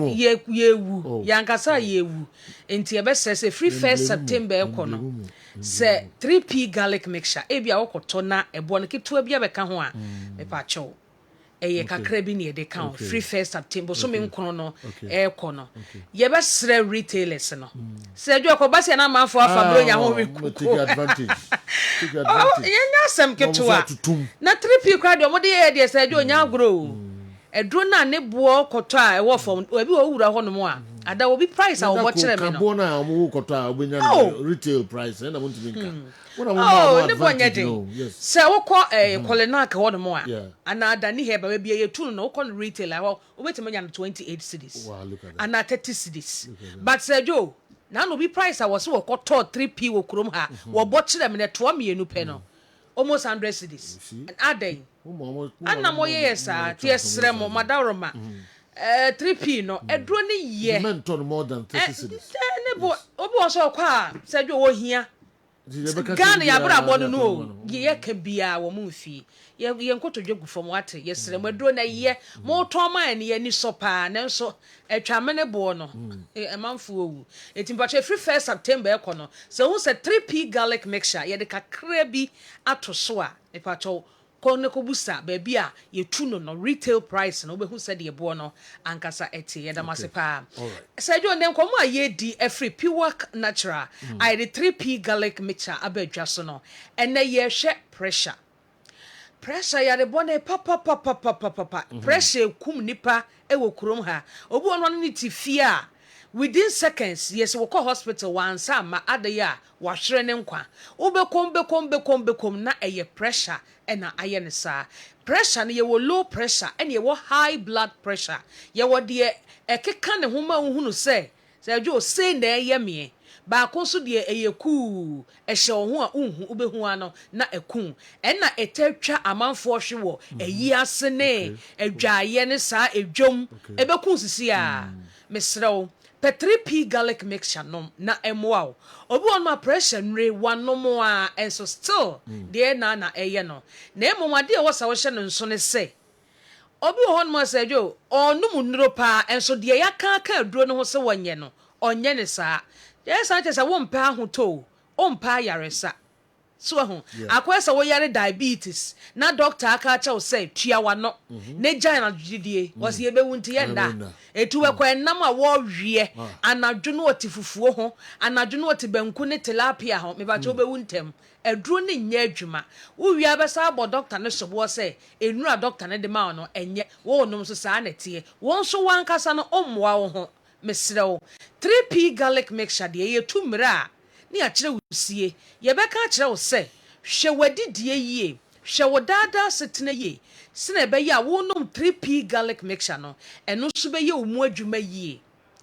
ye wu ya nkasa ye wu enti ye be se free 1st September ekono se 3p garlic mixture e bia wokoto na ebo na ketwa bia be ka ho a me pa cho eye kakra bi ne de count free 1st September so me nkono no kono ye be sre retailers no se jo ko basi na manfo afa bro nya ho we take advantage ye nya sem ketwa na 3p kwa de mo de ye de se jo nya agro edro na ne bo koto a e wo fom obi wo wura ho no mo a ada obi price a wo bo kire me no bo na mo koto a obenya retail price na mo ntibinka ne bonye de se wo ko kolena ka wo no mo a ana ada ni heba bia ye tunu no wo ko retail a wo obetima nya 28 cedis ana 30 cedis but se jo na no bi price a wo se wo ko to 3p wo krom ha wo bo kire me ne to mienu pe no almost 100 cedis and aden ana mo ye sa tie sre mo madaroma 3p no edro ni ye men ton more than 30 cedis ne bo obi wo so kwa se jo wo hia Ghana ya bra bono no ye ka bia wo mu mfi ye nkotodwe gufom wate ye sere maduro na ye mo to man ne ye ni sopa na nso etwa mene bo no e manfo owu etimbache free 1st September ekono se hu se 3p garlic mixture ye de kakra bi ato so a e pacho konne ko busa ba bia ye tu no retail price no obehu se de bo no ankasa eti ye da masepa se jo nden komo a ye di every pure natural I the 3p garlic mixture abadwa so no ene ye hwe pressure ya de bone papa pressure kum nipa e wo krom ha obi ono ne tifie a within seconds yes we call hospital once ama adaya wa hwere ne nkwa ubekom na eye pressure na aye ne sa pressure ne ye wo low pressure and ye wo high blood pressure ye wo de ekeka ne homa hunu se jo say na eye me ba ko so de eye ku ehye ho a unhu ubehu ano na ekun na etatwa amanfo hwe wo eyi ase ne adwaye ne sa edwom ebekun sisi a mesrew 3p garlic mixture nom na emoa obi on my pressure nre wanom a enso still de na eye no na emomade e wosa wo hye no nso ne se obi hon mo se jo onum nro pa enso de yaka ka aduro no ho se wonye no onye ne sa yes I say wo mpa ahoto o mpa yaresa so ho akwesa wo yare diabetes na doctor aka cha wo say tua wa no ne gyan na didie was ye be wunti yenda etu we kwa nam a wo hwie anadwo no otifufuo ho anadwo no otibanku ne tilapia ho me ba cha wo be wuntem eduro ne nya adwuma wo wi abesa abo doctor ne sobo say enura doctor ne de ma no enye wo nom so sa na tie won so wankasa no ommoa wo ho mesrew 3p garlic mixture de ye tumra ni a kire wusie ye be ka kire wo se hwe wadidie yie hwe wo dada setena yie sina be ya wo nom 3p garlic mixture no eno so be ye wo mu adwuma yie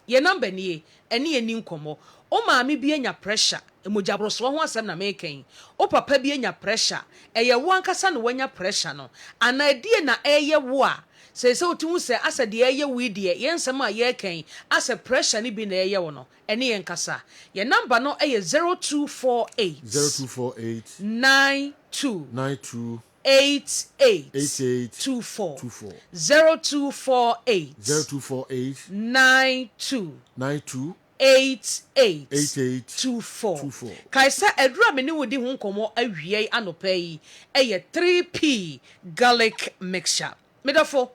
ye number nie ene ye ni nkomo o maami bi anya pressure emojabroso ho asem na meken o papa bi anya pressure eye wo ankasa no wanya pressure no ana die na eye wo a se otimu se asa de eye we de yensem a ye ken asa pressure ni bi na eye wo no ene ye nkasa ye number no eye 0248 92 8824 0248 92 8824 kaisa edura me ni wodi hu nkomo awie anopa yi eye 3p garlic mixture medafo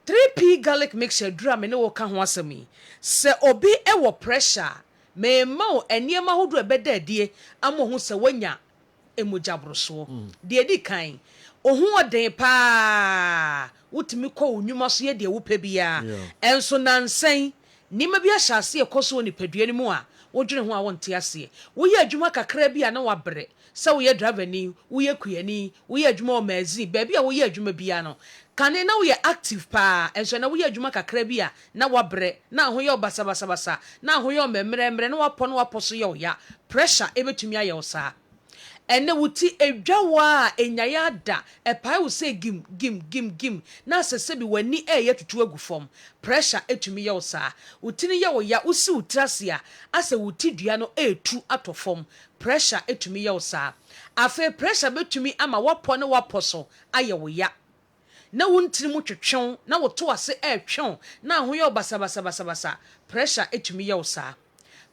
3p garlic mixture dura me ne wo ka ho asemi se obi e wo pressure me ma o eniema hodo ebeda die amo hu se wanya emojabroso de di kan ohun oden pa wutimi ko onwuma so ye de wo pa bia enso nansen nima bi ahyase ekoso ni padua ni mu a wodwene ho a wonte ase wo ye adwuma kakra bi a na wabre sɛ wo ye driver ni wo ye kuyani wo ye adwuma o mazi baabi a wo ye adwuma bia no kane na wo ye active pa enso na wo ye adwuma kakra bi a na wabre na ho ye obasabasabasa na ho ye omemmeremre na wapo na wapo so ye wo ya pressure ebetumi aye wo saa ene wuti edwawa enyaya da epai wo say gim na asese bi wani eye tutu agufom pressure etumi ye wo saa wuti ne ye wo ya usi utrase a ase wuti dua no etu atofom pressure etumi ye wo saa afa pressure betumi ama wapo ne wapo so aye wo ya na wuntiri mu twetwon na wo to ase etwon na ho ye obasabasabasa pressure etumi ye wo saa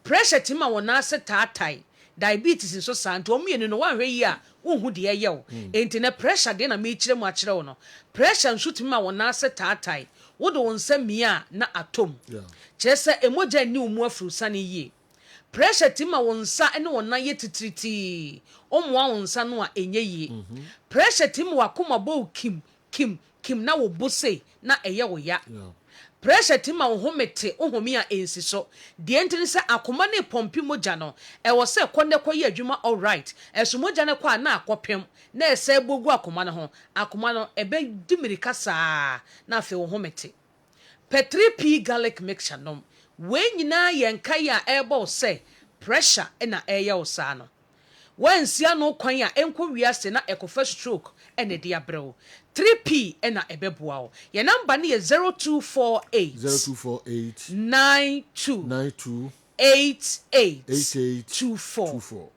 pressure tima wo na ase taatai diabetes nso santo omienu no wanhwe yi a wonhu de ye wo enti na pressure de na me kire mu akire wo no pressure nso tima wo na ase taatai wo do wonsa mia na atom kire se emoja ni umu afrusa ne yi pressure tima wo nsa ene wo na ye titiriti omoa wo nsa no a enye yi pressure tima wa koma bo kim na wo bose na eye wo ya pressure tima wo homete ohomi a ensi so de entini se akoma ne pompi moja no e wo se konde koye adwuma all right eso moja ne kwa na akopem na ese bogu akoma no ho akoma no ebe dimirika saa na afi wo homete P3 garlic mixture no we nyina yenka ya ebo se pressure na eye wo saa no wansia no kwan a enko wiase na ekofa stroke ene dia brew 3P ena ebeboa o ye number ne ye 0248 92 8824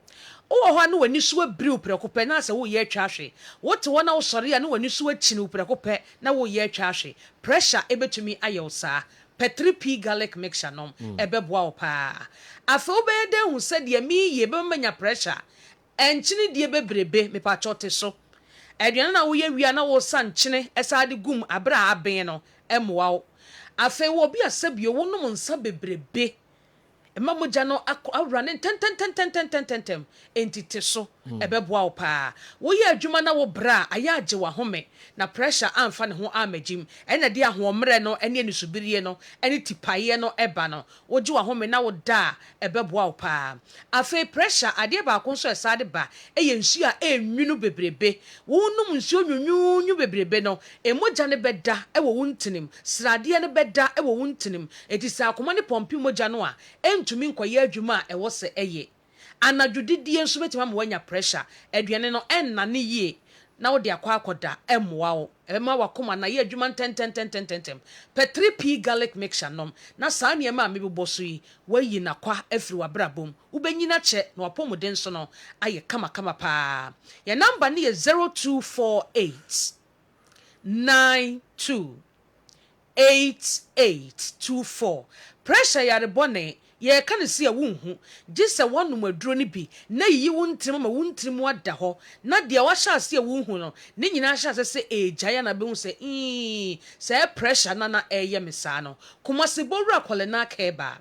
o ho na wani so brew prekope na se wo ye atwa hwe wote wo na wo sori a na wani so achini prekope na wo ye atwa hwe pressure ebetumi aye saa P3 garlic mixture no ebeboa o pa afa obede hu se de mi ye be manya pressure enchini de bebrebe me pa chote so aduane na wo ye wia na wo sanchene esade gum abra aben no emoa wo afa wo bi asabio wo nom nsa bebrebe ema moja no awra ne ten entite so ebeboa wo pa wo ye adwuma na wo bra aya age wa home na pressure amfa ne ho amagim ena de ahomre no ene ani subirie no ene tipaye no eba no wo gi wa home na wo da ebeboa wo pa afa pressure ade ba ko so esade ba eye nsu a enwunu bebrebe wo nom nsu onwunwu bebrebe no emoja ne beda e wo wuntinim srade ne beda e wo wuntinim etisa akoma ne pompi moja no a ntumi nkoye adwuma e wo se eye anadwudidie nso betima ma wanya pressure aduane no enna ne yie na wo de akwakoda emoa wo ema wakoma na ye adwuma ten P3 garlic mixture nom na saa ne ma mebebo so yi wayi na kwa afiri wabrabom ubenyina che na wapomuden so no aye kama pa ye number ne ye 0248 92 8824 pressure yare bone ye ka ne se wonhu gise wonum aduro ne bi na yi wontim ma wontim wada ho na de wa sha se wonhu no ne nyina sha se ejaya na be hu se se pressure na eye mesa no kuma se bowura kole na keba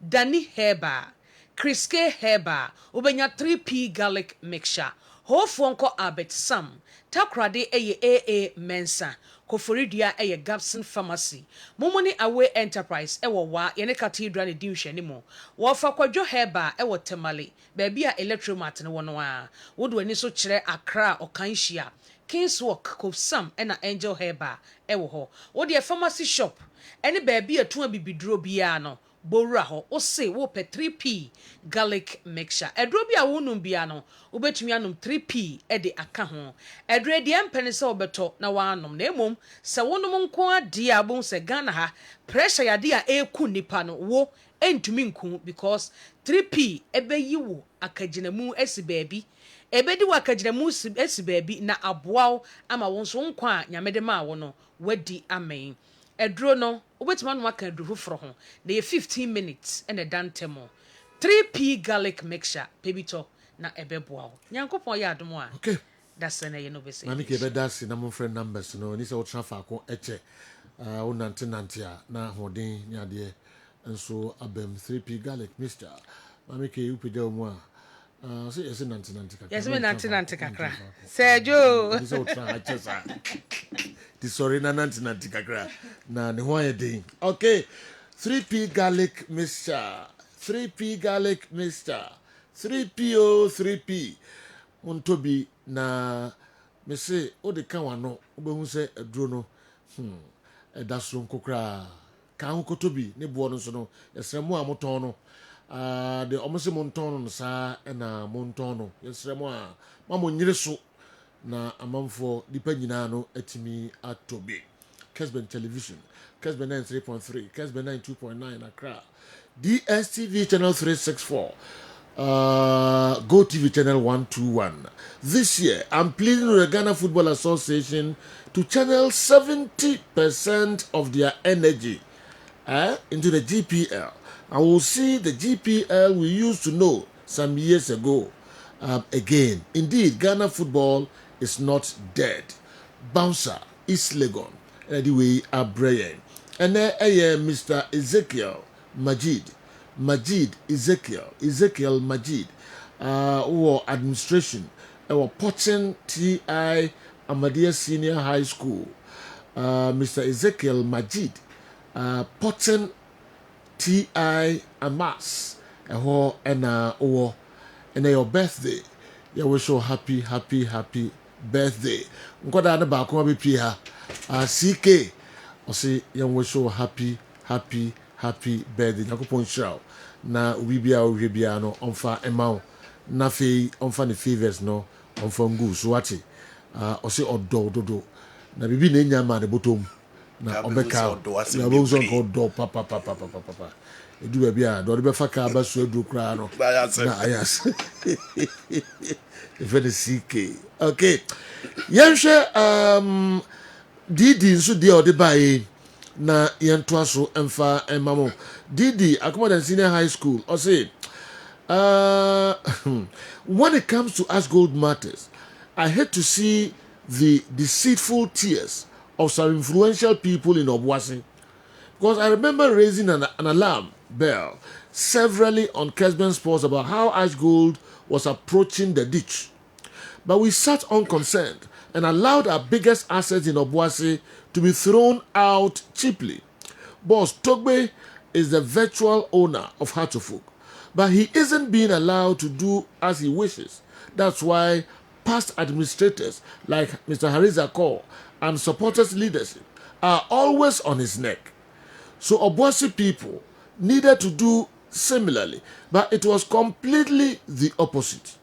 dani heba kriske heba obenya 3P garlic mixture hofo nko Albert Sam takrade eye AA mensa koforidua eye Gapson pharmacy momoni away enterprise ewo wa yene cathedral ne dinhwe ne mo wo fa kwadwo heba ewo temale baabi a electromat ne wono a wodo ani so kire Accra Okanhia Kingswalk Kofsam ena Angel heba ewo ho wo de pharmacy shop ene baabi atun abibiduro bia no bowura ho o se wo P3 garlic mixture edro bia wonum bia no obetumi anom 3P de aka ho edre de empene se obeto na wanom na emom se wonum nko ade abon se Ghana ha pressure yade a eku nipa no wo entumi nku because 3P ebeyi wo akaginamu esi baabi ebedi wo akaginamu esi baabi na aboaw ama won so nkwa nyamede ma wo no wadi amen edro no obetima no aka edro foforo ho na 15 minutes ene dantemo 3P garlic mixture pebito na ebeboa ho nyankopon ya adom a okay that's na ye no be say na me ke be dasi na mo friend numbers no ni se wo transfer ko eche o nante a na hoden ni ade enso abem 3P garlic mixture na me ke upida mu a say yes nante kakra yes me nante kakra Sergio ni se wo transfer achesa di sorry na nante kakra na ne ho ayedin okay 3P garlic mixture 3p garlic mixture 3p. Montobi na me say o de kan wano obehu se aduro no ɛda so nkokra ka ho kotobi ne boɔ no so no yɛsrɛ mu a motɔn no de ɔmo se montɔn no saa ɛna montɔn no yɛsrɛ mu a ma mo nyere so na amanfoɔ nipa nyinaa no atimi atobi. Kessben television Kessben 93.3 Kessben 92.9 Accra, DSTV channel 364, Go TV channel 121. This year, I'm pleading with the Ghana Football Association to channel 70% of their energy into the GPL. I will see the GPL we used to know some years ago again. Indeed, Ghana football is not dead. Bouncer, East Legon, anyway, Abrayan. And then Mr. Ezekiel Majid Ezekiel Majid, or administration, our Potton TI Ahmadiyya Senior High School, Mr. Ezekiel Majid, Potton TI Amas, and your birthday. You wish you happy birthday. Nkoda na ba ko be pia. CK, o say you wish you happy birthday. Yakopon shira na obi bia o hwe bia no onfa ema na fe onfa ne favors no onfa ngu so ate. O say odo na bibi na nya ma ne botom na obeka na bo so ko do papa edu ba bia do be fa ka ba so edu kra no na ayas if it is CK. Okay, yɛnhwɛ Didi nso deɛ ɔde baeɛ na yɛntoa so mfa mma mo. Didi Akomadan Senior High School ɔse when it comes to Ash Gold matters, I hate to see the deceitful tears of some influential people in Obuasi, because I remember raising an alarm bell severally on Kessben Sports about how Ash Gold was approaching the ditch. But we sat unconcerned and allowed our biggest assets in Obuasi to be thrown out cheaply. Boss Togbe is the virtual owner of Hatofuk, but he isn't being allowed to do as he wishes. That's why past administrators like Mr. Harizako and supporters leadership are always on his neck. So Obuasi people needed to do similarly, but it was completely the opposite.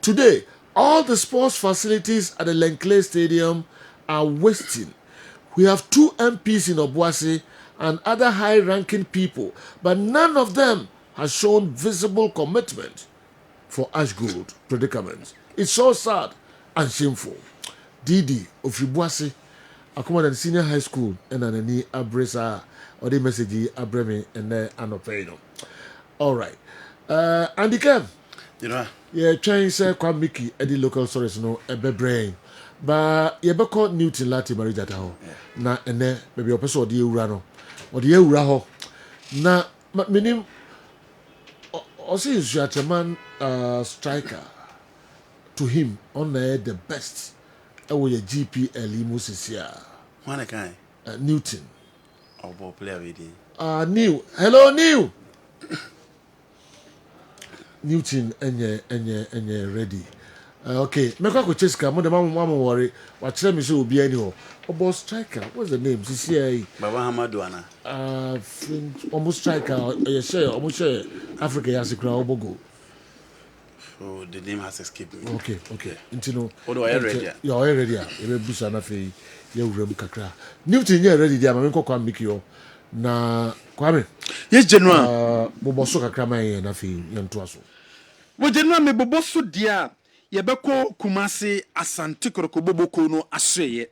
Today, all the sports facilities at the Lenkley Stadium are wasting. We have 2 MPs in Obuasi and other high-ranking people, but none of them has shown visible commitment for Ash Gold predicaments. It's so sad and shameful. Didi of Obuasi, Akomadan Senior High School, and Anani Abresa, or the message Abremi and Anopeno. All right. Andy Kev. You know? Yeah, trying to say kwa Mickey at the local source no a brain. But you ever called Newton Lati Marijata ho. Na ene baby opeso di ewura no. O di ewura ho. Na minim o see Suachaman striker to him on the best. Ewo ye GPL Musisia. One guy. Newton. Obo player we dey. New. Hello New. Newton enye ready. Okay, mekwa ko cheska mo de mama worry. Wa kire me so obi ani ho. Obo striker, what's the name? CCA. Baba Hamadu ana. Almost striker, you share, almost share Africa has a crowd obogo. Oh, the name has escaped me. Okay. Intino. Odo are ready. You are ready. You be busa na fe ye wurem kakra. Newton you ready there, ma me kokwa make you. Na Kwame. Yes, General. Boboso kakra ma ye na fe yento aso. Wo General me boboso dia yebeko Kumasi Asante Koroko Boboko no asreye.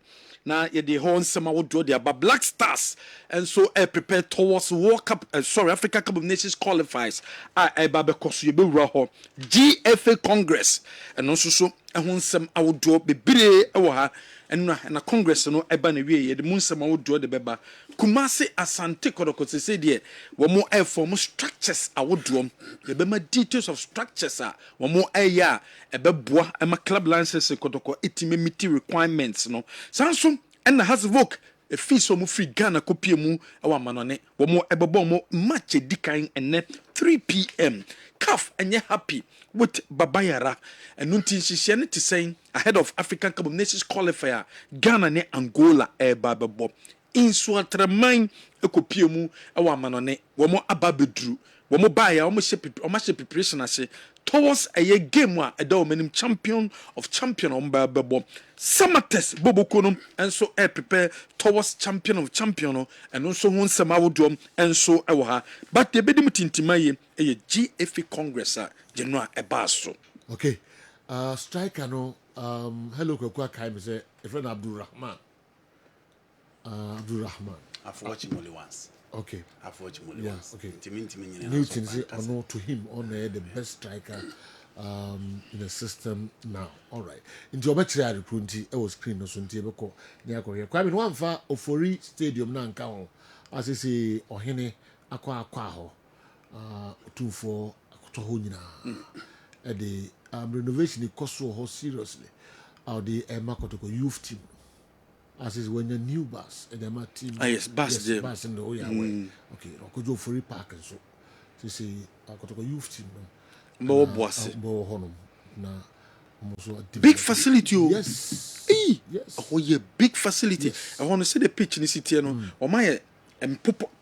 Na yede ho nsema wo do dia ba Black Stars and so prepare towards World Cup Africa Cup of Nations qualifiers ba be koso ye be wura ho GFA Congress and also so ho nsem awodo bebre ewo ha na Congress no eba na wie ye de munsem awodo de beba Kumasi Asante Koroko se de wo mo form structures awodo ye be ma details of structures wo mo ya ebeboa ema club license kotoko etime meet requirements no sanso and has voke efi so mo free Ghana kopie mu e wa manone wo mo ebebo mo match edikan ene 3 p.m. CAF enye happy with Babayara and nunti hihye ne te sen ahead of African Cup of Nations qualifier Ghana ne Angola babebo inso atraman ekopie mu e wa manone wo mo ababedru wo mo ba ya wo mo hye preparation ase towards a game wa edo menim champion of champion on babebo samates bobokonom enso prepare towards champion of champion and also won some awodom enso e wo ha but the bedim tintimaye e GFA Congress general ebaso. Okay. Striker no hello kwa kai me say a friend Abdulrahman. I've watched him only once. Okay. I've watched him only once. Okay. Newton say no to him on the best striker in the system now. All right. In the obetry recruiting I was screen no so ntie beko ne akọ here. Kwa me no amfa Ofori Stadium na nka ho. As say ohene akwa ho. Otumfo akoto ho nyina. The renovation it cost so seriously. How the Makotoko youth team. As is when your new bus and the team. Yes, bus in the way. Okay, I go for park and so. To say Makotoko youth team. More boss. Big facility. Yes. Yes. Oh yeah, big facility. Yes. I want to see the pitch in the city. No, or my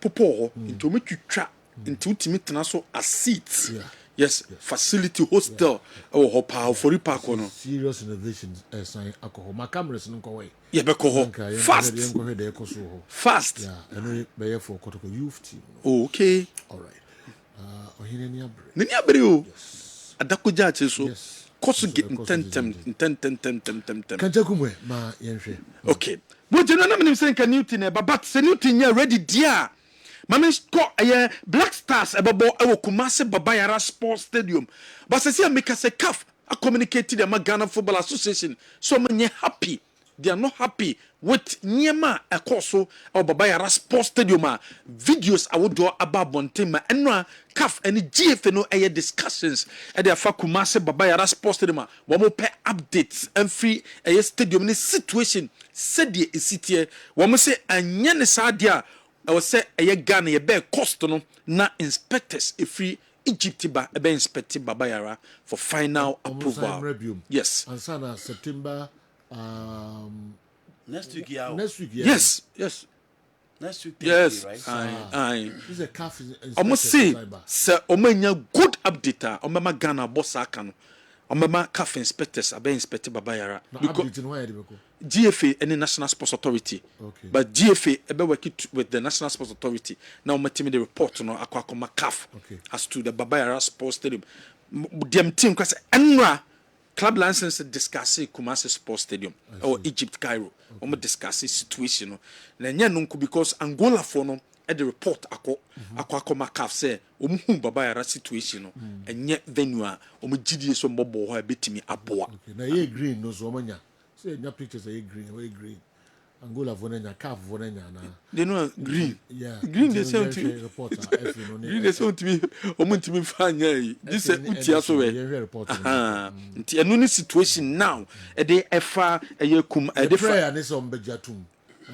popo into make you trap into ultimate so a seat. Yeah. Yes, facility hostel or power for park no. Serious innovations sign alcohol. My cameras no go away. Yeah, fast. Fast. Yeah, and we be for Kotoko youth team. Oh, okay. All right. Ohine ni abre. Ni abre o. Adako jache so. Yes. Koso get ten. Kanjakumwe ma yenhwe. Okay. Bo jeno na me say kan Newton e but say Newton ya ready dia. Mama score Black Stars ebebo ewo Kumasi Babayara Sports Stadium. But say make us a CAF a communicated the Ghana Football Association. So many happy. They are not happy with Nyema Ekoso or Babayara Sports Stadium. Videos I would do about Bontema and CAF and GFNO discussions at the Kumasi Babayara Sports Stadium. One more pair updates and free a stadium in situation. Said the city. One more say and Sadia. I was say a Ghana ye bear cost no na inspectors a free Egypt ba e be inspected Babayara for final approval. Yes. And sana September next week Yes. Next week yes. Right? Aye. This is a CAF almost say omanya good update omema Ghana boss aka no omema CAF inspectors abe inspected Babayara GFA and the National Sports Authority. Okay. But GFA ebe work with the National Sports Authority. Now my team the report no akwa CAF as to the Babayara Sports Stadium. Them team kwase enra club license discuss Kumasi Sports Stadium or Egypt Cairo. We discuss situation no. Na nya no because Angola for no the report akwa CAF say omuhu Babayara situation no enye venue a omugidie so mbobo ho betimi aboa. Okay. Na ye green no so omanya. Say your pictures are green. Angola vonenya, CAF vonenya na. They know green. Yeah. Green they say to me. Green they say to me. Omuntimi fanya. This is utia so we. Nti enu ni situation now. E dey efa kum e dey prayer ne so mbejatum.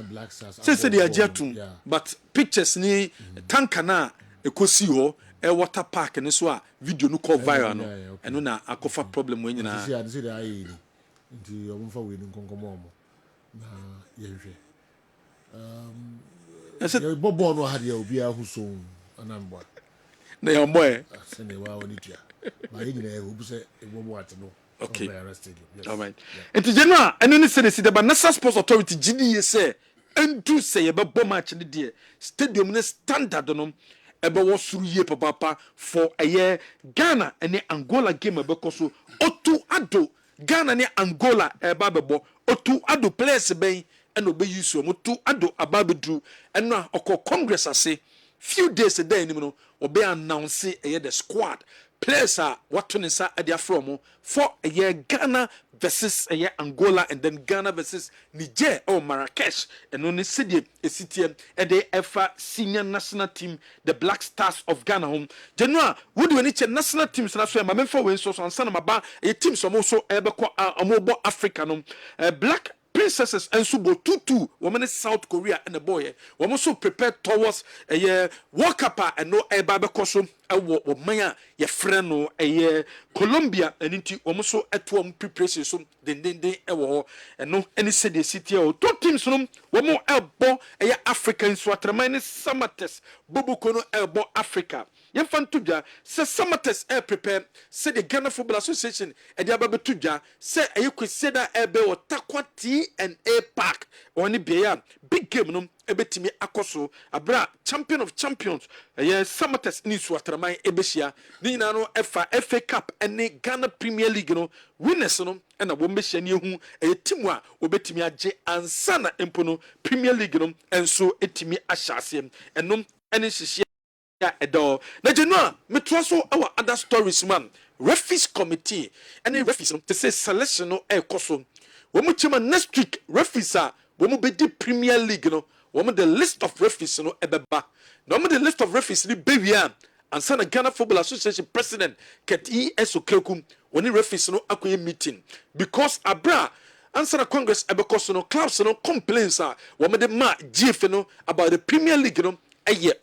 Black Stars. Say they ajatum. But pictures ni tanka na ekosi ho e water park ne so a video no call viral no. Enu na akofa problem we nyina. See the ayi. Nti obumfa we ni nkonkomo omo na yehwe ye bobo no hade obi ahuso anambwa na your boy se ne wa oni tua ma ye nyina obu se bobo ate no okay yes. All right enti general eno ni se the National Sports Authority gidi se entu se ye bebo match ne de stadium ne standard no ebe wo suru ye papa for a Ghana and Angola game ebe koso otu ado Ghana ne Angola babebo otu ado players ben and obe use otu ado ababedru and na okọ congress ase few days a day no obe announce the squad players are what to nsa adia from for a year Ghana versus a year Angola and then Ghana versus Niger or Marrakesh and on the city a city and the EFA senior national team the Black Stars of Ghana home general would do any national teams na so my for when so and son a team so also ebe ko amobo Africa no black Princesses and Subo 2-2. Woman South Korea and the boy. Woman so prepared towards a walk up and no a babacoso. A maya, your friend no a Colombia and into almost at one preparation. So then and no any city or 2 teams. One more elbow a African Swatramine summer test. Bobo elbow Africa. Yemfan tuja se summertest air prepare say the Ghana Football Association and the Ababe tuja say you could say that ebe or Takwa T&A Park or any beya big game no ebetimi akoso abra champion of champions summertest ni swatraman ebesia ni na no FA Cup and Ghana Premier League no winners no and a wombesha ni hu team a obetimi age ansana empono Premier League no and so etimi ahyase enom ene hihye edo na jenua metroso our other stories man referees committee and referees to say selection no ekoso womu chema next week referees womu be di Premier League no womu the list of referees no ebeba no womu the list of referees ni bewia ansa na Ghana Football Association president Keti Esokekum woni referees no akoye meeting because abra answer the Congress ebekoso no clubs no complaints womu de ma GF no about the Premier League no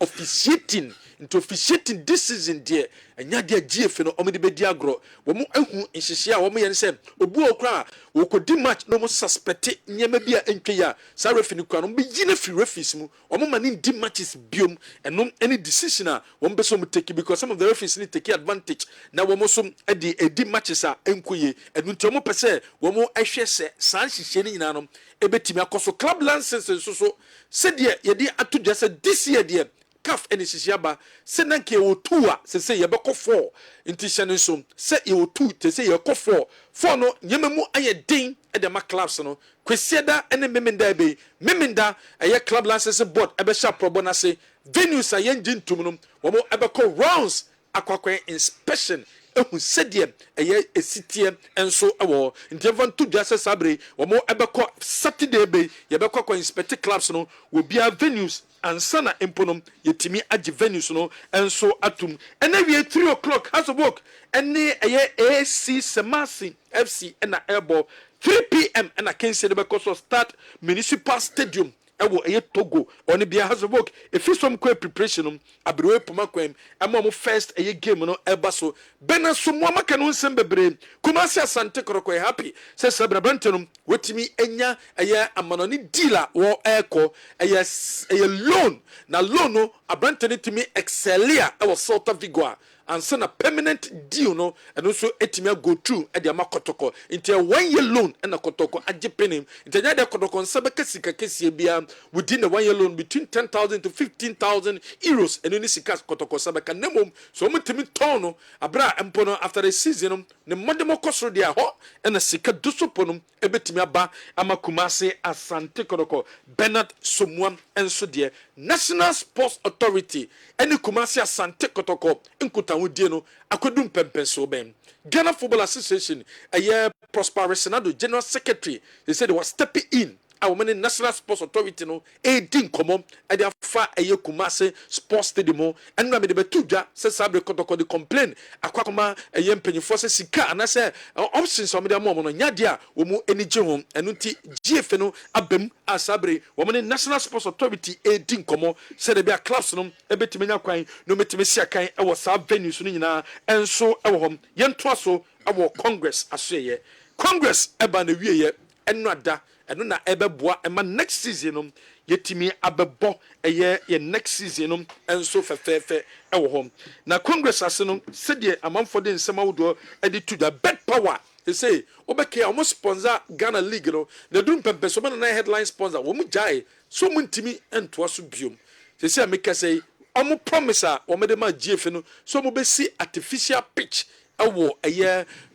officiating into officiating this season there and ya dia GF no omede be di agro wo mu ehu nhihye a wo me yen se obu okra wo kodi match no mo suspect nyema bia entwe ya sa referee ni kwa no be yina free referees mu wo mo mani di matches biom and any decision a wo be so mo take because some of the referees need take advantage na wo mo so edi matches a enkoye enu nti wo mo pese wo mo ehwe se san hihye ni nyina no ebetimi akoso club license so se de ye di atudja se this year de CAF eni sisiaba se nanke o 2 a se ye beko 4 inti hyene so se ye o 2 te se ye ko 4 no nyemamu aye den e de ma clubs no kwesieda ene memenda eye club license board ebe sha probo na se venues aye ngintum no wo mo ebeko rounds akwakwa inspection ehu sedie eye esitie enso ewo ntiemfa to just sabre wo mo ebeko Saturday be ye beko kwa inspect clubs no wo bia venues ansana emponom yetimi age venues no enso atum ena wie 3 o'clock has work ene eye AC Semasi FC ena airball 3 p.m. ena Kessben beko so start municipal stadium ewo eye Togo oni bia has work efisom kwa preparation abrewe poma kwam mo first eye game no eba so bena so mo maka no nsem bebre Kumasi Asante Koroko happy se sabrabante no wetimi enya eye amanoni dealer wo eko eye loan na loan no abrante ne timi excelia ewo Celta Vigo and send a permanent deal no and also etimia go through e dia makotoko into a 1 year loan and a kotoko ajepenim into nya de kotoko nsabeka sika kesi bia within the 1 year loan between 10,000 to 15,000 euros and any sika kotoko sabeka nemom so mutimi tono abra empono after the season ne modemo kosro dia ho and a sika dusoponum ebetimi aba ama Kumasi Asante Koroko Bernard Somuam enso de National Sports Authority any Kumasi Asante Kotoko inkuta wudie no akodum pempenso ben Ghana Football Association a Prosper Senado General Secretary they said they were stepping in our National Sports Authority no din komo e dey fa Kumasi Sports Stadium and na me de betuja se sabre kotoko de complain akwakoma mpanyifo se sika anase options o me de mo no nyade a wo mu enije ho enu nti GF no abem asabre wo National Sports Authority din komo se de bia clubs no ebetime nya kwan no metime sia kan e wo sa venues no nyina enso e wo hom yento aso e wo Congress asoye Congress eba na wieye enu ada eno na ebeboa ema next season no yetimi abebo ye next season no enso fefefe ewo hom na Congress ase no sedie amanfo de nsema wodo edi to the bet power they say obeke almost sponsor Ghana League no na dum pempe so na headline sponsor wo mu jai so mu ntimi ento aso biom they say make say omo promise a wo mede ma GF no so mo be see artificial pitch ewo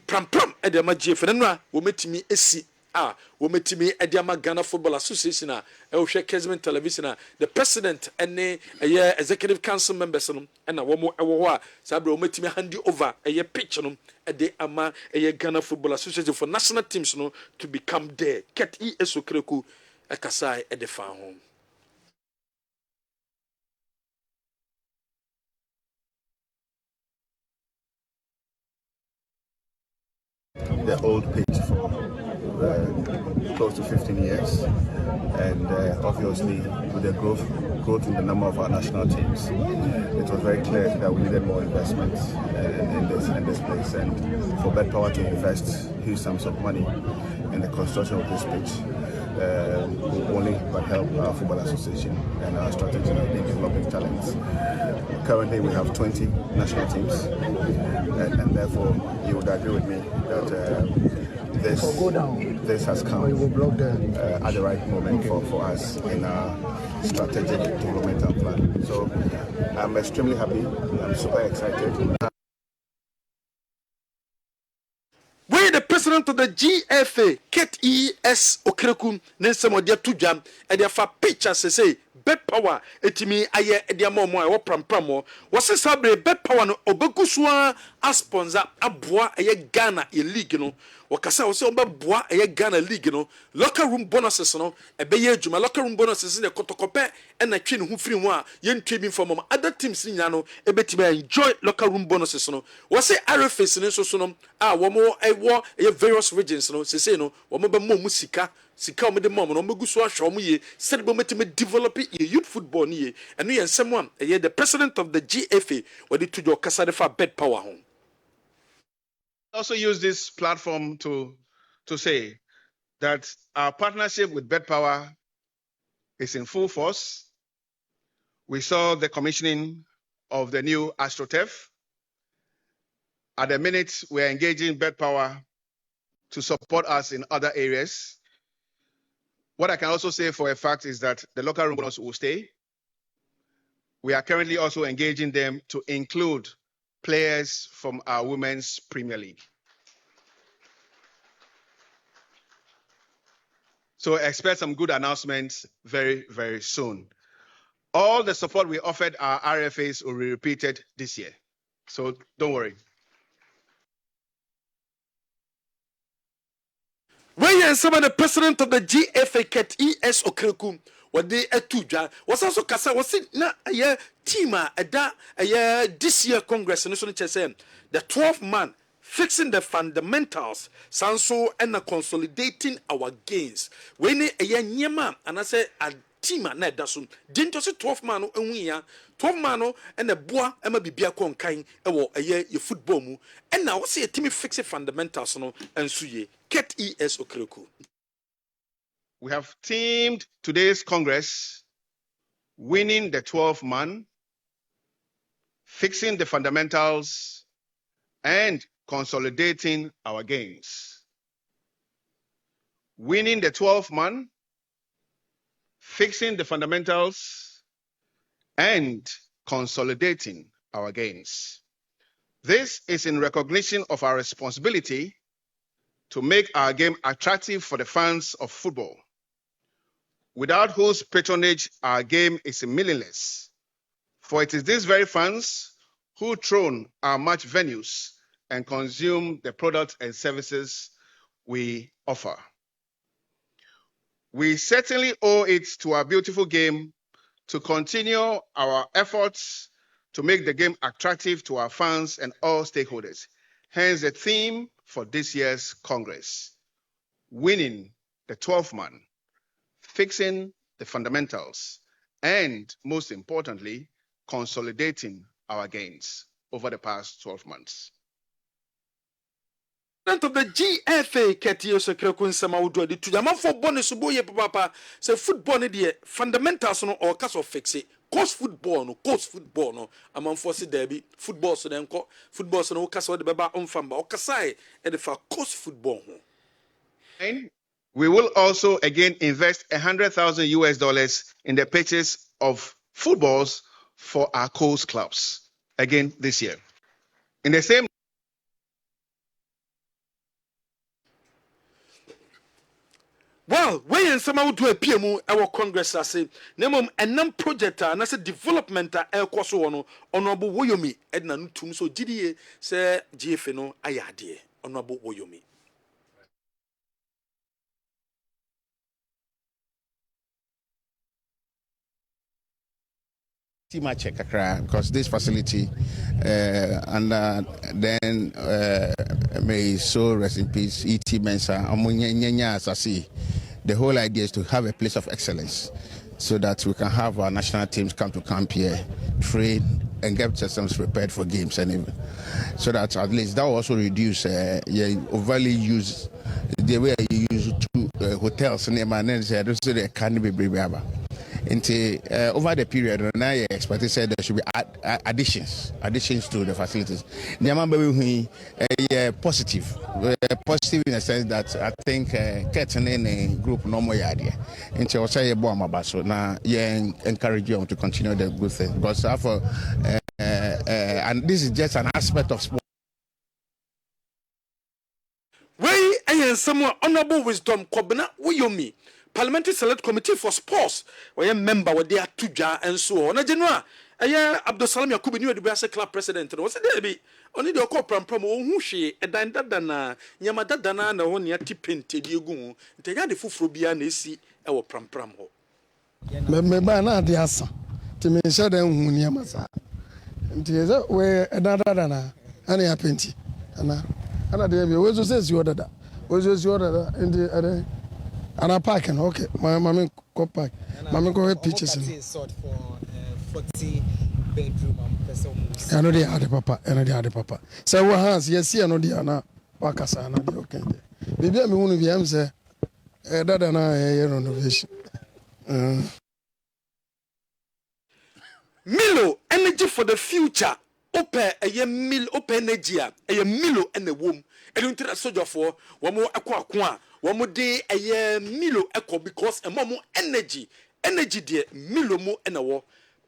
pram e ma GF no a wo metimi esi wometimi ediama Ghana Football Association ehwe Kessben television the president and executive council members no na wo ewo ho sabre wometimi hand over pitch no de ama Ghana Football Association for national teams no to become there ket esokreku ekasai de fa ho the old pitch for the close to 15 years, and obviously with the growth in the number of our national teams, it was very clear that we needed more investment in this place, and for Betpower to invest huge sums of money in the construction of this pitch will only but help our football association and our strategy in developing talents. Currently we have 20 national teams, and therefore you would agree with me that this has come at the right moment for us in our strategic developmental plan. So I'm extremely happy, I'm super excited. We're the president of the GFA, Ket E.S. Okrekum, Nelson Modia Tujam, and their fa pictures say, Betpower, etimi aye ediamomo e wo prampramo was sabre Betpower no obekusua a sponsor aboa aye Ghana e league no wakasa wo se obeboa aye Ghana league no locker room bonuses no ebeye adwuma locker room bonuses ne kotokope e na twe ne ho firi ho a yentwe bi from other teams nya no ebetime enjoy locker room bonuses no was say RFS ne so no a wo mo ewo various regions no se no wo mo be mo musika sika omede mom no meguso ahwe omoye said be metime develop youth football ni eno ye nsem am the president of the GFA wadi to your kasa defa Betpower home. Also use this platform to say that our partnership with Betpower is in full force. We saw the commissioning of the new AstroTurf. At the minute, we are engaging Betpower to support us in other areas. What I can also say for a fact is that the locker room bonus will stay. We are currently also engaging them to include players from our Women's Premier League. So expect some good announcements very, very soon. All the support we offered our RFAs will be repeated this year. So don't worry. When some of the president of the GFA Ket E.S. Okrekum what they etudwa was also kasa was na a team this year Congress and so the 12th man fixing the fundamentals sanso and consolidating our gains when a nyema and I say a team na dasun didn't say 12 man no enwia 12 man no and the boa ema bibia konkan e wo your football mu and now say a team fixing fundamentals no and suye Ket E.S. Okreku. We have teamed today's Congress winning the 12th man, fixing the fundamentals, and consolidating our gains. Winning the 12th man, fixing the fundamentals, and consolidating our gains. This is in recognition of our responsibility to make our game attractive for the fans of football, without whose patronage our game is meaningless. For it is these very fans who throne our match venues and consume the products and services we offer. We certainly owe it to our beautiful game to continue our efforts to make the game attractive to our fans and all stakeholders. Hence the theme for this year's Congress: winning the 12th man, fixing the fundamentals, and most importantly, consolidating our gains over the past 12 months. Of the GFA Ketio Sekrekun Samaudo to Yama for bonus boye papa say football the fundamentals no or cast of fix it. Coast football no among force derby football so then football so no cast the baba on famba or kasai and the for coast football. And we will also again invest $100,000 in the purchase of footballs for our coast clubs again this year. In the same well, when someone do a PMU, our Congress, I say, name a non project, and I said development, air course on Honorable Woyomi, Edna Nutum, so GDA, say GFNO, Ayadi, Honorable Woyomi. Much because this facility and then may so rest in peace E.T. Mensa Amunya Sasi the whole idea is to have a place of excellence so that we can have our national teams come to camp here, train, and get themselves prepared for games. And so that at least that will also reduce overly use the way you use to hotels and they can be brave. Over the period, now I expect there should be additions to the facilities. The amount positive in the sense that I think getting in a group no more idea. Into also a bomb so now encourage you to continue the good thing because and this is just an aspect of sport. Way and someone honorable wisdom Kobna Wuyomi. Parliamentary Select Committee for Sports, where a member with their tuja and so on. General, Abdul Salam Yakubu knew the Brasa Club president. Was there be only the corporate promo who she a dandana, Yamada Dana, and one year tipping to Diogun, to get the Fufrobia Nisi, our pram. Membana the answer to me, so then Yamasa. And where another dana, and a penty. And I was says you order that. Was your order in the and I'm parking, okay. My mommy go park. Mommy go ahead pictures. Sort for 40 bedroom and person. I know they had the papa. So what has yes, I know they are now. Wakasa, I know okay. Maybe I'm one of them say, that and I renovation. Milo energy for the future. Open a mil open energy, a Milo and the womb. And into the soldier for one more aqua. One more day a year Milo echo because a more energy dear Milo mo and a war.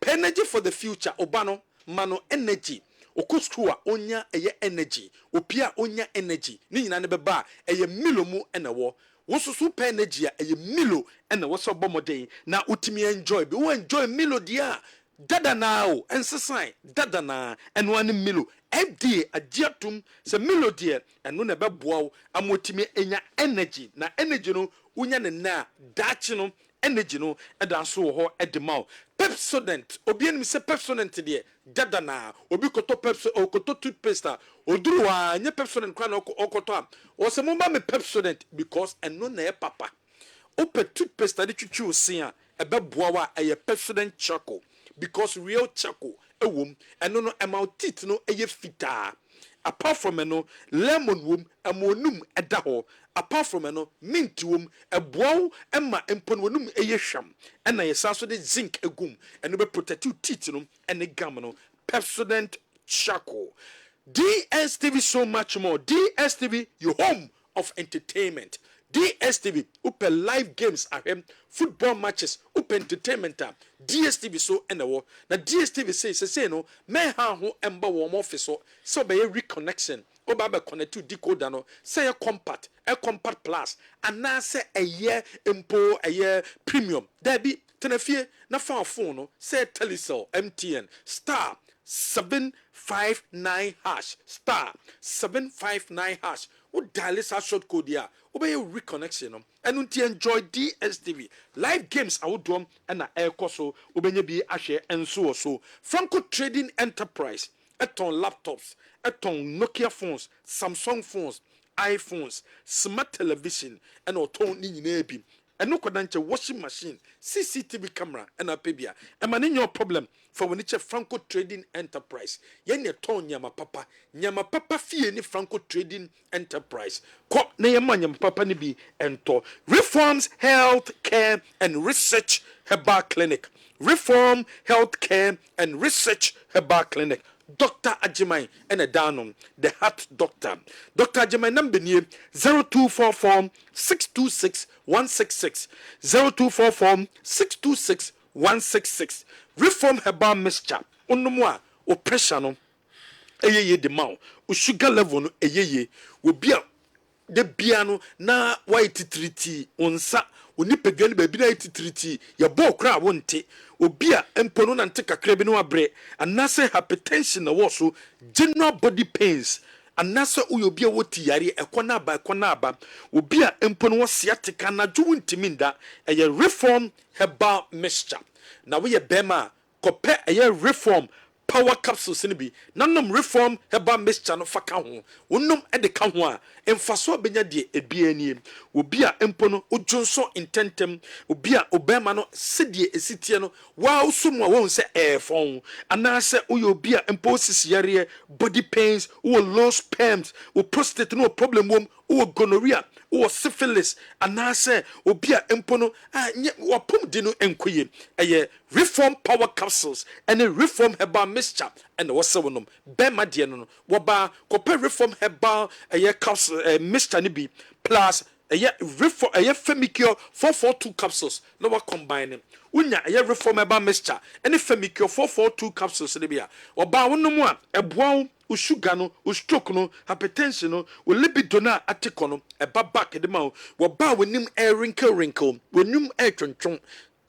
Energy for the future Obano mano energy. Okuskua onya a year energy. Opia onya energy. Nina nebeba a year Milo mo and a war. Wosu super energy a year Milo and a was a bomber day. Now utimi enjoy. Be enjoy Milo dia. Dada now and sign dada na and one Milo. FD a diatum se Milo dear and no neba bow amotimi enya energy na energy no unya na dachino energy no edanso ho edemau Pepsodent obian mi se Pepsodent dear dada na obi koto Pepso o koto toothpaste odruwa nya Pepsodent kwa na okoto am o se momba me Pepsodent because and no na papa ope toothpaste de chuchu sia ebe boa a Pepsodent charcoal because real charcoal womb and no amount teeth no fita. Apart from lemon womb a monum a daho. Apart from mint womb a bow and my emponum a sham. And I saw the zinc a gum and we protect two teeth and a gamano. Pepsodent charcoal. DSTV so much more. DSTV, your home of entertainment. DSTV, open live games ahem, football matches, open entertainment time. DSTV so and the war. Now DSTV say no, may have who ember warm office so by a reconnection. Obaba connect to decoder no, say a compact plus, and now say a year impo a year premium. There be tenafie na phone no, say Telecel MTN star 759 hash star 759 hash. Dial a short code here. Obey reconnection and until enjoy DSTV live games I would do and air coso obey be ashe and so Franco Trading Enterprise eton laptops eton Nokia phones Samsung phones iPhones smart television and auton ni nebi and no kodanche washing machine CCTV camera and a pebia and man in your problem for when it's a Franco Trading Enterprise yen ye ton nyama papa fie ni Franco Trading Enterprise ko na ye man nyama papa ni bi ento Reforms Health Care and Research Herbal Clinic Reform Health Care and Research Herbal Clinic Dr. Ajimai and a Danon, the heart doctor. Dr. Ajimai number 0244 626 166 0244 626 166. Reform herbal mixture. Onomwa o pressure no. Eyeye de mao. O sugar level no eyeye. Wo bia de bia no na white titriti onsa. Oni pegani baby na titriti. Ya bo kra wonte. Obia empono na nte kakra bi no abre anase hypertension na wo so general body pains anase uyobia woti yare ekona aba obia empono wo sciatica na dwo ntimi nda Reform Herbal Mixture na we ye bema kope Reform power capsules ni bi nanom reform herbal mixture no fa ka ho wonnom e de ka ho a emfaso benya de ebia nie obi a empo no ojonso intentem obi a obema no sedie esitie no wa osumu a won se efon anase uyo obi a empo sisiare body pains or low sperms or prostate no problem wom or gonorrhea or syphilis anase obi a empo no wapom di no enkoye eye reform power capsules and a reform herbal mixture and what's so bema de no woba kope reform herbal capsule mixture ni bi plus reform femicure 442 capsules no wa combine unya reform herbal mixture and femicure 442 capsules ni bia oba wonum a eboa o sugar no o stroke no hypertension no o libido na atiko no eba back de ma wo ba wonim wrinkle wonim twonton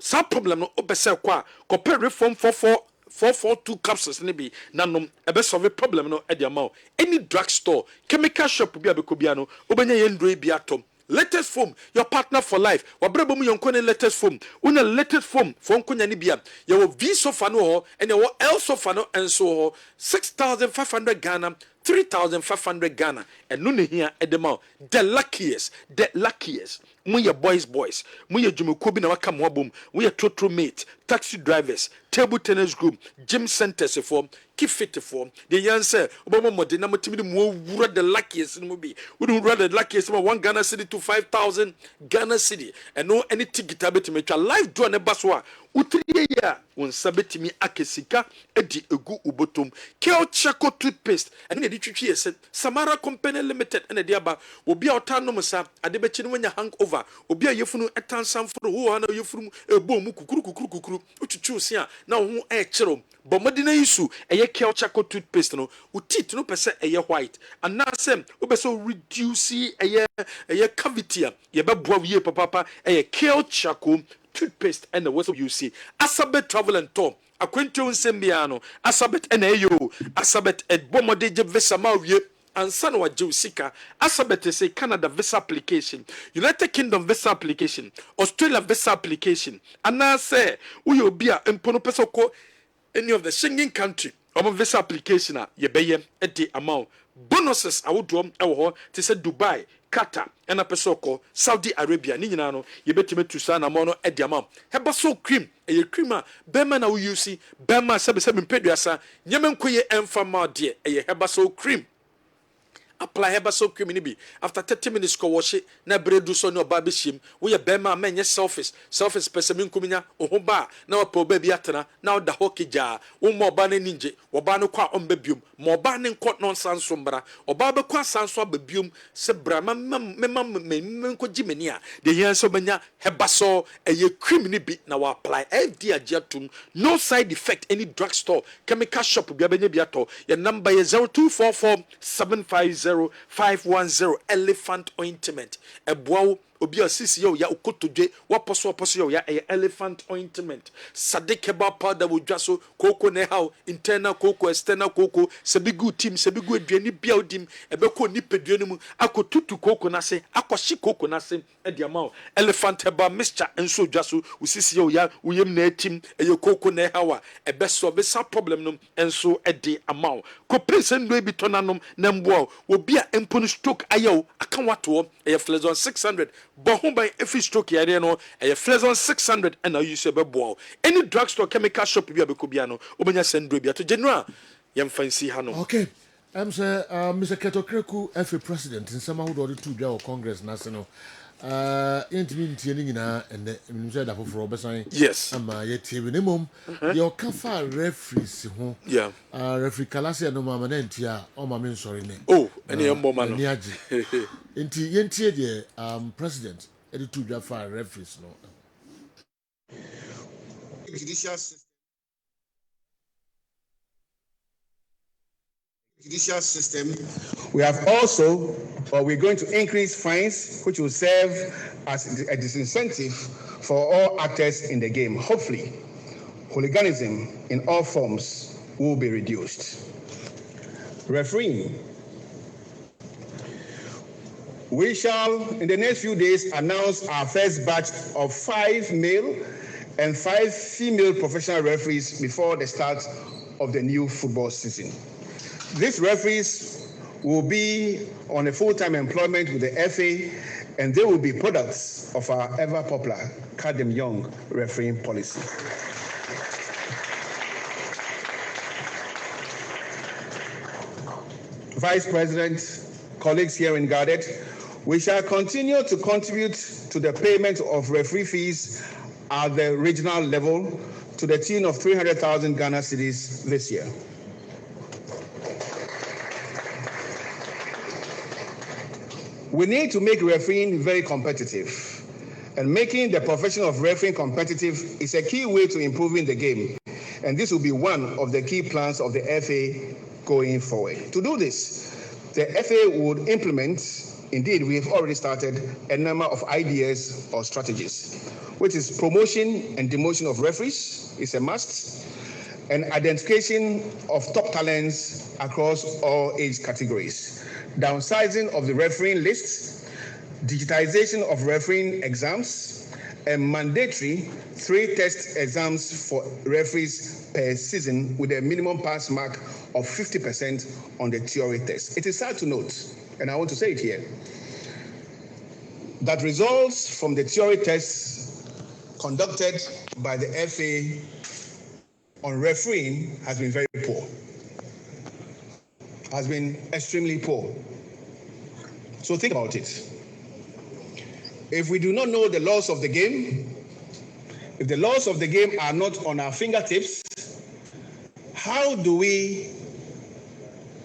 sa problem no obese kwa kope reform 442 capsules ni bi nanom ebe solve problem no e de ma any drug store chemical shop bi abekobia no obenya yendro bi atom latest foam your partner for life wabrabo mu yonkone latest foam una latest foam for nkonya ni bia your V sofa no ho and your L sofa no enso ho 6500 Ghana 3,500 Ghana and no here edema the luckiest we are boys we are jumukobi na waka mwabum we are total mate taxi drivers table tennis group gym centers for keep fit for the answer obama modern na motimi mo wura the luckiest no be we don't run the luckiest 1 Ghana city to 5,000 Ghana city and no any ticket abetime twa live draw ne baso utriye ya won sabetimi akesika edi egu ubotom Kale Chaco toothpaste and ne ditwitwi yese Samara Company Limited and the aba obi a otanom sa ade bechi no nya hangover obi a yefunu etansan foro ho na yefunu ebo mu kukuru utwitwi se a na ho e kyero bomodina yisu eye Kale Chaco toothpaste no utit no pese eye white and na sem obeso reduce eye cavity ye beboa wie papa eye Kale Chaco toothpaste and the what you see Asabet travel and tour akwentio nsembiano Asabet and ayo Asabet et bomode je visa mawie ansa na waje usika Asabet say Canada visa application United Kingdom visa application Australia visa application and say we obi a empono pese ko any of the Schengen country omo visa application a ye beye e di amount bonuses awodom e wo ho te say Dubai Qatar and a pesoko Saudi Arabia ni nyina no ye betime tusa na mo no e diamam heba so cream e cream a bema na wo use bema sebe mpeduasa nyemenkoye emfama de e heba so cream apply heba so cream ni bi after 30 minutes ko wash na bredu so no ba be shim wo ye bema menye selfish person minkuminya oho ba na wapo ba bi atena na oda hokija wo mo ba na ninje wo ba no kwa omba biom mo ba ne nko nonsense sombra oba be kwa sanso ababiom se bra menko jimeni a de yan so benya heba so eye cream ni bi na wa apply fd agiatum no side effect any drug store chemical shop bi abenya bi ato your number is 0244750510 elephant ointment eboawo obi asisi yo ya ukotodwe waposo yo ya elephant ointment sadekeba powder wodwaso koko ne how internal koko external koko sebigu team sebigu aduani bia odim ebeko nipaduani mu akotutu koko na se akoshi koko na se ediama elephant herbal mixture enso dwaso usisi yo ya uyem na team eye koko ne how ebeso be sa problem no enso edi amount ko pese ndo bi tonanom na mboa obi a empon stroke ayo aka wato eye flezon 600 bohum by every stroke yare no a flezon 600 and now you say bebo any drugstore chemical shop bi abekobia no obenya sendro bi ato general yem fancy ha no okay say Mr. Keto Kreku FA president in some how do two dwa congress national intimi ntieni nyina ene mnimse da foforo obesan yes ama yeti bi nemom your kafa referees ho yeah referee kalase no mama na ntia o mama nsori ne oh ene yembo ma no ni agi enti yentie de president edi two dwa fa referees no judicial system. We have also, we're going to increase fines, which will serve as a disincentive for all actors in the game. Hopefully, hooliganism in all forms will be reduced. Refereeing. We shall, in the next few days, announce our first batch of 5 male and 5 female professional referees before the start of the new football season. These referees will be on a full-time employment with the FA, and they will be products of our ever-popular Cut Them Young refereeing policy. Vice President, colleagues here in Gardet, we shall continue to contribute to the payment of referee fees at the regional level to the tune of 300,000 Ghana cedis this year. We need to make refereeing very competitive, and making the profession of refereeing competitive is a key way to improving the game, and this will be one of the key plans of the FA going forward. To do this, the FA would implement, indeed we have already started, a number of ideas or strategies, which is promotion and demotion of referees is a must, and identification of top talents across all age categories, downsizing of the refereeing lists, digitization of refereeing exams, and mandatory 3 test exams for referees per season with a minimum pass mark of 50% on the theory test. It is sad to note, and I want to say it here, that results from the theory tests conducted by the FA on refereeing has been very poor, has been extremely poor. So think about it. If we do not know the laws of the game, if the laws of the game are not on our fingertips, how do we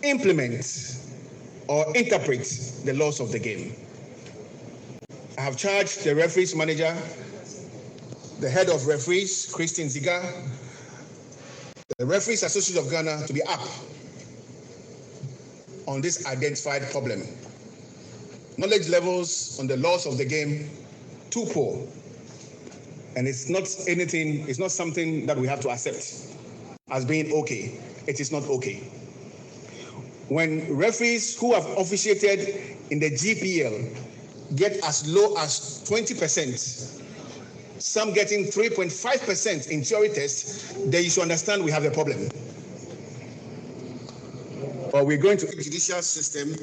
implement or interpret the laws of the game? I have charged the referees manager, the head of referees, Christine Ziga, the Referees Association of Ghana to be up on this identified problem. Knowledge levels on the laws of the game too poor, and it's not something that we have to accept as being okay. It is not okay. When referees who have officiated in the GPL get as low as 20%, some getting 3.5% in theory tests, then you should understand we have a problem. But we're going to the judicial system.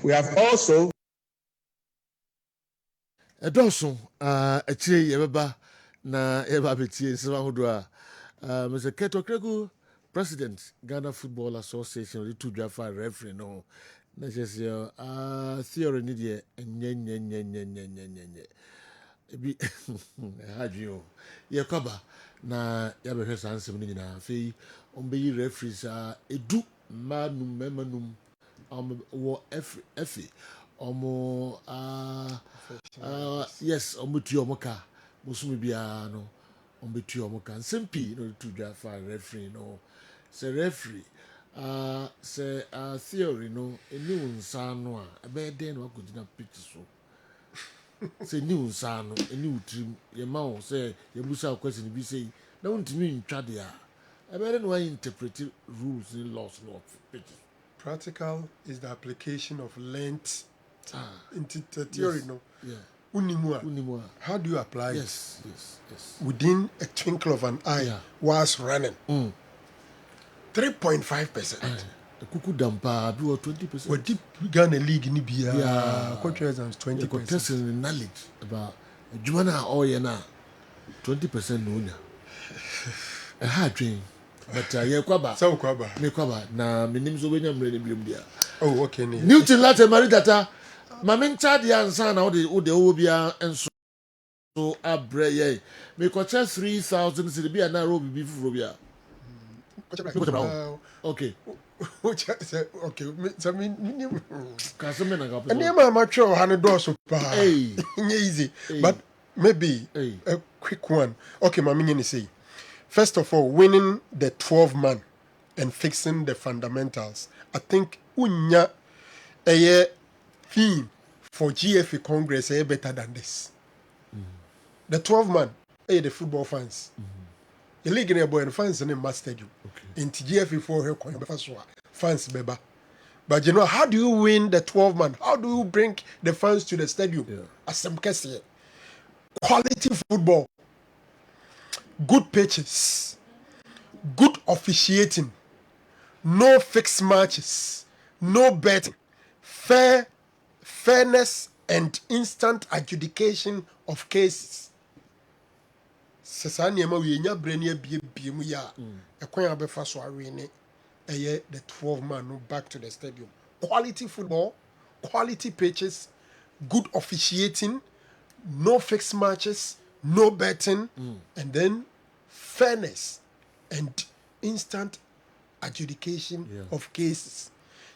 We have also Edonso, echi yebeba na eba betie nsema hodo Mr. Keto Kregu, President, Ghana Football Association, the 2 Jaffa referee no. Na just theory ni de nye. Ebi hadwo. Ye kwaba na ya behwe sansem ni nyina afei ombeyi referees edu manum wo efi omo yes omutu omoka musumi bia no ombetu omoka nsempi no to Jaffa referee no se referee say theory no eni unsa no a ebe den no akogina pitch so say ni unsa no eni utrim ye ma wo say ye busa question bi say na untimi ntwa de a ebe den no interpret rules and laws of pitch. Practical is the application of length into the theory. Yes. No, Yeah. Unimua. How do you apply yes. within a twinkle of an eye whilst running? 3.5%. The kuku dampa do 20%. What deep Ghana League in Ibia? Contrary exams 20%. Contesting the knowledge about Jumana or Yana 20% no. A hard dream. But ye kwaba. So kwaba. Me kwaba na minim so wenyam re blem dia. Oh, okay. Newton Latte Maridata. Mamen chad ya nsa na wo de wo bia enso so abre ye. Me ko 3,000 cedi bia na ro bibi fufuro bia. Okay. Okay. So me Kaseme na gapo. And my mature $100 pa. Hey, easy. But maybe a quick one. Okay, mami say. First of all, winning the 12-man and fixing the fundamentals. I think unya a theme for GFA Congress is better than this. The 12-man, the football fans. The league in boy and fans in the stadium. In GFA for her fans beba. But you know, how do you win the 12-man? How do you bring the fans to the stadium? As some case here. Quality football. Good pitches, good officiating, no fixed matches, no betting, fairness and instant adjudication of cases. Sesania we nya brenia bie mu ya ekwan abefa so awene eye the 12 man no back to the stadium. Quality football, quality pitches, good officiating, no fixed matches, no betting, and then fairness and instant adjudication of cases.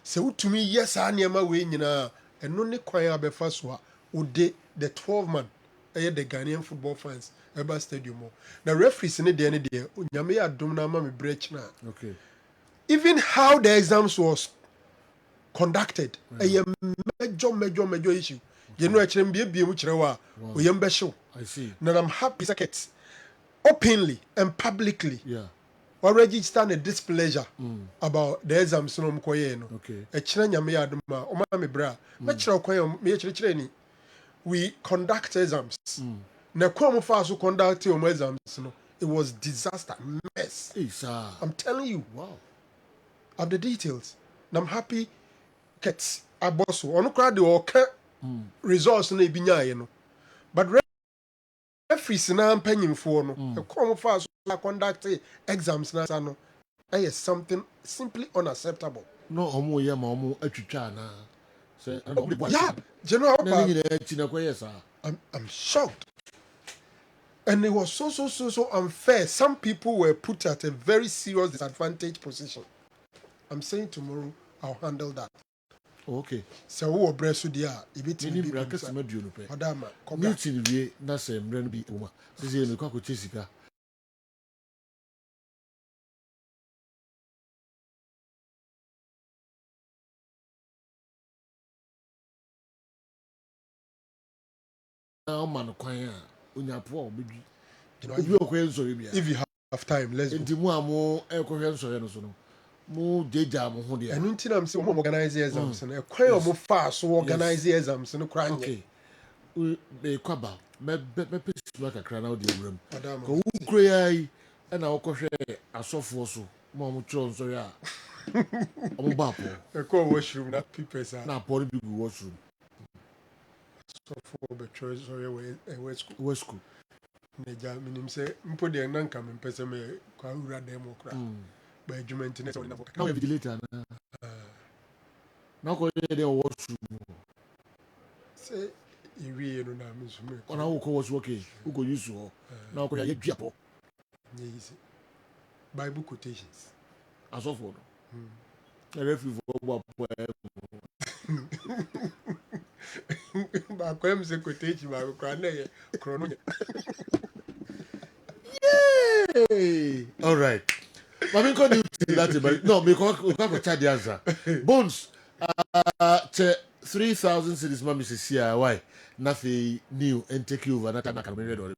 So to me, yes, I near my way, and only choir abefa so the 12 man, the Ghanaian football fans, Eba Stadium. The referees in the end, Nyame adom na ma me breach na. Okay. Even how the exams was conducted, a major issue. You know, actually, be which wa we show. I see. Now I'm happy that openly and publicly. Yeah. Or register a displeasure about the exams no mkoye no. Okay. E chira nyame adoma o ma me bra. Me chira koye me chira ni. We conduct exams. Na kwa mo fa so conduct your exams no. It was disaster, mess. I'm telling you. Wow. Of the details. And I'm happy that aboso ono kra de okay results na ebinya ye no. But referees na mpanyimfo no. Kwa mo fa so conduct exams na no. Is something simply unacceptable. No omo ye ma omo atwitwa na. Say yeah, general I'm shocked. And it was so unfair. Some people were put at a very serious disadvantaged position. I'm saying tomorrow I'll handle that. Okay. So who breast dia ibiti ni braka se maduo no pe. Madama, meeting wie na se mre no bi uma. Sisi me kwa ko chesika. Man kwan a onyapo obedwi. If you have time, let's go. Enti mu amo ekohwe nsore no so no. Mu jeja mo ho de. Enu nti na mse mo organize exams no. Ekwan o mo fa so organize exams no kra nye. Okay. Be kwaba. Me pesima kakra na odi awuram. Ko wu kro yai e na okohwe asofo so. Mo tro nsore a. Omo ba po. Ekwa washroom na people sa. Na po bi gu washroom. So for the choice or West school. Neja minim say mpo de nan kam mpese me kwa ura dem okra. By judgment na so na voka. Now vigilator na. Na ko dey washroom. Say iwi no na me so me. Ona wo ko was okay. Who go use ho. Na ko ya duapo. Yes. Bible quotations. As of no. The referee for ba kwem se quotation ba kwa na ye krono. Yay! All right. But me call you that but no, me call chat the answer. Bones 3,000 cities mama is here why nothing new and take you over that time I can read or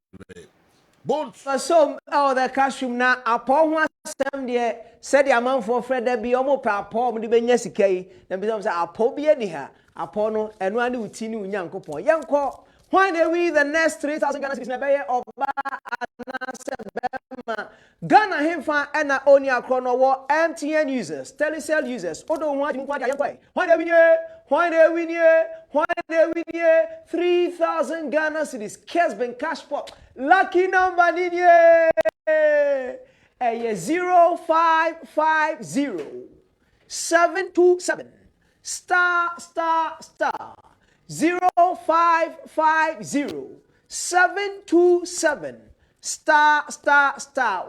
Bones. So the classroom na apo ho asem de said the amount for Fred be omo pa apo mo de benya sika yi na be say apo bi edi ha apo no eno ane uti ni unyankopon yenko when they win the next 3,000 Ghana cedis na be oba anase bema Ghana hemfa ena oni akro no wo MTN users Telecel users odo ho adi nkwa yenko when they win 3,000 Ghana cedis Kessben cash pot lucky number ninye 0550 727 star 0550 727 star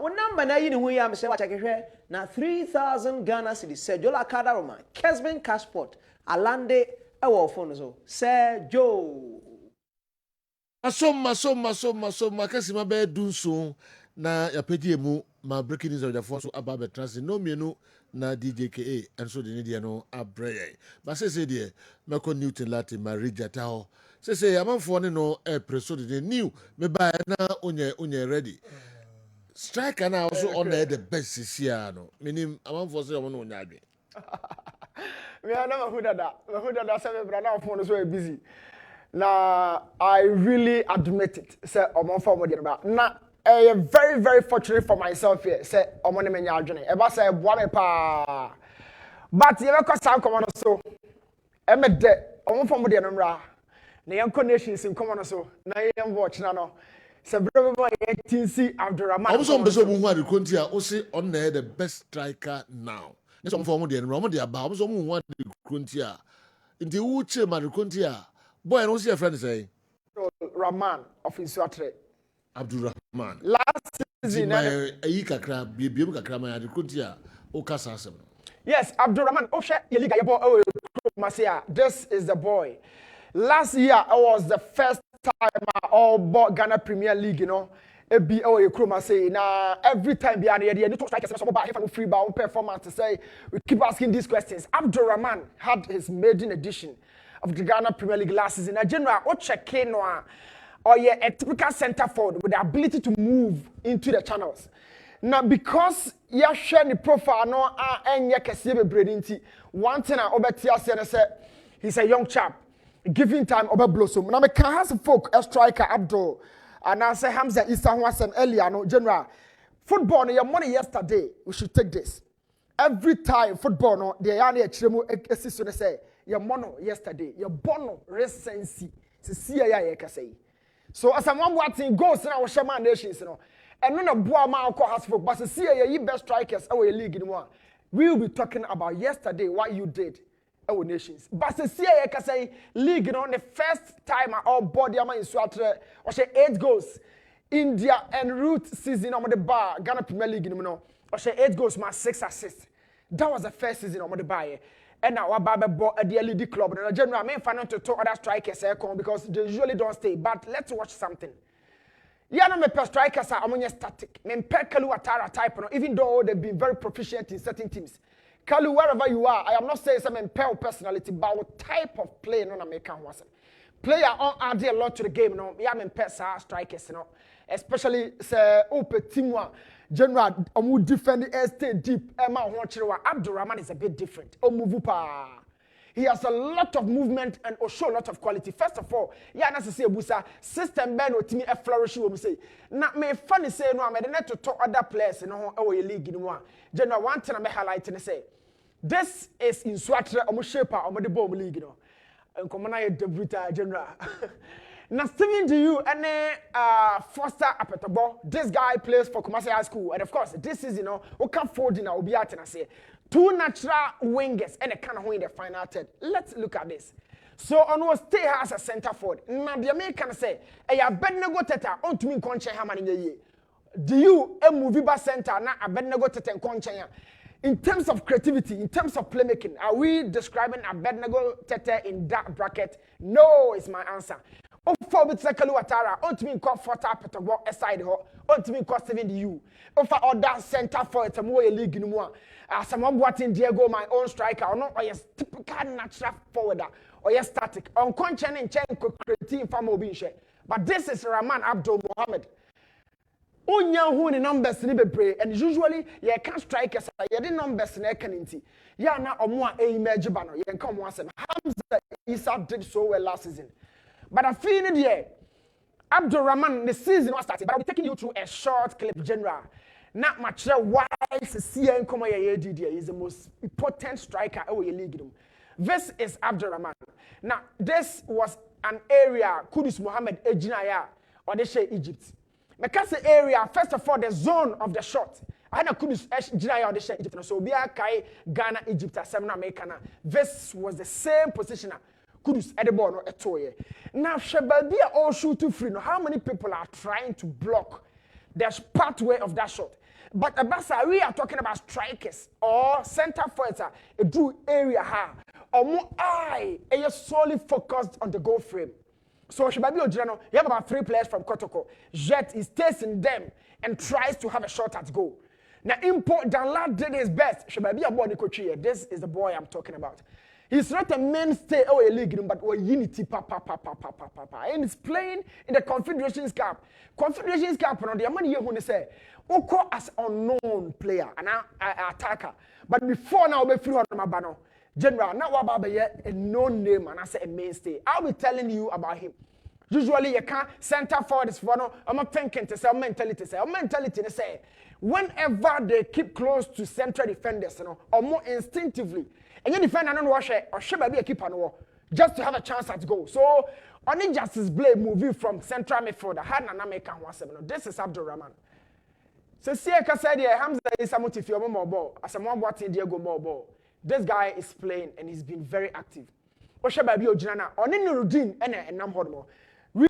one number na yini hu ya me se wa chekehwe na 3,000 Ghana cedis se Laka Roma Kessben cash pot alande ewo phone so se Joe Masoma kasima be dunso na yapedi emu ma breaking news of the force aba be transit no mienu na DJKA and so the media no abreye but say there meko Newton Latin ma regata ho say amanfo ne no preso the new me buy na onye ready striker na also on the best here no meaning amanfo say omo no onya adwe me na who dada say me bra na phone so busy. Now, I really admit it. Say, na very, very fortunate for myself here. Say, omone menya adwene. Eba say, boame pa. but you ever cause some common so emede omo from the numra na yanko nations in common so na yan watch na no se brother boy tinsi Abdurrahman I'm some person who had the country also on the best striker now. That's some form of the Roman the about some who want the country in the Uche Maricontia. Boy, I don't see a friend say Rahman of Insuatre Abdurrahman. Last season Ayika crab, be able to cram the country or Casasam. Yes, Abdurrahman Osha Yeliga Yabo Masia. This is the boy. Last year I was the first time I all bought Ghana Premier League, you know. Now every time behind the need to strike a free ball performance to say we keep asking these questions. Abdurrahman had his maiden edition of the Ghana Premier League last season. A general Ocha Kane or a typical centre forward with the ability to move into the channels. Now because you share the profile no and you can see the one thing I over say he's a young chap. Giving time over blossom. Now me can has folk a striker Abdul and I say Hamza Issa Wasem earlier no general. Football no your money yesterday. We should take this. Every time football no the yani chiremu esiso say your mono yesterday. Your bono recency. See ya say. So as I'm watching goals na Shaman nations no. And no boa ma ko has folk but see ya best strikers our league in one. We will be talking about yesterday what you did. Our nations. But the CIA can say league, you know, the first time our body in Swatre or say 8 goals. India and root season on the bar, Ghana Premier League, you know, or say 8 goals, my 6 assists. That was the first season on the bar. And now our Baba bought a DLD club. And general, I mean, final to talk other strikers because they usually don't stay. But let's watch something. Yeah, no, me per strikers are among static. Me per Kalu Atara type, even though they've been very proficient in certain teams. Kalu, wherever you are, I am not saying some impaired personality, but what type of play no American was. Player on add a lot to the game, no. Yeah, I'm impaired strikers, you know. Especially say open team one. General, who defend the stay deep. Emma Abdurrahman is a bit different. He has a lot of movement and show a lot of quality. First of all, yeah, necessary busa system ben with me a flourish we say. Not me funny say no, I'm not to talk other players, you know, our league in one. General one thing I'm highlighting say. This is in Swatra or Mushepa or the bomb league, you know. And come on, I debuta general. Now, Steven, do you and Foster Apetabo? This guy plays for Kumasi High School, and of course, this is, you know, what can afford in our Obiat and I say 2 natural wingers and a kind of win the final third. Let's look at this. So, on what stay as a centre forward. Now, the American say, "Hey, I bet no go teta on to me conche how many year. Do you a movie bar center now? I bet no go teta and conche. In terms of creativity, in terms of playmaking, are we describing Abednego Tete in that bracket? No, is my answer. Oh, for bit Kalu Atara, on to me call Fota Petagwa aside ho, on to me call 70U. Oh, for all that center for it, a more league in one. Someone watching Diego, my own striker, or not, or yes, typical natural forwarder, or yes, static. On Conchen and Chen could create from Obinche. But this is Rahman Abdul Mohammed. Onya who ni numbers ni bebre and usually you can strike us you the numbers na kaninti ya na omo a image ba no you can come once Hamza Isa did so well last season but I feel in the Abdurrahman the season was started but I'll be taking you through a short clip general not much why see come here is the most important striker in your league. This is Abdurrahman. Now this was an area Kudus Mohammed Ejinaya or they say Egypt. Because the area, first of all, the zone of the shot. I know Kudus Ejinaya or they say Egypt. So we are Kai Ghana, Egypt, Semna Americana. This was the same position. Kudus Edebon or Etoye. Now Shebabia all shoot too free. Now how many people are trying to block the pathway of that shot? But Abasa, we are talking about strikers or center forwards. A drew area or more eye, and you're solely focused on the goal frame. So Shababi Ojirano, you have about 3 players from Kotoko. Jet is tasting them and tries to have a shot at goal. Now, Danlad did his best. Shababi Aboni Kochi, this is the boy I'm talking about. He's not a mainstay or a league, but a unity, and he's playing in the Confederations Cup. Confederations Cup, on the money you say, Oko as unknown player, an attacker. But before now, we free on my banner. General, now about a known name and I say a mainstay. I'll be telling you about him. Usually you can't center forward is for no, I'm not thinking to say mentality to say whenever they keep close to central defenders, you know, or more instinctively, and you defend and wash it, or should be a keeper no, just to have a chance at goal. So only Justice Blade moving from central midfield, had an American one seven. This is Abdul Rahman. So see, I said, Hamza is a motive more ball, as someone watching Diego more ball. This guy is playing and he's been very active. Osha Babi Ojana, on Nurudin and Namhodmo. We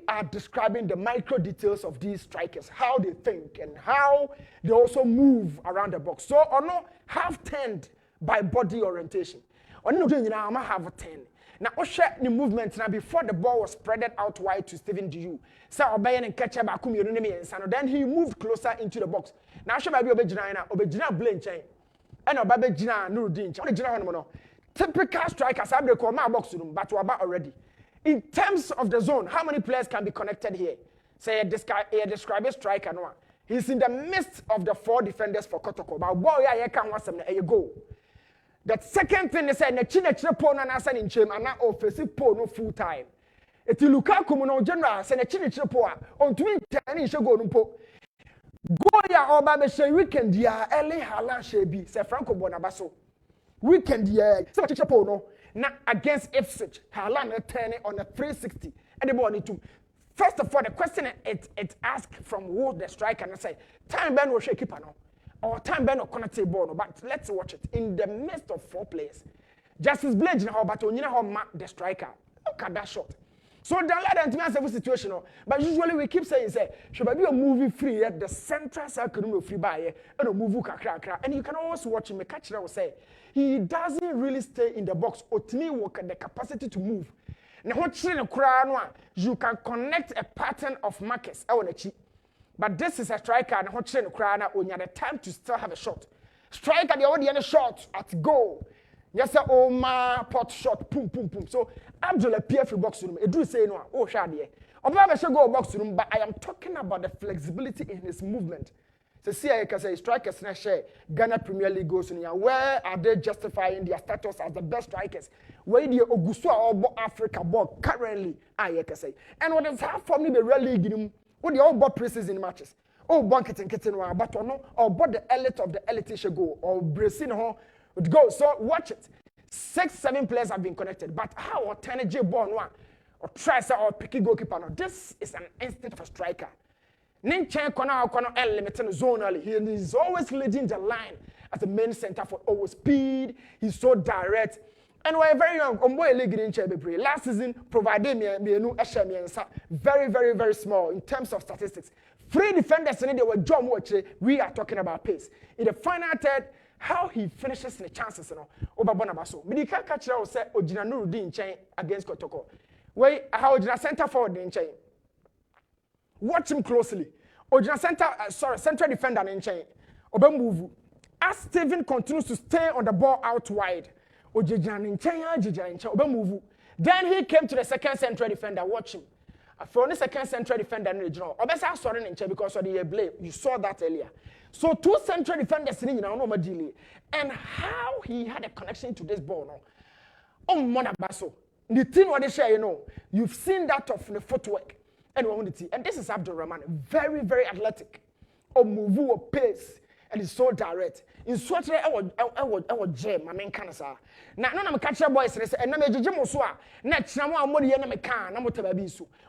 are describing the micro details of these strikers, how they think and how they also move around the box. So, Ono have turned by body orientation. Ono doing now, I have a 10. Now, Osha the movement now before the ball was spread out wide to Stephen Diu. So, Obayan and catcher Bakumi and then he moved closer into the box. Now, Osha Babi Obejina Blaine chain. And Obabe Jina Nurudin, Jina typical strikers have the corner box room, but we're about already. In terms of the zone, how many players can be connected here? Say describe a striker. No, he's in the midst of the 4 defenders for Kotoko. But boy, yeah, can want some go. The second thing is that the China pole and answer in Chim and not offensive pole no full time. If you look at no general, say the China pole on 2010 should go no po. Go ya or baby say weekend ya early Halan Shebi say Franco Bonabaso. Weekend ya so China pole no. Now against Ipswich, Haaland turning on a 360. And the ball need to. First of all, the question it asked from who the striker and say, time Ben will shake keeper no, or time Ben will connect the ball no. But let's watch it in the midst of 4 players. Justice Blade now, but you know how the striker. Look at that shot. So don't let them to me as a situation. But usually we keep saying, say, should be a movie free at the central circle free by and a movie kakra. And you can also watch him. A catcher will say he doesn't really stay in the box. Or to me, work at the capacity to move. Now what you can connect a pattern of markers. But this is a striker and what when you have the time to still have a shot. Striker the already shot at goal. Yes, sir. Oh, my pot shot, boom. So, Abdul appear for box room. It do say no. Oh, Shadi. Obama should go box room, but I am talking about the flexibility in his movement. So, see, I can say strikers na share Ghana Premier League goes in here. Where are they justifying their status as the best strikers? Where the Augusto or Africa ball currently? I can say. And what is half for me the real league in what the all ball preseason matches. Oh, bunket and kitten, but no, or but the elite of the elite should go or Brazil home. Go, so watch it. 6-7 players have been connected, but how or J ball one or try or picky goalkeeper? No, this is an instinct of a striker. Ninchen corner limited zonally. He is always leading the line as the main center for over speed. He's so direct. And we're very young. Last season provided me very, very, very small in terms of statistics. 3 defenders in there were John Watcher. We are talking about pace. In the final third, how he finishes the chances, you know, over Bonabaso. But you can't catch out say Ojina Nurudin chain against Kotoko. Wait, how Ojina center forward in chain. Watch him closely. Ojina central defender in chain. Obe move. As Steven continues to stay on the ball out wide, Ojina in chain, Obe move. Then he came to the second central defender. Watch him. For the second central defender in the regional. Obesa sorry in chain because of the blame. You saw that earlier. So 2 central defenders sitting in our delay. And how he had a connection to this ball now. Oh, Monabaso. The thing what they share, you know, you've seen that of the footwork. And this is Abdul Rahman. Very, very athletic. Oh, move or pace. And it's so direct. In such a I jam, I mean, cancer. Now, I'm catcher boys, and I'm a Jimosua. Next, now I'm more than a can.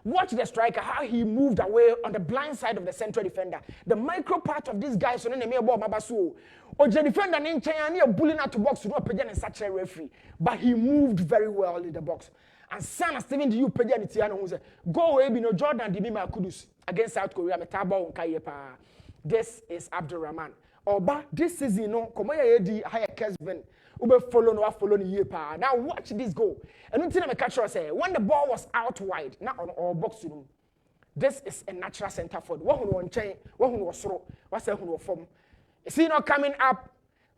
Watch the striker, how he moved away on the blind side of the central defender. The micro part of this guy, so then they may ball Mabasu. Or the defender in China, bullying out to box to not in such a referee. But he moved very well in the box. And Sana Steven to you, Pajan Tiano, who said, go away, be no Jordan, Dibima Kudus against South Korea, Metabo, Kayepa. This is Abdul Rahman. Oba, this season, no, come here, the higher Kessben. Ube follow ye pa. Now watch this go. And until I catch us say, when the ball was out wide, not on our box room. This is a natural center forward. What who won chain, what who was throw, what's who was form. You see now coming up,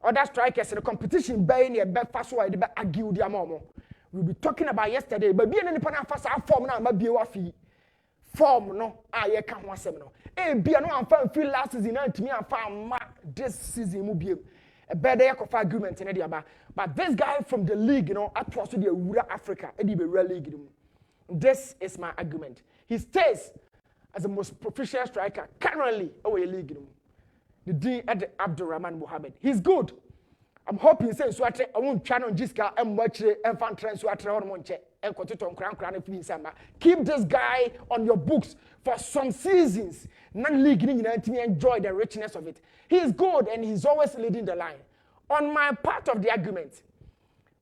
other strikers in the competition by near back fast wide, the argue their momo. We'll be talking about yesterday, but being any pana fast form now, maybe a wafi. Form no, I can't want some no. Be no one found feel last season to me and found this season will be a better argument in Ediaba. But this guy from the league, you know, across the Africa, Eddie be real league. This is my argument. He stays as the most proficient striker currently over the league. The Dean at Abdurrahman Mohammed. He's good. I'm hoping say so I won't channel Jiska and watch and fan trends so I try on Monche and Cotiton Crown keep this guy on your books for some seasons. Non-league me enjoy the richness of it. He's good and he's always leading the line. On my part of the argument,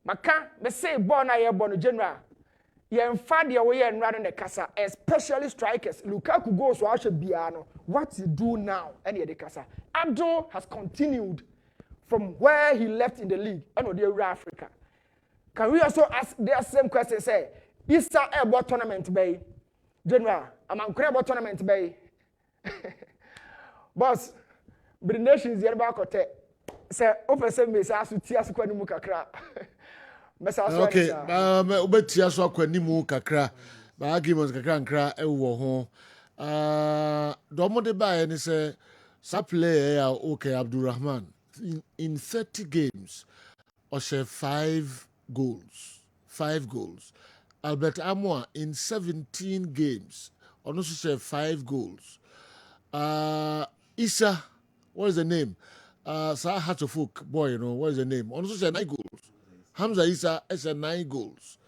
Maka, me say born a born general. You're the way and running the casa, especially strikers. Lukaku goes to Asha Biano. What you do now? Any of the casa. Abdul has continued from where he left in the league and the Africa. Can we also ask the same question? Say, is there a tournament bay? General, I'm on tournament bay. Boss, the nations the Kote. Say, over 7 days, I should tears when you kakra. Okay, ubetia so akwanimu kakra. Ba arguments kakra nkra ewo ho. Domo de ba ni say sa player okay Abdurrahman in 30 games or share 5 goals. 5 goals. Albert Amoa in 17 games or also share 5 goals. Issa, what is the name? Sir Hatofuk boy, you know, what is the name? Also share 9 goals. Hamza Issa has 9 goals.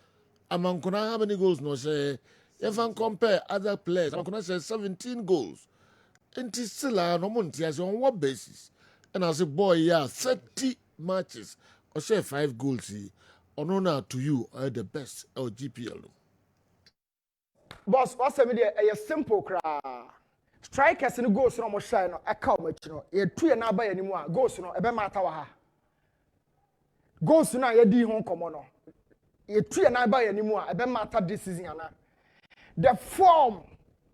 Amankona, how many goals? No, say, if I compare other players, Amankona says 17 goals. And it's still no money on what basis? And I say, boy, yeah, 30 matches. Or say 5 goals. Honor to you are the best GPL. Boss, what's a simple cry. Strikers in goals no more shine, a cow much, you know. You're 2 and not by anymore. Goals, no, a bematawaha. Goals now, you home common. You 3 and I buy anymore. I bet matter this season. The form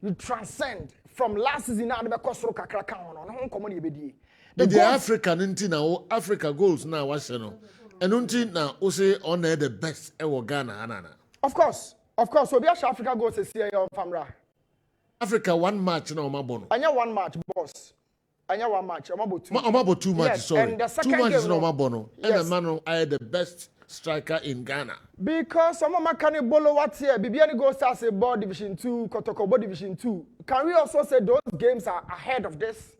you transcend from last season now. The cost of kakra on home common you be the African until now Africa goals now what's you know and until now we say on the best ever Ghana anana. Of course. So be Africa goals is here on Famra. Africa 1 match now mabono. Anya 1 match boss. Anya 1 match. I'm about 2. I'm about 2 matches. Yes. Sorry. And the second 2 matches game, no mabono. Yes. And the man I had the best striker in Ghana. Because some of my can bolo what here, Bibiani goes as a ball division 2, Kotokobo division 2. Can we also say those games are ahead of this?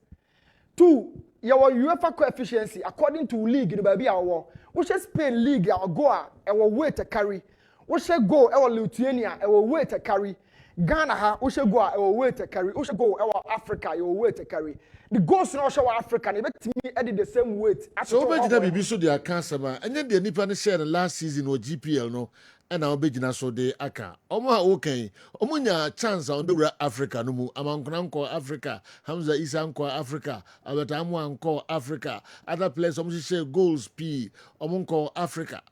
2, your UEFA coefficiency according to league in the baby our we should Spain league our goal our way to carry. We should go our Lithuania our way to carry. Ghana we should go our way to carry. We should go our Africa our way to carry. The goals now show Africa, they bet me edit the same weight. So we did be so they are cancer man. And then the Nippon share the last season or GPL no, and now be so they aka. Oma okay. Omunya chance on the Africa no mu. Amanko Africa, Hamza Isa anko Africa, Albert Amu anko Africa. Other players share goals P. Omunko Africa.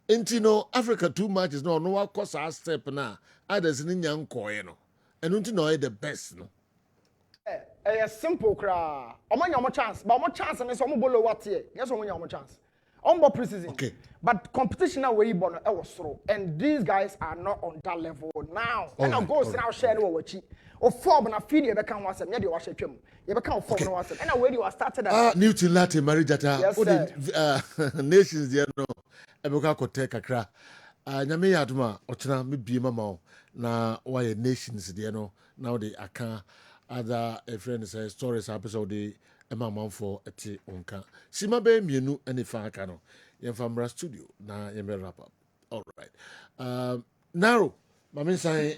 Intino Africa 2 matches no what cost our step na. Others in yanko you know. And untino the best no. A simple cry. Omo chance, but more chance and some bolo what here. Yes, omo chance. Ombo preseason. Okay. But competition now we born was through. And these guys are not on that level now. And I'll go now share no wachi. Or form na feed you become once and you wash a chum. You become form no once. And where you are started at Newton Latin Marijata. Yes, Nations there no. Ebuka kote kakra. Nyame yaduma ochina me bi mama na why nations there no. Now they aka other friend says stories episode the Emma for a tea unka. Sima be mienu and if I can. Yemfamra studio na yembe wrap up. All right. Narrow. Mami say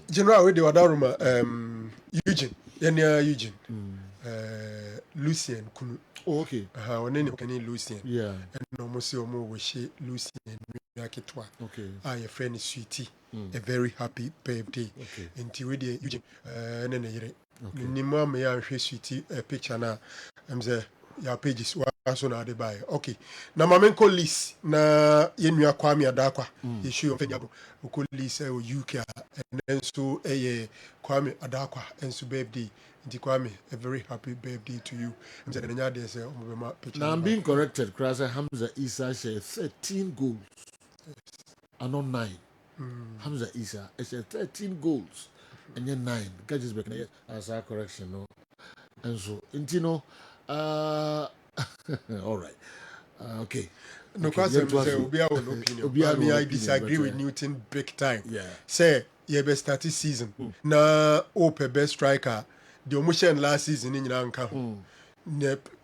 General we the wadaruma Eugene. Yenya Eugene. Lucien Kunu. Oh, okay. Onene kani Lucien. Yeah. And no mo se omo we she Lucien Yakitwa. Okay. Your friend is Sweetie. A very happy birthday. Okay. And we the Eugene nene yire. Ni mo me ya hwe Sweetie picture na say your pages so na dey buy. Okay. Na mamenko list na yenua Kwame Adakwa. Issue of Fediabo. Ko list UK and then so Kwame Adakwa and so birthday. Kwame, a very happy birthday to you. Now I'm being corrected. Krasa Hamza Isa share 13 goals. And not 9. Hamza Isa is 13 goals. And then 9. Gadgets back as our correction, no. And so Intino all right. Okay. No question say obi our opinion. I disagree with Newton big time. Yeah. Say you be start season. Na ope best striker. The omotion last season in nka ho.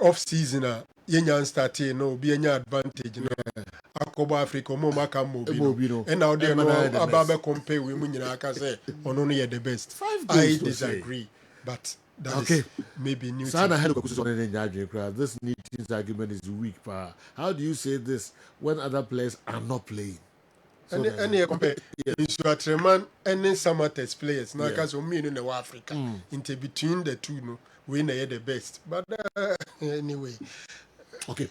Off season yenya start no obi enya advantage no. Akoba Africa mo maka mo bi no. And now they no ababe compare we mu nyina aka say ono no ye the best. I disagree. But that is maybe Newton. This Newton's argument is weak. How do you say this when other players are not playing? So any compare Insuatreman any summer test players now because me in the Africa into between the two no we know the best. But anyway. Okay.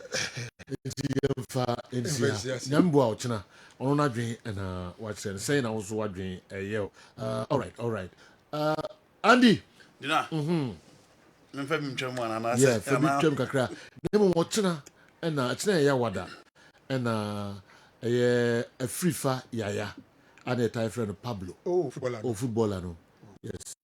Nyambo China on not drink and what's saying I was wondering all right. Andy. Dina. Yeah, for me kakra. Nemo watchina and China ya wada and a free fa yaya and a Thai friend Pablo. Footballer no. Yes.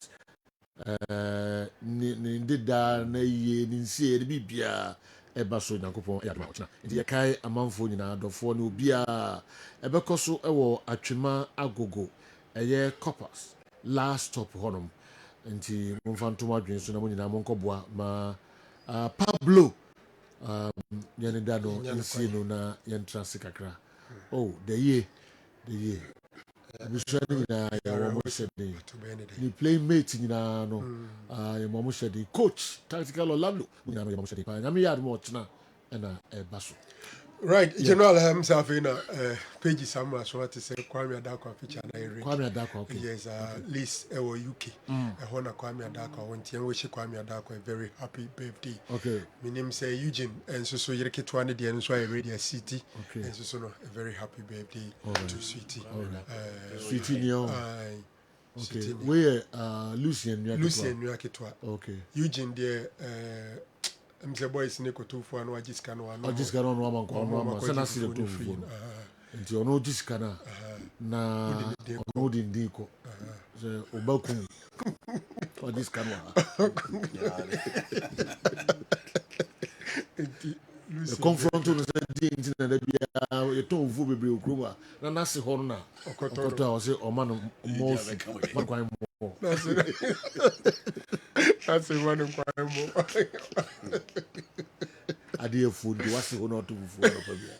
Did that na ye ninsi e bibia eba so Nyankopon ya ma nti ye kai amanfo nyina adofo no bia ebekọ so ewo atwema agogo eye coppers last stop honom nti momfanto adwen so na mo nyina monkọboa ma Pablo yene dado nsi no na yentra sikakra the year Bushani na ya mo shedi ni playmate nyina no ya mo shedi coach tactical Orlando nyina no ya mo shedi pa nyame yard mo china na baso. Right, General himself in page somewhere so what to say Kwame Adakwa feature na ere. Kwame Adakwa, okay. Yes, list UK. Hona Kwame Adakwa won't yen wish Kwame Adakwa a very happy birthday. Okay. My name say Eugene and so you get 20 the and so I radio city. Okay. And so a very happy birthday to Sweetie. Sweetie Nyo. Okay. Where Lucien Nyakitwa. Okay. Eugene there mse boys ni ko tufu anu ajiska no anu ajiska no ama sana sile tufu nti ono jiska na ono dindiko ze obaku ajiska no the confront no say di nti na bia ye ton vu bebre okroma na nase ho no na okoto o say o man mo makwan mo that's the one kwai mo ade food do wase ho no to fu no pa bia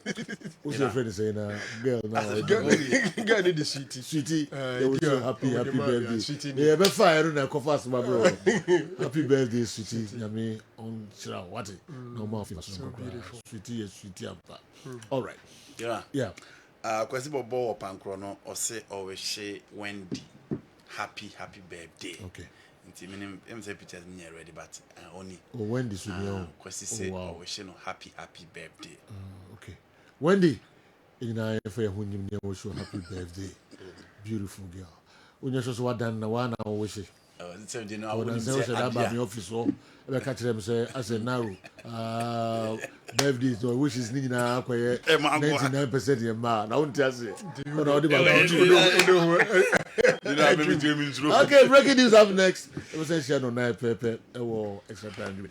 what's your friend say na girl now girl need the sweetie they wish you happy birthday yeah be fire na ko fast my bro happy birthday sweetie nyame on chira what no more feel so beautiful sweetie after all right yeah kwesi bobo opankro no o say o we she Wendy happy birthday. Okay. Nti minim say pictures me ready but only Wendy so be kwesi say o we she no happy birthday. Okay. Wendy ina for your hunyim ne wish you happy birthday. Beautiful girl. Unya so wadan na wana o wish. So you know I wouldn't say that by my office so e catch them say as a narrow birthday so which is ni na akoye 99% ye ma na won't say no the okay, breaking news up next. It was a share on 9 pepe. Extra time.